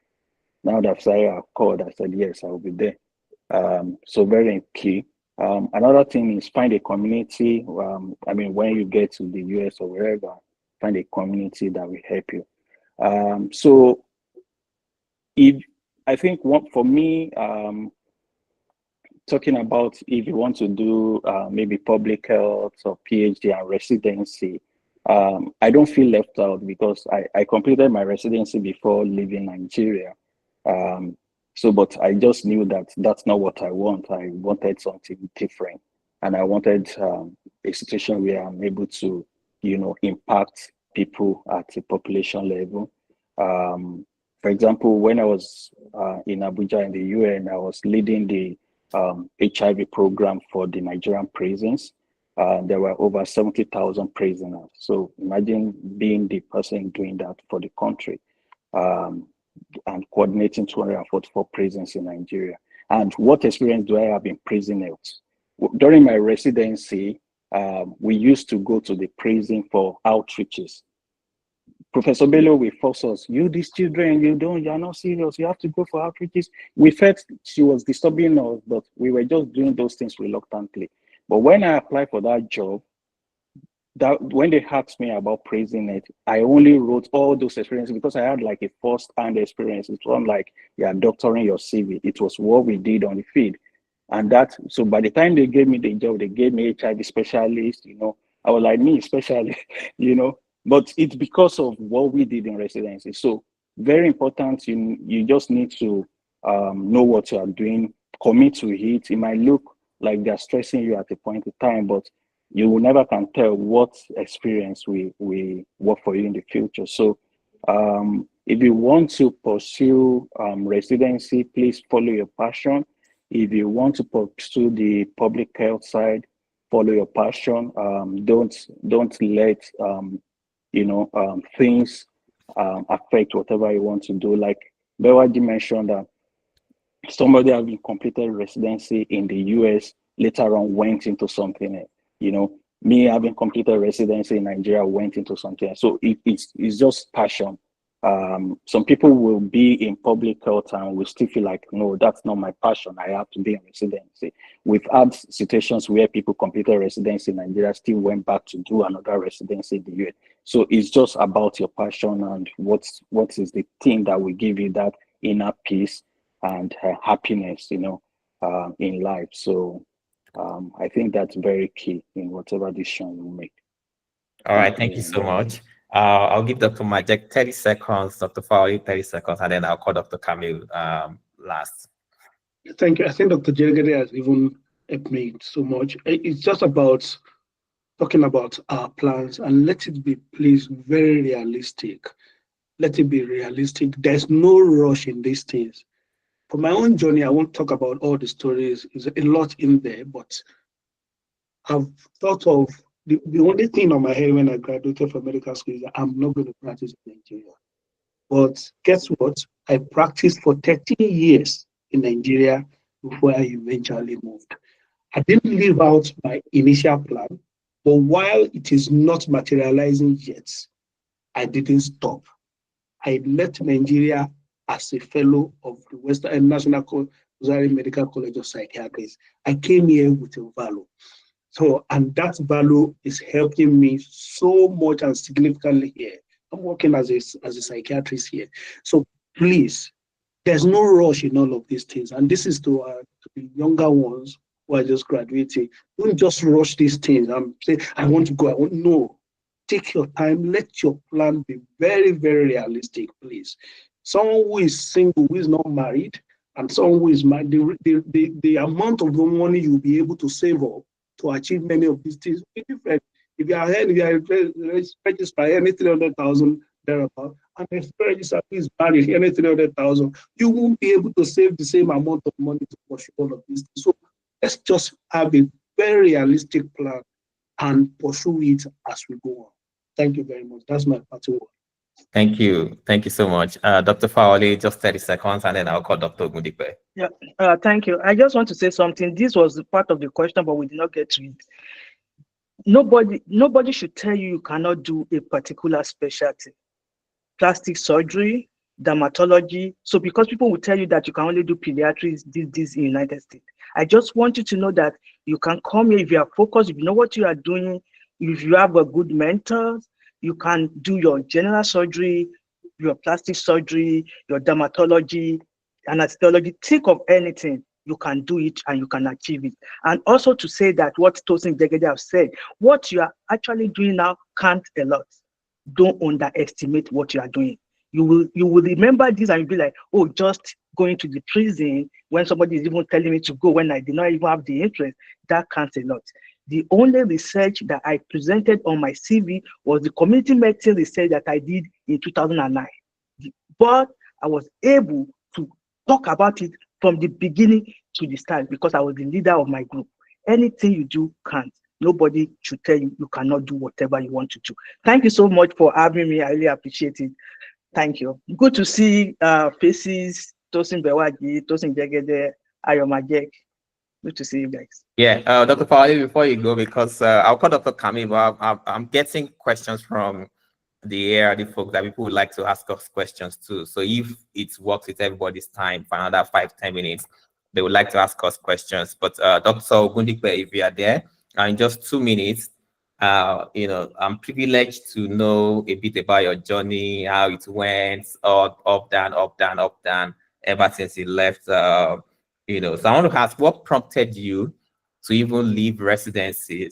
now that Saya called, I said, yes, I will be there. So very key. Another thing is find a community. When you get to the US or wherever, find a community that will help you. So if I think for me, talking about if you want to do maybe public health or PhD and residency, I don't feel left out because I completed my residency before leaving Nigeria. But I just knew that that's not what I want. I wanted something different, and I wanted a situation where I'm able to, impact people at a population level. For example, when I was in Abuja in the UN, I was leading the HIV program for the Nigerian prisons. There were over 70,000 prisoners. So imagine being the person doing that for the country and coordinating 244 prisons in Nigeria. And what experience do I have in prison health? During my residency, we used to go to the prison for outreaches. Professor Bello will force us, these children, you're not serious, you have to go for outreaches. We felt she was disturbing us, but we were just doing those things reluctantly. But when I applied for that job, when they asked me about prison it, I only wrote all those experiences because I had like a first-hand experience. It wasn't like you're doctoring your CV. It was what we did on the field. And so by the time they gave me the job, they gave me HIV specialist, I was like, me especially, but it's because of what we did in residency. So very important, you just need to know what you are doing, commit to it. It might look like they're stressing you at a point in time, but you will never can tell what experience we work for you in the future. So if you want to pursue residency, please follow your passion. If you want to pursue the public health side, follow your passion. Don't let things affect whatever you want to do. Like Bewaji mentioned that somebody having completed residency in the US later on went into something else. Me having completed residency in Nigeria went into something else. So it's just passion. Some people will be in public health and will still feel like, no, that's not my passion. I have to be in residency. We've had situations where people completed residency in Nigeria still went back to do another residency in the US. So it's just about your passion and what is the thing that will give you that inner peace and happiness, in life. So I think that's very key in whatever decision you make. All right, thank you so much. I'll give Dr. Majek 30 seconds, Dr. Fowley 30 seconds, and then I'll call Dr. Camille last. Thank you. I think Dr. Jerigede has even helped me so much. It's just about talking about our plans and let it be, please, very realistic. Let it be realistic. There's no rush in these things. For my own journey, I won't talk about all the stories. There's a lot in there, but I've thought of the only thing on my head when I graduated from medical school is that I'm not going to practice in Nigeria. But guess what? I practiced for 13 years in Nigeria before I eventually moved. I didn't live out my initial plan, but while it is not materializing yet, I didn't stop. I left Nigeria as a fellow of the Western National Zaire Medical College of Psychiatry. I came here with a value. So, and that value is helping me so much and significantly here. I'm working as a psychiatrist here. So please, there's no rush in all of these things. And this is to the younger ones who are just graduating. Don't just rush these things and say, I want to go. No, take your time. Let your plan be very, very realistic, please. Someone who is single, who is not married, and someone who is married, the amount of money you'll be able to save up to achieve many of these things will be different. If you are registered any 300,000 thereabout, and if registered is married any 300,000, you won't be able to save the same amount of money to pursue all of these things. So let's just have a very realistic plan and pursue it as we go on. Thank you very much. That's my parting word. Thank you. Thank you so much. Dr. Fowley, just 30 seconds, and then I'll call Dr. Ogundipe. Yeah, thank you. I just want to say something. This was part of the question, but we did not get to it. Nobody should tell you cannot do a particular specialty. Plastic surgery, dermatology. So because people will tell you that you can only do pediatrics, this in the United States. I just want you to know that you can come here if you are focused, if you know what you are doing, if you have a good mentor, You can do your general surgery, your plastic surgery, your dermatology, anesthesiology. Think of anything, you can do it and you can achieve it. And also to say that what Tosin Jegede have said, what you are actually doing now counts a lot. Don't underestimate what you are doing. You will remember this and you'll be like, oh, just going to the prison when somebody is even telling me to go when I did not even have the interest, that counts a lot. The only research that I presented on my CV was the community medicine research that I did in 2009. But I was able to talk about it from the beginning to the start because I was the leader of my group. Anything you do counts. Nobody should tell you you cannot do whatever you want to do. Thank you so much for having me. I really appreciate it. Thank you. Good to see faces, Tosin Bewaji, Tosin Jegede, Ayomajek. Good to see you guys. Yeah, Dr. Fawali, before you go, because I'll call Dr. Kami, but I'm getting questions from the ARD folks that people would like to ask us questions too. So if it works with everybody's time for another 5-10 minutes, they would like to ask us questions. But Dr. Ogundikpe, if you are there, in just 2 minutes, I'm privileged to know a bit about your journey, how it went, up, down, ever since you left. So I want to ask, what prompted you to even leave residency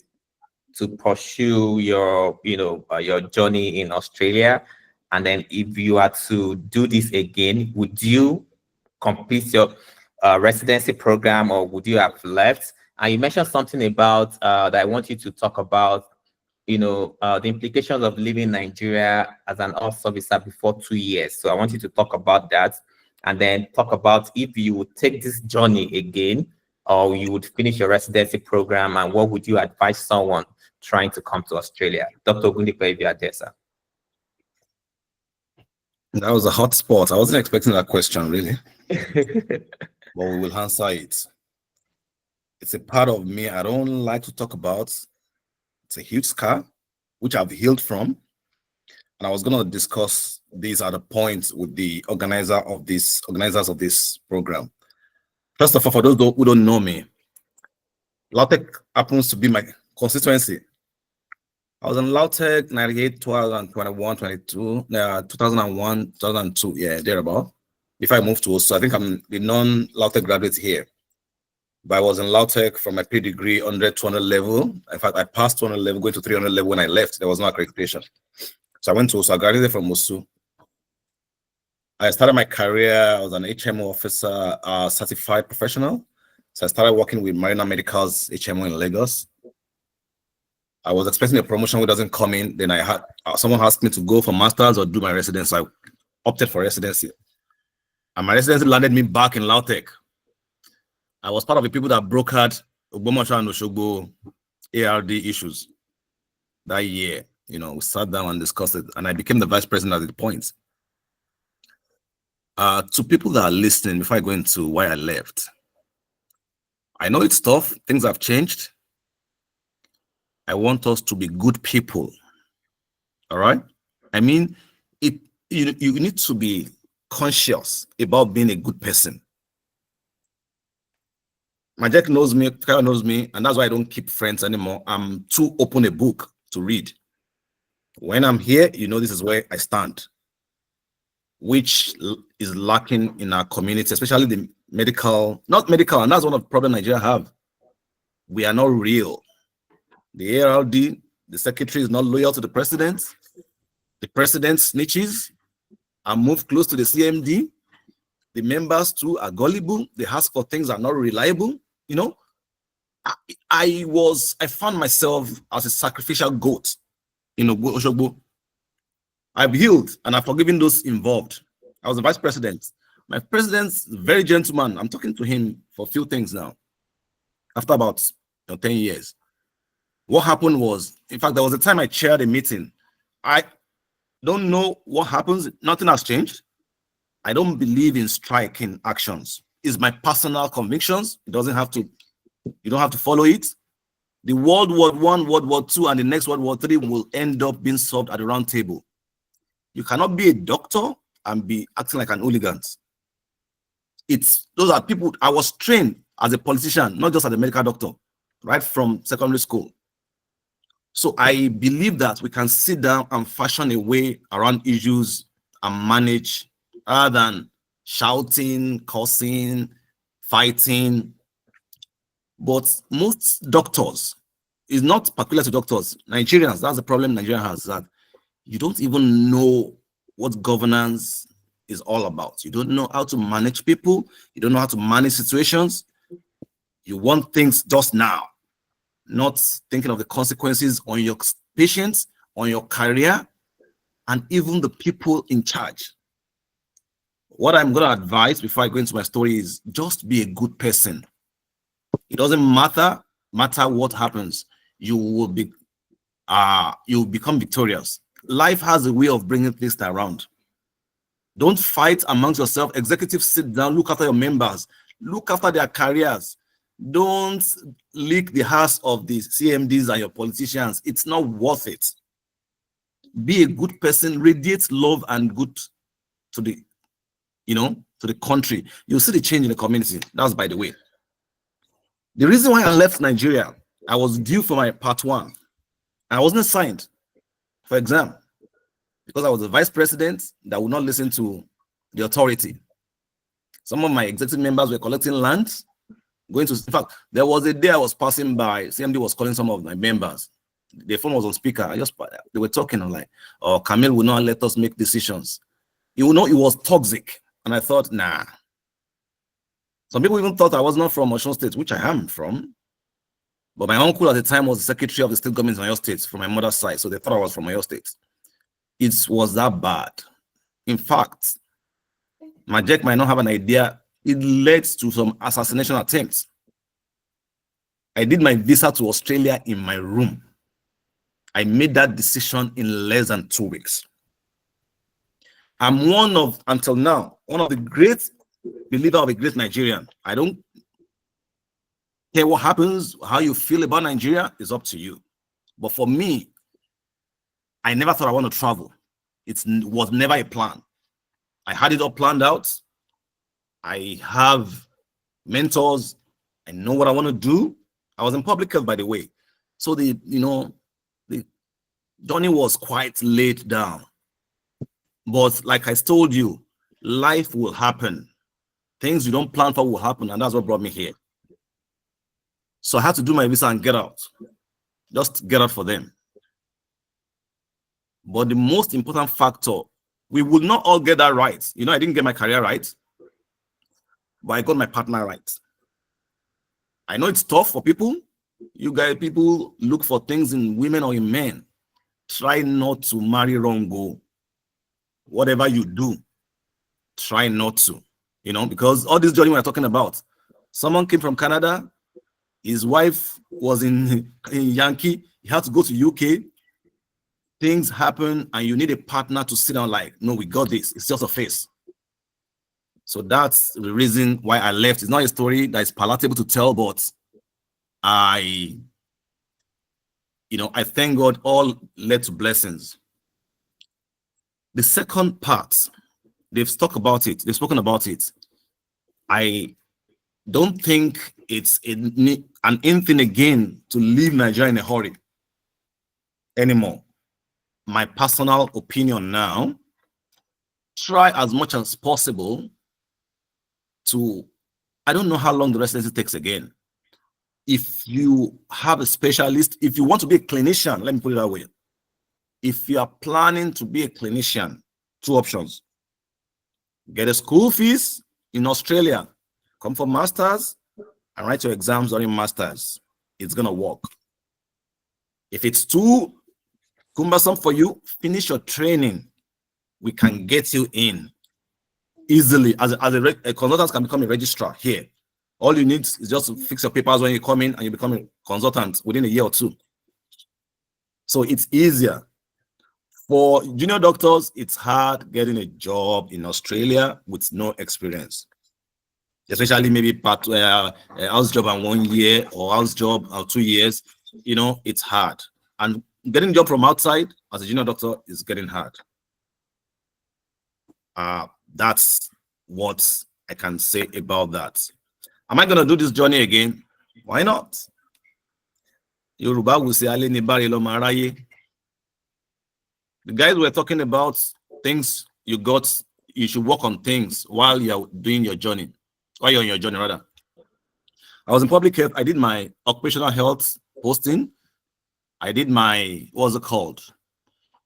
to pursue your journey in Australia? And then if you are to do this again, would you complete your residency program or would you have left? And you mentioned something about that I want you to talk about, the implications of leaving Nigeria as an officer before 2 years. So I want you to talk about that and then talk about if you would take this journey again or you would finish your residency program and what would you advise someone trying to come to Australia? Dr. Ogundikpe, if you are there, sir. That was a hot spot. I wasn't expecting that question, really. But we will answer it. It's a part of me I don't like to talk about. It's a huge scar, which I've healed from. And I was going to discuss these at a point with the organizers of this program. First of all, for those who don't know me, LAUTECH happens to be my constituency. I was in LAUTECH 98, 2021, 22, 2001, 2002, yeah, thereabout. Before I moved to Osu, I think I'm the non-LAUTECH graduate here. But I was in LAUTECH from my pre-degree 100, 200 level. In fact, I passed 200 level, going to 300 level when I left. There was no accreditation. So I went to Osu. I graduated from Osu. I started my career. I was an HMO officer, certified professional. So I started working with Marina Medical's HMO in Lagos. I was expecting a promotion which doesn't come in. Then I had someone asked me to go for master's or do my residency. I opted for residency. And my residency landed me back in LAUTECH. I was part of the people that brokered Ogbomoso and Osogbo ARD issues that year. We sat down and discussed it, and I became the vice president at the point. To people that are listening, before I go into why I left, I know it's tough. Things have changed. I want us to be good people. All right? I mean, you need to be conscious about being a good person. Majek knows me, Kyle knows me, and that's why I don't keep friends anymore. I'm too open a book to read. When I'm here, this is where I stand, which is lacking in our community, especially the not medical, and that's one of the problems Nigeria have. We are not real. The ARD, the secretary is not loyal to the president. The president snitches and moves close to the CMD. The members too are gullible. They ask for things that are not reliable. I found myself as a sacrificial goat in Oshogbo. I've healed and I've forgiven those involved. I was the vice president. My president's a very gentleman. I'm talking to him for a few things now. After about 10 years. What happened was, in fact, there was a time I chaired a meeting. I don't know what happens. Nothing has changed. I don't believe in striking actions. It's my personal convictions. You don't have to follow it. The World War I, World War II, and the next World War III will end up being solved at the round table. You cannot be a doctor and be acting like an hooligan. Those are people. I was trained as a politician, not just as a medical doctor, right from secondary school. So I believe that we can sit down and fashion a way around issues and manage, rather than shouting, cursing, fighting. But most doctors, is not particular to doctors, Nigerians, that's the problem Nigeria has, that you don't even know what governance is all about. You don't know how to manage people. You don't know how to manage situations. You want things just now, not thinking of the consequences on your patients, on your career, and even the people in charge. What I'm going to advise before I go into my story is just be a good person. It doesn't matter what happens. You will become victorious. Life has a way of bringing things around. Don't fight amongst yourself. Executives, sit down, look after your members, look after their careers. Don't leak the hearts of the CMDs and your politicians. It's not worth it. Be a good person, radiate love and good to the, to the country. You'll see the change in the community. That's by the way. The reason why I left Nigeria, I was due for my part 1. I wasn't assigned for exam because I was the vice president that would not listen to the authority. Some of my executive members were collecting land, in fact, there was a day I was passing by, CMD was calling some of my members. The phone was on speaker. They were talking. I'm like, oh, Camille will not let us make decisions. It was toxic. And I thought, nah. Some people even thought I was not from Osun State, which I am from. But my uncle at the time was the secretary of the state government in Oyo State from my mother's side. So they thought I was from Oyo State. It was that bad. In fact, Majek might not have an idea. It led to some assassination attempts. I did my visa to Australia in my room. I made that decision in less than 2 weeks. I'm until now, one of the great believer of a great Nigerian. I don't care what happens, how you feel about Nigeria is up to you. But for me, I never thought I want to travel. It was never a plan. I had it all planned out. I have mentors. I know what I want to do. I was in public health, by the way. So the journey was quite laid down. But like I told you, life will happen. Things you don't plan for will happen, and that's what brought me here. So I had to do my visa and get out. Just get out for them. But the most important factor, we would not all get that right. I didn't get my career right, but I got my partner right. I know it's tough for people. People look for things in women or in men. Try not to marry wrong goal. Whatever you do, try not to, because all this journey we're talking about, someone came from Canada, his wife was in Yankee, he had to go to UK, things happen, and you need a partner to sit down like, no, we got this, it's just a face. So that's the reason why I left. It's not a story that is palatable to tell, but I thank God all led to blessings. The second part, they've spoken about it. I don't think it's an in thing again to leave Nigeria in a hurry anymore. My personal opinion now, try as much as possible I don't know how long the residency takes again. If you have a specialist, if you want to be a clinician, let me put it that way. If you are planning to be a clinician, 2 options. Get a school fees in Australia, come for masters, and write your exams during masters. It's going to work. If it's too cumbersome for you, finish your training. We can get you in easily. As a consultant can become a registrar here. All you need is just to fix your papers when you come in and you become a consultant within a year or 2. So it's easier. For junior doctors, it's hard getting a job in Australia with no experience. Especially maybe house job in 1 year or house job or 2 years, it's hard. And getting a job from outside as a junior doctor is getting hard. That's what I can say about that. Am I going to do this journey again? Why not? Yoruba will say, "Ale ni bare lo maraye." The guys were talking about things you got. You should work on things while you're doing your journey, while you're on your journey, rather. I was in public health. I did my occupational health posting. I did my, what's it called?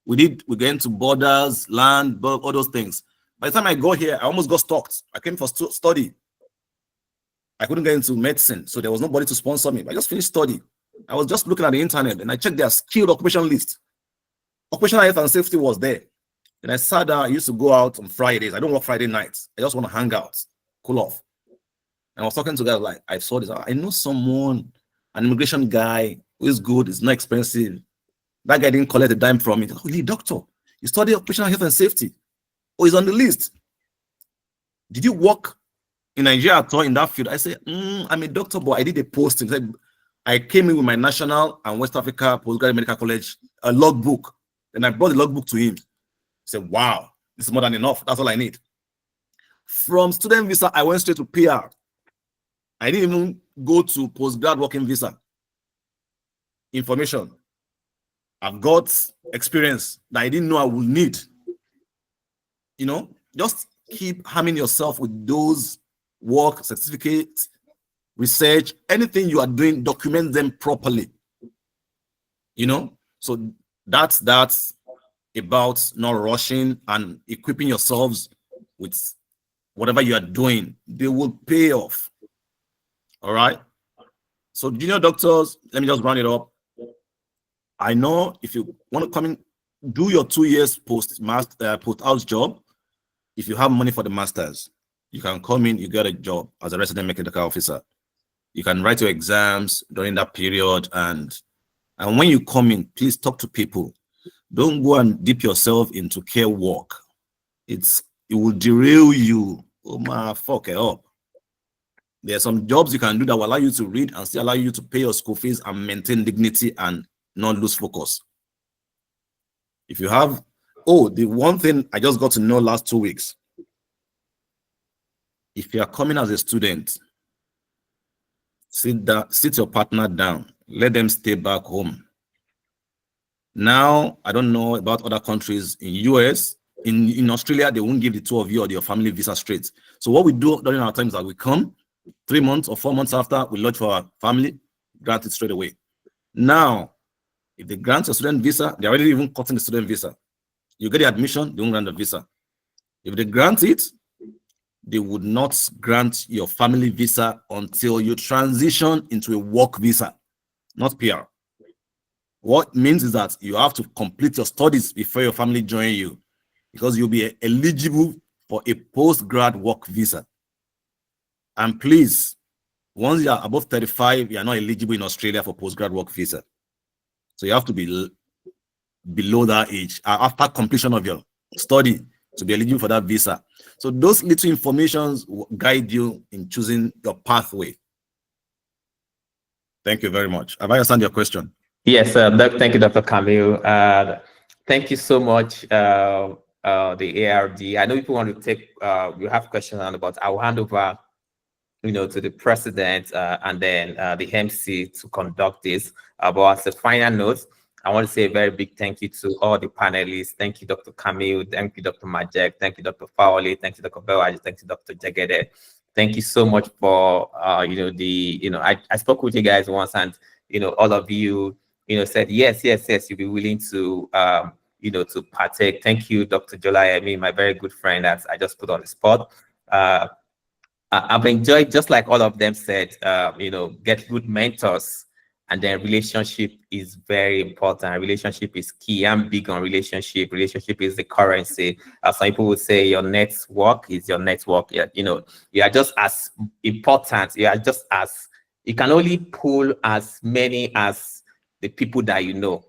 We get into borders, land, all those things. By the time I got here, I almost got stalked. I came for study. I couldn't get into medicine, so there was nobody to sponsor me. I just finished study. I was just looking at the internet and I checked their skilled occupation list. Occupational health and safety was there. And I sat down. I used to go out on Fridays. I don't work Friday nights. I just want to hang out, cool off. And I was talking to guys like, I saw this. I know someone, an immigration guy who is good, it's not expensive. That guy didn't collect a dime from me. Oh, really, doctor? You study occupational health and safety? Oh, he's on the list. Did you work in Nigeria at all in that field? I said, I'm a doctor, but I did a posting. I came in with my National and West Africa Postgraduate Medical College a logbook. And I brought the logbook to him. He said, wow, this is more than enough. That's all I need. From student visa, I went straight to PR. I didn't even go to postgrad working visa. Information. I've got experience that I didn't know I would need. You know, just keep harming yourself with those work, certificates, research, anything you are doing, document them properly. You know, so that's about not rushing and equipping yourselves with whatever you are doing. They will pay off. All right. So junior doctors, let me just round it up. I know if you want to come in, do your 2 years post-house job. If you have money for the masters, you can come in, you get a job as a resident medical officer. You can write your exams during that period. And when you come in, please talk to people. Don't go and dip yourself into care work. It will derail you. Oh my, fuck it up. There are some jobs you can do that will allow you to read and still allow you to pay your school fees and maintain dignity and not lose focus. If you have, the one thing I just got to know last 2 weeks, if you are coming as a student, sit your partner down, let them stay back home. Now, I don't know about other countries. In US, in Australia, they won't give the two of you or your family visa straight. So what we do during our time is that we come 3 months or 4 months after, we lodge for our family, grant it straight away. Now, if they grant a student visa, they're already even cutting the student visa. You get the admission, they won't grant the visa. If they grant it, they would not grant your family visa until you transition into a work visa, not PR. What it means is that you have to complete your studies before your family join you, because you'll be eligible for a post-grad work visa. And please, once you are above 35, you are not eligible in Australia for post-grad work visa. So you have to be below that age after completion of your study to be eligible for that visa. So those little informations will guide you in choosing your pathway. Thank you very much. Have I answered your question? Yes, thank you, Dr. Camille. Thank you so much, the ARD. I know people want to take, you have questions on about, I'll hand over, to the president and then the MC to conduct this. But as a final note, I want to say a very big thank you to all the panelists. Thank you, Dr. Camille. Thank you, Dr. Majek. Thank you, Dr. Fowley. Thank you, Dr. Belwaj. Thank you, Dr. Jagede. Thank you so much for, I spoke with you guys once and, all of you, said, yes, you'll be willing to, to partake. Thank you, Dr. Jolai, my very good friend that I just put on the spot. I've enjoyed, just like all of them said, get good mentors, and then relationship is very important. Relationship is key. I'm big on relationship. Relationship is the currency. Some people would say your network is your network. You are just as important. You can only pull as many as the people that you know.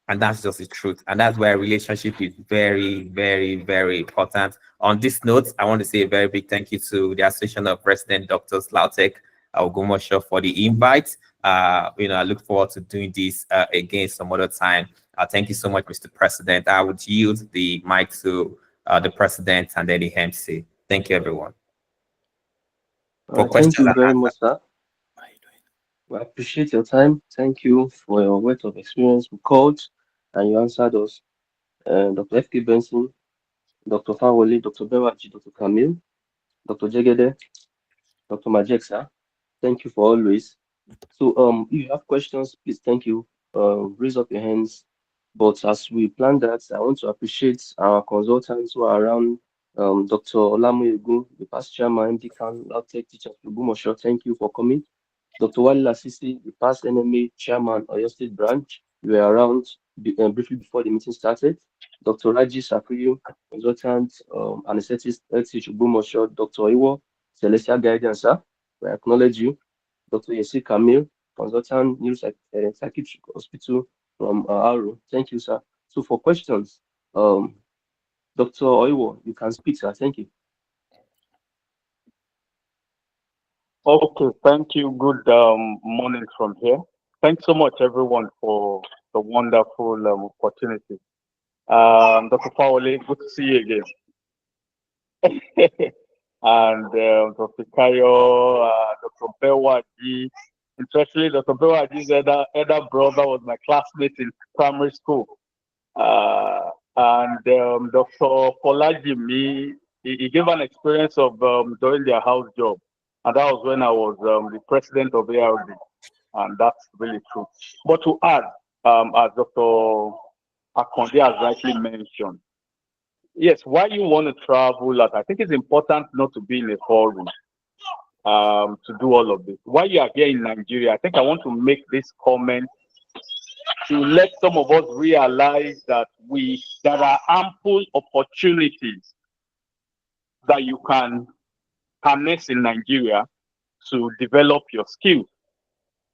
And that's just the truth. And that's why relationship is very, very, very important. On this note, I want to say a very big thank you to the Association of Resident Doctors, LAUTECH, Ogumosho, for the invite. I look forward to doing this again some other time. Thank you so much, Mr. President. I would yield the mic to the President and then the MC. Thank you, everyone. Thank you very much, sir. We appreciate your time. Thank you for your wealth of experience. We called and you answered us. Dr. F.K. Benson, Dr. Fawoli, Dr. Bewaji, Dr. Camille, Dr. Jegede, Dr. Majeksa. Thank you for always. So if you have questions, please thank you. Raise up your hands. But as we plan that, I want to appreciate our consultants who are around. Dr. Olamuyigun, the past chairman, MD Khan, Tech teacher, Bumosho. Thank you for coming. Dr. Wali Lasisi, the past NMA chairman, Oyo State branch. You were around briefly before the meeting started. Dr. Raji Sakriyu, consultant, anesthetist, LTH Bumosho. Dr. Iwo, Celestial Guidance, sir. We acknowledge you. Dr. Yesi Kamil, consultant, psychiatric hospital from Aro. Thank you, sir. So for questions, Dr. Oiwo, you can speak, sir. Thank you. Okay, thank you. Good morning from here. Thanks so much, everyone, for the wonderful opportunity. Dr. Fawole, good to see you again. And Dr. Kayo, Dr. Bewaji. Interestingly, Dr. Bewaji's elder brother was my classmate in primary school. And Dr. Polajimi, he gave an experience of doing their house job. And that was when I was the president of ARD. And that's really true. But to add, as Dr. Akonde has rightly mentioned, yes, why you want to travel out, I think it's important not to be in a forum to do all of this. While you are here in Nigeria, I think I want to make this comment to let some of us realize that there are ample opportunities that you can harness in Nigeria to develop your skills.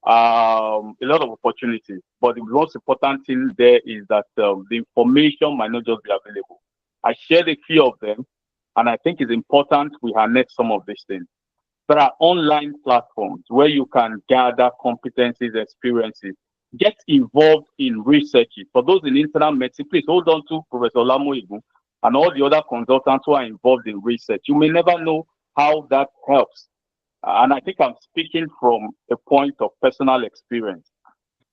A lot of opportunities, but the most important thing there is that the information might not just be available. I shared a few of them, and I think it's important we harness some of these things. There are online platforms where you can gather competencies, experiences, get involved in research. For those in internal medicine, please hold on to Professor Olamuyigun and all the other consultants who are involved in research. You may never know how that helps. And I think I'm speaking from a point of personal experience.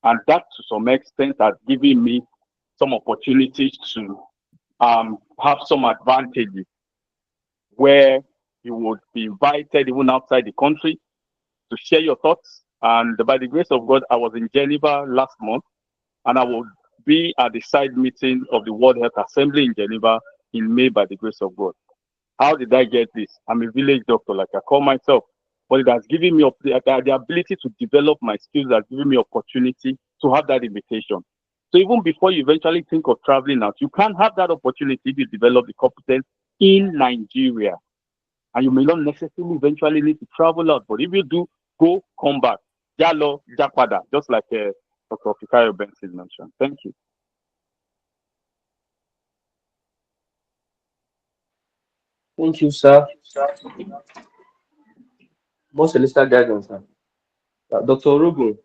And that, to some extent, has given me some opportunities to have some advantages where you would be invited even outside the country to share your thoughts. And by the grace of God, I was in Geneva last month, and I will be at the side meeting of the World Health Assembly in Geneva in May by the grace of God. How did I get this? I'm a village doctor, like I call myself, but it has given me the ability to develop my skills, has given me opportunity to have that invitation. So even before you eventually think of traveling out, you can have that opportunity to develop the competence in Nigeria. And you may not necessarily eventually need to travel out, but if you do, go, come back. Jalo, Japada, just like Dr. Fikayo Benson mentioned. Thank you. Thank you, sir. Most Celestial Guidance, sir. Dr. Orogun,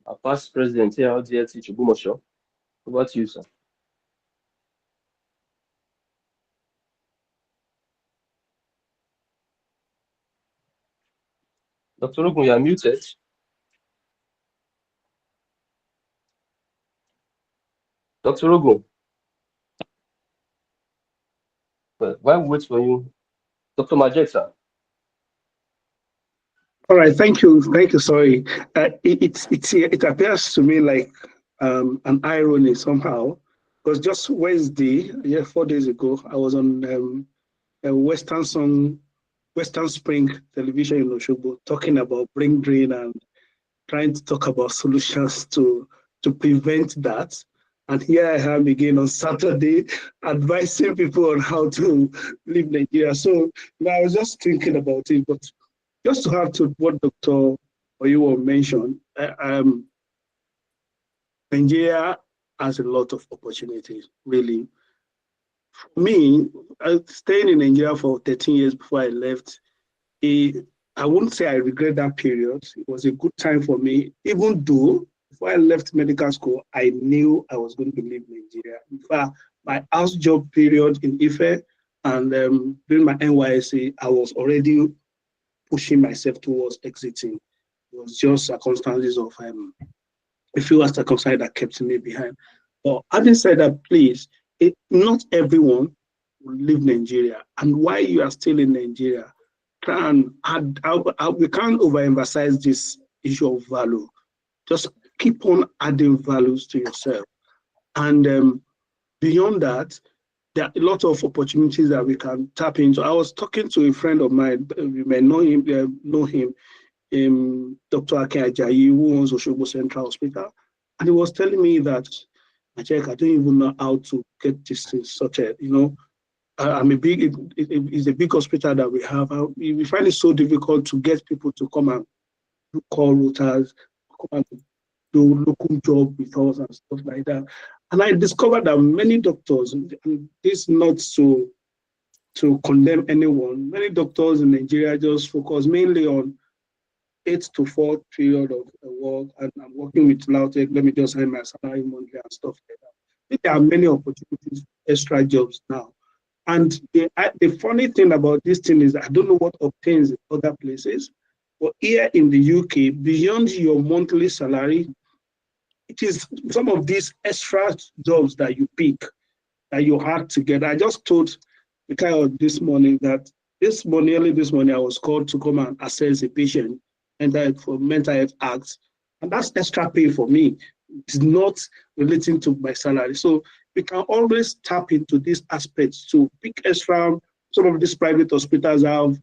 our past president here at DLT Chubumosho. Over to you, sir. Dr. Orogun, you are muted. Dr. Orogun. Well, while we wait for you, Dr. Majek, sir. All right, thank you. Sorry, it appears to me like an irony somehow, because just Wednesday, 4 days ago, I was on a Western Spring television in Oshobo talking about brain drain and trying to talk about solutions to prevent that. And here I am again on Saturday advising people on how to leave Nigeria. So I was just thinking about it, but just to have to what Dr. Oyiwo mentioned, Nigeria has a lot of opportunities, really. For me, staying in Nigeria for 13 years before I left, I wouldn't say I regret that period. It was a good time for me, even though before I left medical school, I knew I was going to leave Nigeria. In fact, my house job period in Ife and during my NYSC, I was already pushing myself towards exiting It was just circumstances of a few circumstances that kept me behind. But having said that, please, not everyone will leave Nigeria. And while you are still in Nigeria, we can't overemphasize this issue of value. Just keep on adding values to yourself. And beyond that, there are a lot of opportunities that we can tap into. I was talking to a friend of mine, you may know him, Dr. Akin Ajayi, who owns Osogbo Central Hospital. And he was telling me that, I don't even know how to get this thing sorted, it's a big hospital that we have. We find it so difficult to get people to come and call routers, come and do local job with us and stuff like that. And I discovered that many doctors, and this not to condemn anyone, many doctors in Nigeria just focus mainly on 8 to 4 period of work, and I'm working with Lautech, let me just earn my salary monthly and stuff like that. There are many opportunities, extra jobs now. And the funny thing about this thing is I don't know what obtains in other places, but here in the UK, beyond your monthly salary, it is some of these extra jobs that you pick, that you had to get. I just told Mikhail this morning that early this morning, I was called to come and assess a patient and for mental health acts, and that's extra pay for me. It's not relating to my salary. So we can always tap into these aspects to pick extra. Some of these private hospitals have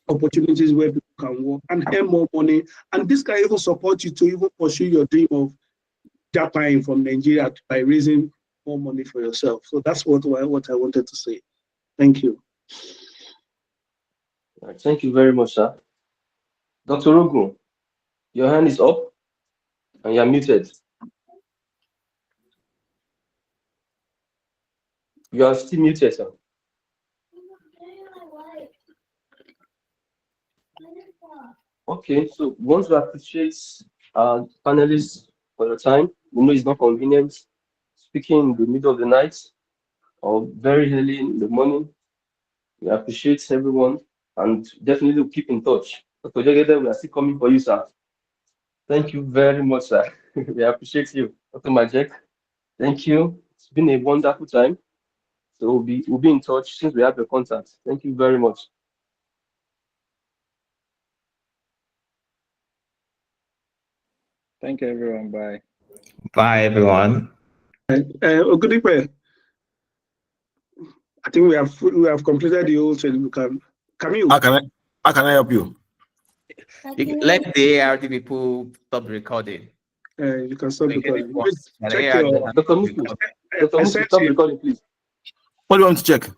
opportunities where people can work and earn more money. And this can even support you to even pursue your dream of Japan from Nigeria by raising more money for yourself. So that's what I wanted to say. Thank you. All right, thank you very much, sir. Dr. Ogun, your hand is up and you're muted. You are still muted, sir. Okay, so we want to appreciate our panelists for your time. We know it's not convenient speaking in the middle of the night or very early in the morning. We appreciate everyone and definitely we'll keep in touch. Dr. Jagede, we are still coming for you, sir. Thank you very much, sir. We appreciate you. Dr. Majek, thank you. It's been a wonderful time. So we'll be in touch since we have your contact. Thank you very much. Thank you, everyone. Bye. Bye, everyone. Good evening. I think we have completed the whole thing. We can you? How can I help you? Let the ARD people stop recording. You can stop recording. Dr. Mufu, stop recording, please. What do you want to check?